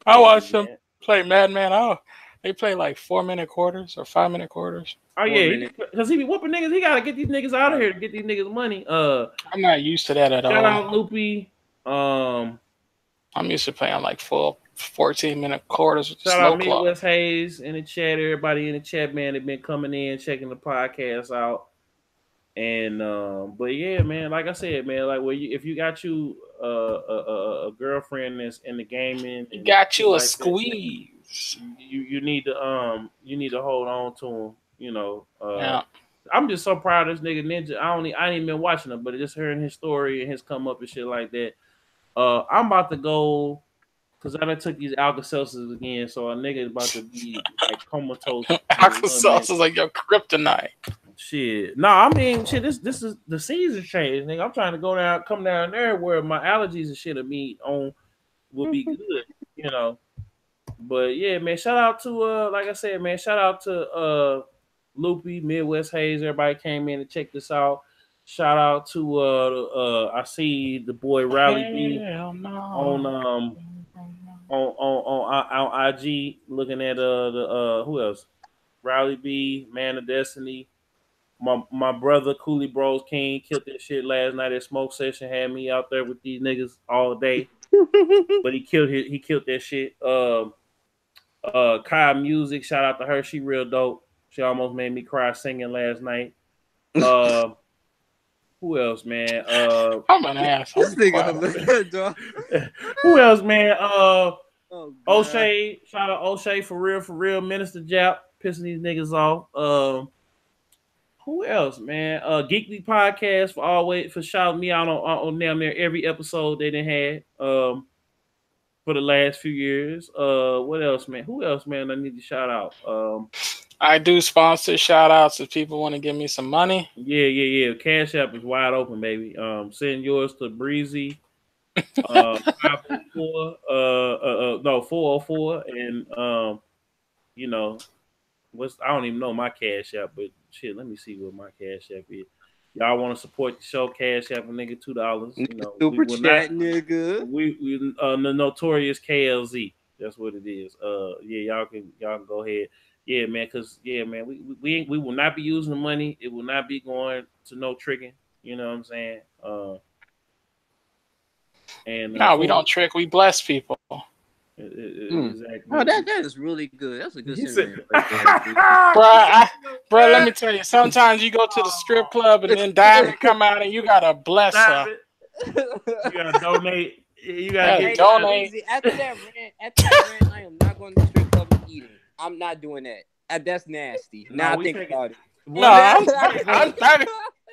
I watched them play Madman. Oh, they play like 4-minute quarters or 5-minute quarters. Oh yeah, because he be whooping niggas. He gotta get these niggas out of here to get these niggas money. I'm not used to that at all. Shout out Loopy. I'm used to playing like full 14-minute quarters. Shout out Midwest Hayes in the chat. Everybody in the chat, man, they've been coming in, checking the podcast out. And but yeah, man, like I said, man, like if you got you a girlfriend that's in the gaming, you got you a like squeeze. You need to hold on to him. Yeah. I'm just so proud of this nigga Ninja. I ain't even been watching him, but just hearing his story and his come up and shit like that. I'm about to go because I done took these Alka-Seltzers again, so a nigga is about to be like comatose. Alka-Seltzers like your kryptonite. Shit. No, I mean shit, this is the season change, nigga. I'm trying to come down there where my allergies and shit will be good, But yeah, man, shout out to like I said, man, shout out to Loopy, Midwest Hayes. Everybody came in and checked this out. Shout out to I see the boy Rowley B on IG looking at the who else? Rowley B, Man of Destiny. My brother Cooley Bros King killed that shit last night at Smoke Session. Had me out there with these niggas all day. But he killed that shit. Kyle Music, shout out to her. She real dope. She almost made me cry singing last night. Who else, man? I'm an ass. This nigga, dog. Who else, man? O'Shea, shout out O'Shea for real. Minister Jap pissing these niggas off. Who else, man? Geekly Podcast for shouting me out on down there every episode they done had for the last few years. What else, man? Who else, man? I need to shout out. I do sponsor shout outs if people want to give me some money. Yeah. Cash App is wide open, baby. Send yours to Breezy. 544 404 and I don't even know my Cash App, but shit, let me see what my Cash App is. Y'all want to support the show? Cash App a nigga $2. Super chat, nigga. We the notorious KLZ. That's what it is. Y'all can go ahead. Yeah, man. Cause man, we will not be using the money. It will not be going to no tricking. You know what I'm saying? And no, we don't trick. We bless people. Exactly. Oh, that is really good. That's a good sentiment. Bro, let me tell you. Sometimes you go to the strip club and then Diamond come out and you gotta bless her. You gotta donate. You gotta donate. After that rant, I am not going to the strip club and eating. I'm not doing that. That's nasty. Now I think about it. No, I'm not.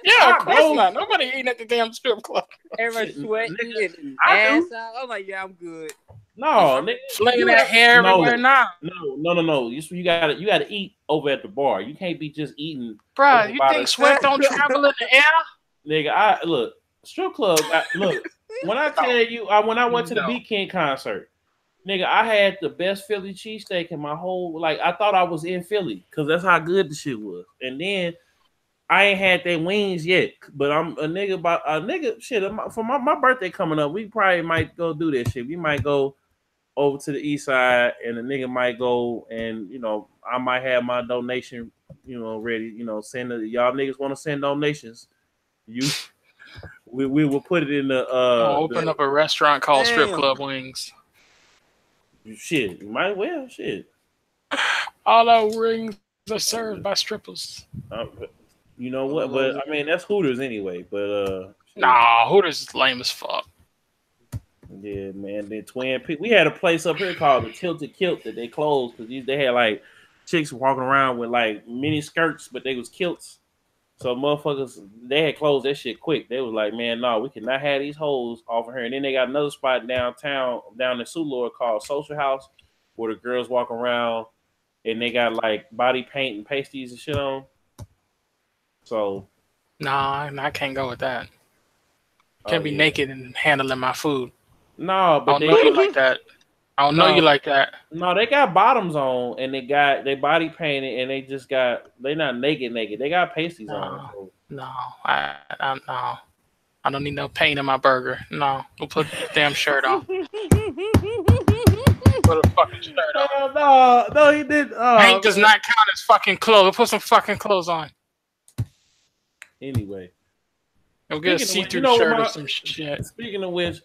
Yeah, of course not. Nobody eating at the damn strip club. Everybody sweating and ass out. I'm like, yeah, I'm good. No, flinging that hair everywhere now. No. You gotta eat over at the bar. You can't be just eating. Bro, you think sweat don't travel in the air? Nigga, look, strip club. When I tell you, when I went to the Beatz King concert, nigga, I had the best Philly cheesesteak in my whole, I thought I was in Philly because that's how good the shit was. And then I ain't had their wings yet, but I'm a nigga shit. For my birthday coming up, we probably might go do that shit. We might go over to the east side, and the nigga might go, and I might have my donation, ready. Send y'all niggas want to send donations. We will put it in the open up a restaurant called Strip Club Wings. Shit, you might well shit. All our rings are served by strippers. You know what? But I mean, that's Hooters anyway. But nah, Hooters is lame as fuck. Yeah, man. Then Twin Peaks. We had a place up here called the Tilted Kilt that they closed because they had chicks walking around with mini skirts, but they was kilts. So motherfuckers, they had closed that shit quick. They was like, man, no, we cannot have these hoes off of here. And then they got another spot downtown, down in Sulor called Social House, where the girls walk around and they got body paint and pasties and shit on. So, nah, I can't go with that. Can't be naked and handling my food. No, but I don't know you like that. I don't know you like that. No, they got bottoms on and they got their body painted and they not naked. They got pasties on. So. No, no. I don't need no paint in my burger. No, go put the damn shirt on. Put a fucking shirt on. No, he did. Paint does not count as fucking clothes. Put some fucking clothes on. Anyway. Go get a see-through shirt or some shit. Speaking of which,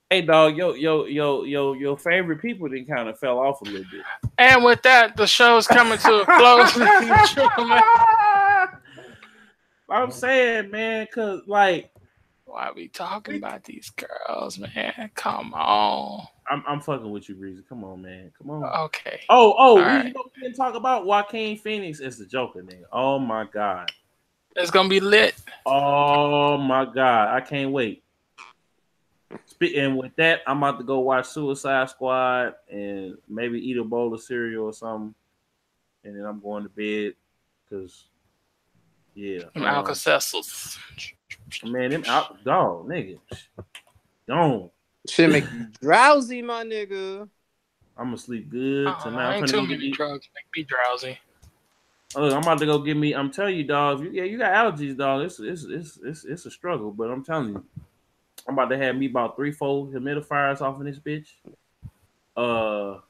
hey dog, your favorite people then kind of fell off a little bit. And with that, the show's coming to a close. I'm saying, man, cause like, why are we talking about these girls, man? Come on. I'm fucking with you, Breezy. Come on, man. Come on. Okay. We didn't talk about Joaquin Phoenix as the Joker, nigga. Oh my god. It's gonna be lit. Oh my god, I can't wait. And with that, I'm about to go watch Suicide Squad and maybe eat a bowl of cereal or something, and then I'm going to bed because. Yeah. Alka-Seltzers. Man, them dog, nigga. Gone. Shit make you drowsy, my nigga. I'm gonna sleep good tonight. Ain't too many drugs make me drowsy. Look, I'm about to go get me. I'm telling you, dog. You got allergies, dog. It's a struggle, but I'm telling you, I'm about to have me about 3-4 humidifiers off in this bitch. An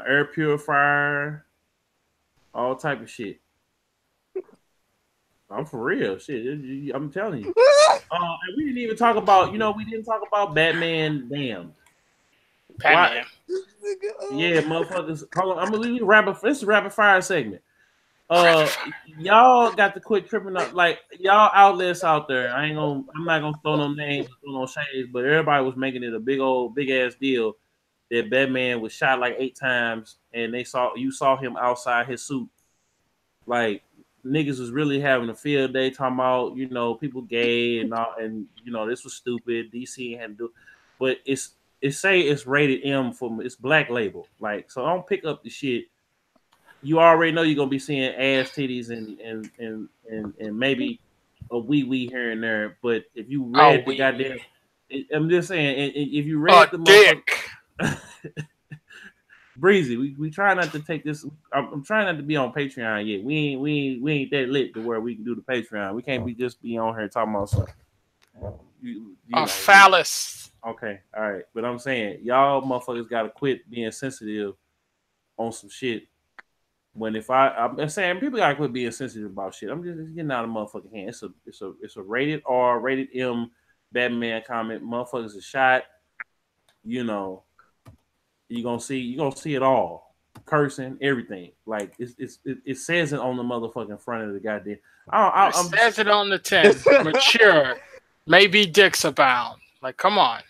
air purifier, all type of shit. I'm for real, shit. I'm telling you. And we didn't even talk about, we didn't talk about Batman Damned. Batman. Yeah, motherfuckers. Hold on, I'm gonna leave you this is a rapid fire segment. Y'all got to quit tripping up, like y'all outlets out there. I'm not gonna throw no names, throw no shades, but everybody was making it a big ass deal that Batman was shot like 8 times, and you saw him outside his suit, like. Niggas was really having a field day talking about, people gay and all, and this was stupid. DC had to do, but it's rated M it's black label. Like, so don't pick up the shit. You already know you're gonna be seeing ass, titties, and maybe a wee here and there. But if you read the goddamn, I'm just saying, if you read the dick. Breezy, we try not to take this. I'm trying not to be on Patreon yet. We ain't that lit to where we can do the Patreon. We can't be on here talking about something. Phallus. Okay, all right, but I'm saying y'all motherfuckers gotta quit being sensitive on some shit. When I'm saying people gotta quit being sensitive about shit. I'm just getting out of motherfucking hand. It's a rated R, rated M Batman comic. Motherfuckers are shot. You're gonna see it all, cursing, everything. Like it says it on the motherfucking front of the goddamn. It says it on the tin. Mature, maybe dicks abound. Like, come on.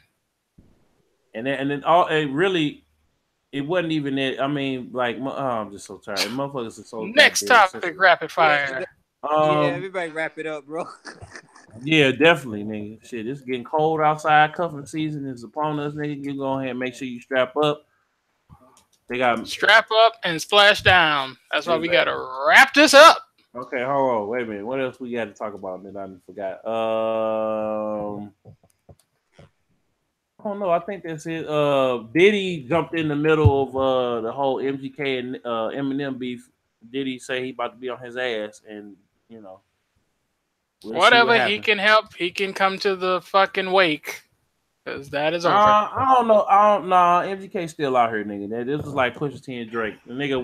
And then all it wasn't even it. I mean, like, I'm just so tired. Motherfuckers are so. Next topic, rapid fire. Everybody wrap it up, bro. Yeah, definitely, nigga. Shit, it's getting cold outside. Cuffing season is upon us, nigga. You go ahead and make sure you strap up. They got strap up and splash down. That's why we gotta wrap this up. Okay, hold on. Wait a minute. What else we got to talk about that I forgot? I don't know. I think that's it. Diddy jumped in the middle of the whole MGK and Eminem beef. Diddy say he about to be on his ass, and whatever he can help, he can come to the fucking wake. Because that is over. I don't know. MGK still out here, nigga. This was like Pusha T and Drake. The nigga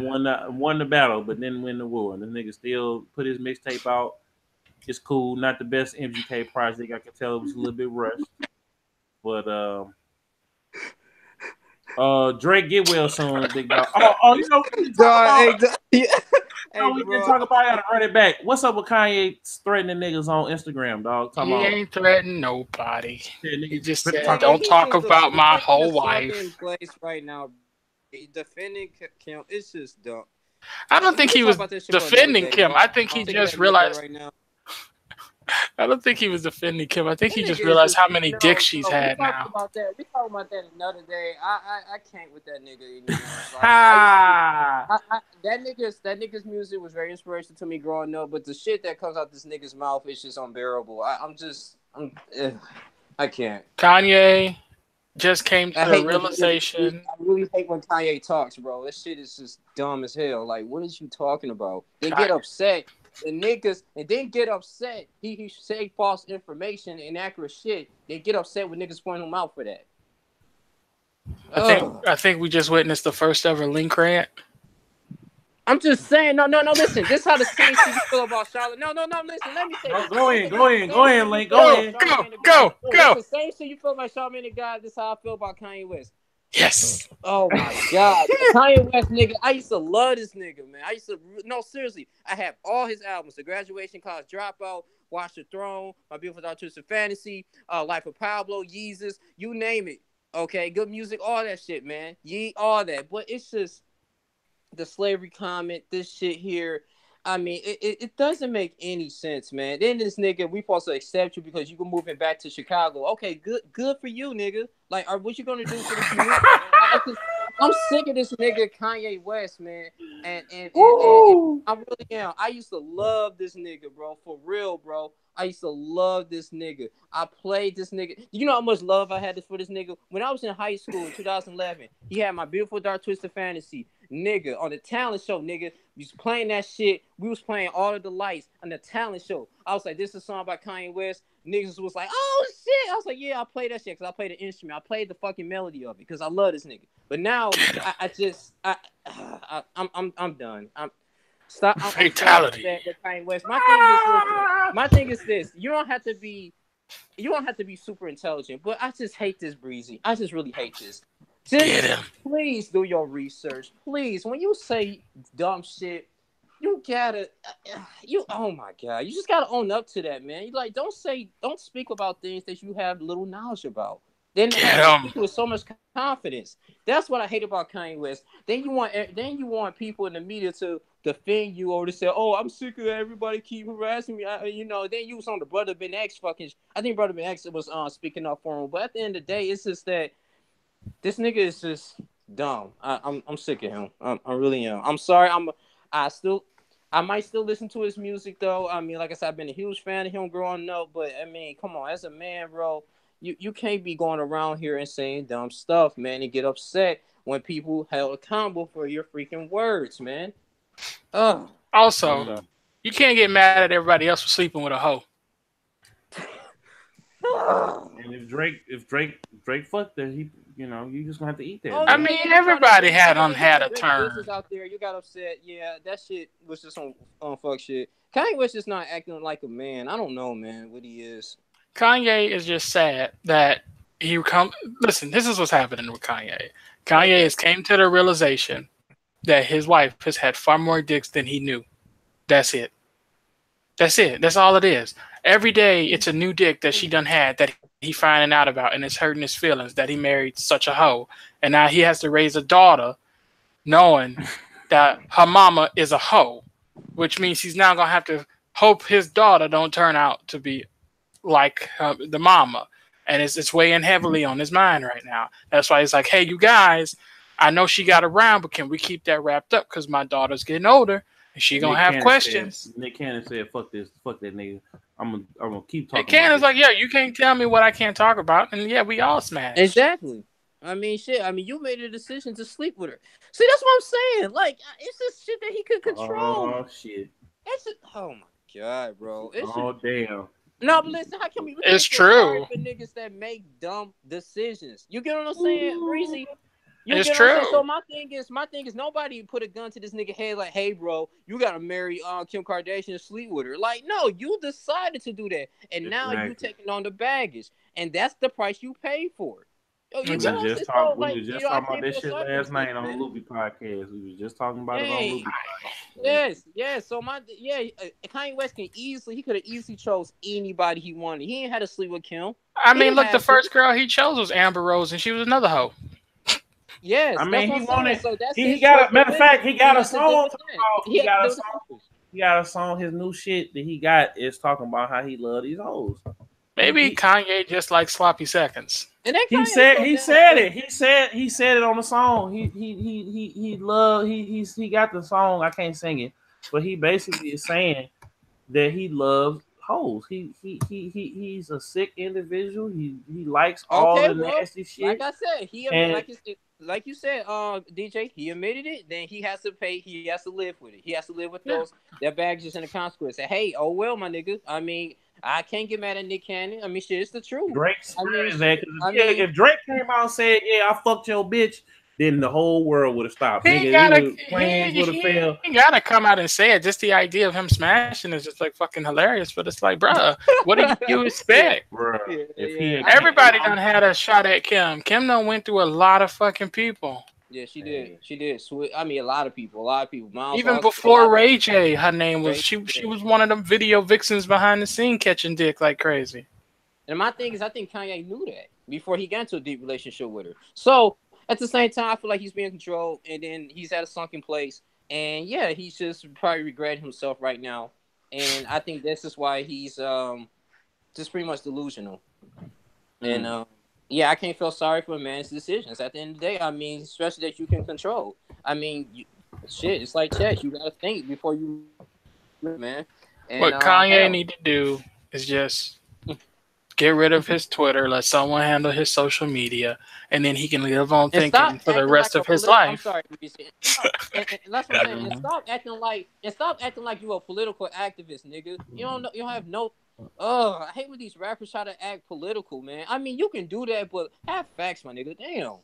won the battle, but didn't win the war. And the nigga still put his mixtape out. It's cool. Not the best MGK project. I can tell it was a little bit rushed. But Drake get well soon, big dog. We can talk about it. I gotta run it back. What's up with Kanye threatening niggas on Instagram, dog? He ain't threatening nobody. He just said, "Don't talk about my whole wife." Place right now, defending Kim. It's just dumb. I don't think he was defending Kim. I think he just realized. I don't think he was defending Kim. I think he That just nigga is realized how just- many no, dicks she's no, had we now. talking about that. We talking about that another day. I can't with that nigga anymore. Like, Ah, that nigga's music was very inspirational to me growing up, but the shit that comes out this nigga's mouth is just unbearable. I can't. Kanye just came to I the hate realization. I really hate when Kanye talks, bro. That shit is just dumb as hell. Like, what is you talking about? They get upset. The niggas and then get upset. He say false information, inaccurate shit. They get upset when niggas point him out for that. I think we just witnessed the first ever link rant. I'm just saying, no. Listen, this is how the same shit you feel about Charlotte. No. Listen, let me say. go in, Link. Go in. Go. The same shit you feel about Charlamagne the God. This is how I feel about Kanye West. Yes. Oh my God, Kanye West nigga. I used to love this nigga, man. No, seriously. I have all his albums: The Graduation, College Dropout, Watch the Throne, My Beautiful Dark Twisted Fantasy, Life of Pablo, Yeezus, you name it. Okay, good music, all that shit, man. All that. But it's just the slavery comment, this shit here. I mean, it doesn't make any sense, man. Then this nigga, we supposed to accept you because you can move it back to Chicago. Okay, good for you, nigga. Like, what you gonna do for the community? I'm sick of this nigga Kanye West, man. And I really am. I used to love this nigga, bro. For real, bro. I used to love this nigga. I played this nigga. You know how much love I had for this nigga? When I was in high school in 2011, he had My Beautiful Dark Twisted Fantasy. Nigga, on the talent show, nigga, we was playing that shit. We was playing All of the Lights on the talent show. I was like, this is a song by Kanye West. Niggas was like, oh shit. I was like, yeah, I played that shit because I played the instrument. I played the fucking melody of it because I love this nigga. But now I'm done. Stop. Fatality. With Kanye West. My thing is this. You don't have to be super intelligent, but I just hate this, Breezy. I just really hate this. Please do your research. Please, when you say dumb shit, you gotta, oh my God, you just gotta own up to that, man. You like, don't speak about things that you have little knowledge about. Then speak with so much confidence. That's what I hate about Kanye West. Then you want people in the media to defend you or to say, oh, I'm sick of everybody keep harassing me. Then you was on the Brother Ben X I think Brother Ben X was speaking up for him. But at the end of the day, it's just that this nigga is just dumb. I'm sick of him. I really am. I'm sorry. I might still listen to his music though. I mean, like I said, I've been a huge fan of him growing up. But I mean, come on, as a man, bro, you can't be going around here and saying dumb stuff, man, and get upset when people held accountable for your freaking words, man. Also, you can't get mad at everybody else for sleeping with a hoe. And if Drake fucked her, you just gonna have to eat that. I mean, everybody had a turn. Out there, you got upset. Yeah, that shit was just on fuck shit. Kanye West just not acting like a man. I don't know, man, what he is. Kanye is just sad that listen, this is what's happening with Kanye. Kanye has came to the realization that his wife has had far more dicks than he knew. That's it. That's all it is. Every day, it's a new dick that she done had that he finding out about, and it's hurting his feelings that he married such a hoe. And now he has to raise a daughter knowing that her mama is a hoe, which means he's now going to have to hope his daughter don't turn out to be like the mama. And it's weighing heavily on his mind right now. That's why he's like, hey, you guys, I know she got around, but can we keep that wrapped up? Because my daughter's getting older, and she going to have questions. Nick Cannon said, fuck this, fuck that nigga. I'm gonna keep talking. Nick Cannon's like, yeah, you can't tell me what I can't talk about. And yeah, we all smashed. Exactly. I mean, shit. I mean, you made a decision to sleep with her. See, that's what I'm saying. Like, it's just shit that he could control. Oh, shit. Oh, my God, bro. Damn. No, but listen, how can we... It's true. For niggas that make dumb decisions. You get what I'm saying, Breezy? It's true. So my thing is, nobody put a gun to this nigga head like, hey, bro, you gotta marry Kim Kardashian and sleep with her. Like, no, you decided to do that, and now you taking on the baggage, and that's the price you paid for it. We were just talking about this shit last night on the Loopy podcast. We was just talking about it on Loopy podcast. Yes. So Kanye West could have easily chose anybody he wanted. He ain't had to sleep with Kim. I mean, look, the first girl he chose was Amber Rose, and she was another hoe. Yes, I mean, he wanted. So he got a matter of fact. He got a song. He got a song. He got a song. His new shit that he got is talking about how he love these hoes. Maybe Kanye just like sloppy seconds. And that He said it. He said it on the song. He got the song. I can't sing it, but he basically is saying that he loves hoes. He's a sick individual. He likes all the nasty shit. Like I said, like you said, DJ, he admitted it. Then he has to pay. He has to live with it. He has to live with those that baggages and the consequence. Say, hey, oh well, my nigga. I mean, I can't get mad at Nick Cannon. I mean, shit, it's the truth. Drake if Drake came out and said, "Yeah, I fucked your bitch," then the whole world would have stopped. He gotta come out and say it. Just the idea of him smashing is just like fucking hilarious. But it's like, bruh, what do you expect? Bruh, everybody done had a shot at Kim. Kim done went through a lot of fucking people. Yeah, she did. She did. I mean, a lot of people. Miles even before Ray J, her name was she was one of them video vixens behind the scene catching dick like crazy. And my thing is, I think Kanye knew that before he got into a deep relationship with her. So at the same time, I feel like he's being controlled, and then he's at a sunken place. And yeah, he's just probably regretting himself right now. And I think this is why he's just pretty much delusional. And yeah, I can't feel sorry for a man's decisions. At the end of the day, I mean, especially that you can control. I mean, it's like chess. You gotta think before you, man. And, what Kanye need to do is just get rid of his Twitter, let someone handle his social media, and then he can live on thinking for the rest of his life. I'm sorry, and that's what I'm saying. And stop acting like you a political activist, nigga. You don't have no. Oh, I hate when these rappers try to act political, man. I mean, you can do that, but have facts, my nigga. Damn.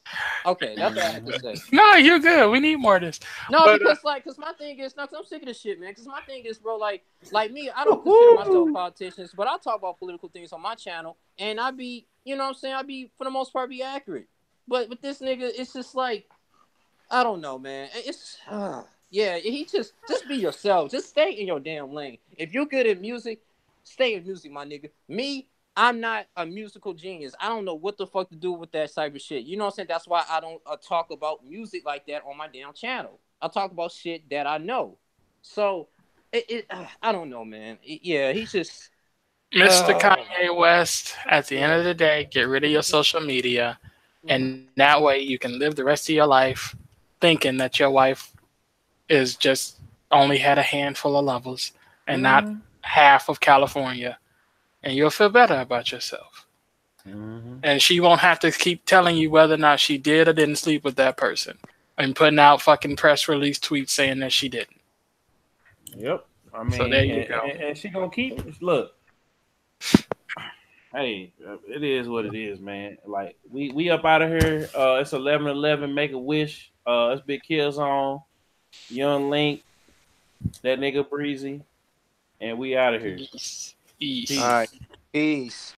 Okay, that's what I have to say. No, you're good. We need more of this. No, but, because my thing is, no, cause I'm sick of this shit, man. Because my thing is, bro, like me, I don't consider myself politicians, but I talk about political things on my channel, and I be, you know what I'm saying? I be, for the most part, be accurate. But with this nigga, it's just like, I don't know, man. It's, yeah, he just be yourself. Just stay in your damn lane. If you're good at music, stay in music, my nigga. Me, I'm not a musical genius. I don't know what the fuck to do with that type of shit. You know what I'm saying? That's why I don't talk about music like that on my damn channel. I talk about shit that I know. So, I don't know, man. Yeah, he's just... Mr. Kanye West, at the end of the day, get rid of your social media. And that way you can live the rest of your life thinking that your wife is just only had a handful of lovers and not half of California, and you'll feel better about yourself. And she won't have to keep telling you whether or not she did or didn't sleep with that person and putting out fucking press release tweets saying that she didn't. Yep. I mean, so there you go. And she gonna keep, look, hey, it is what it is, man. Like, we up out of here. It's 11:11. Make a wish. It's Big Killzown, Young Link, that nigga Breezy. And we out of here. Peace. All right. Peace.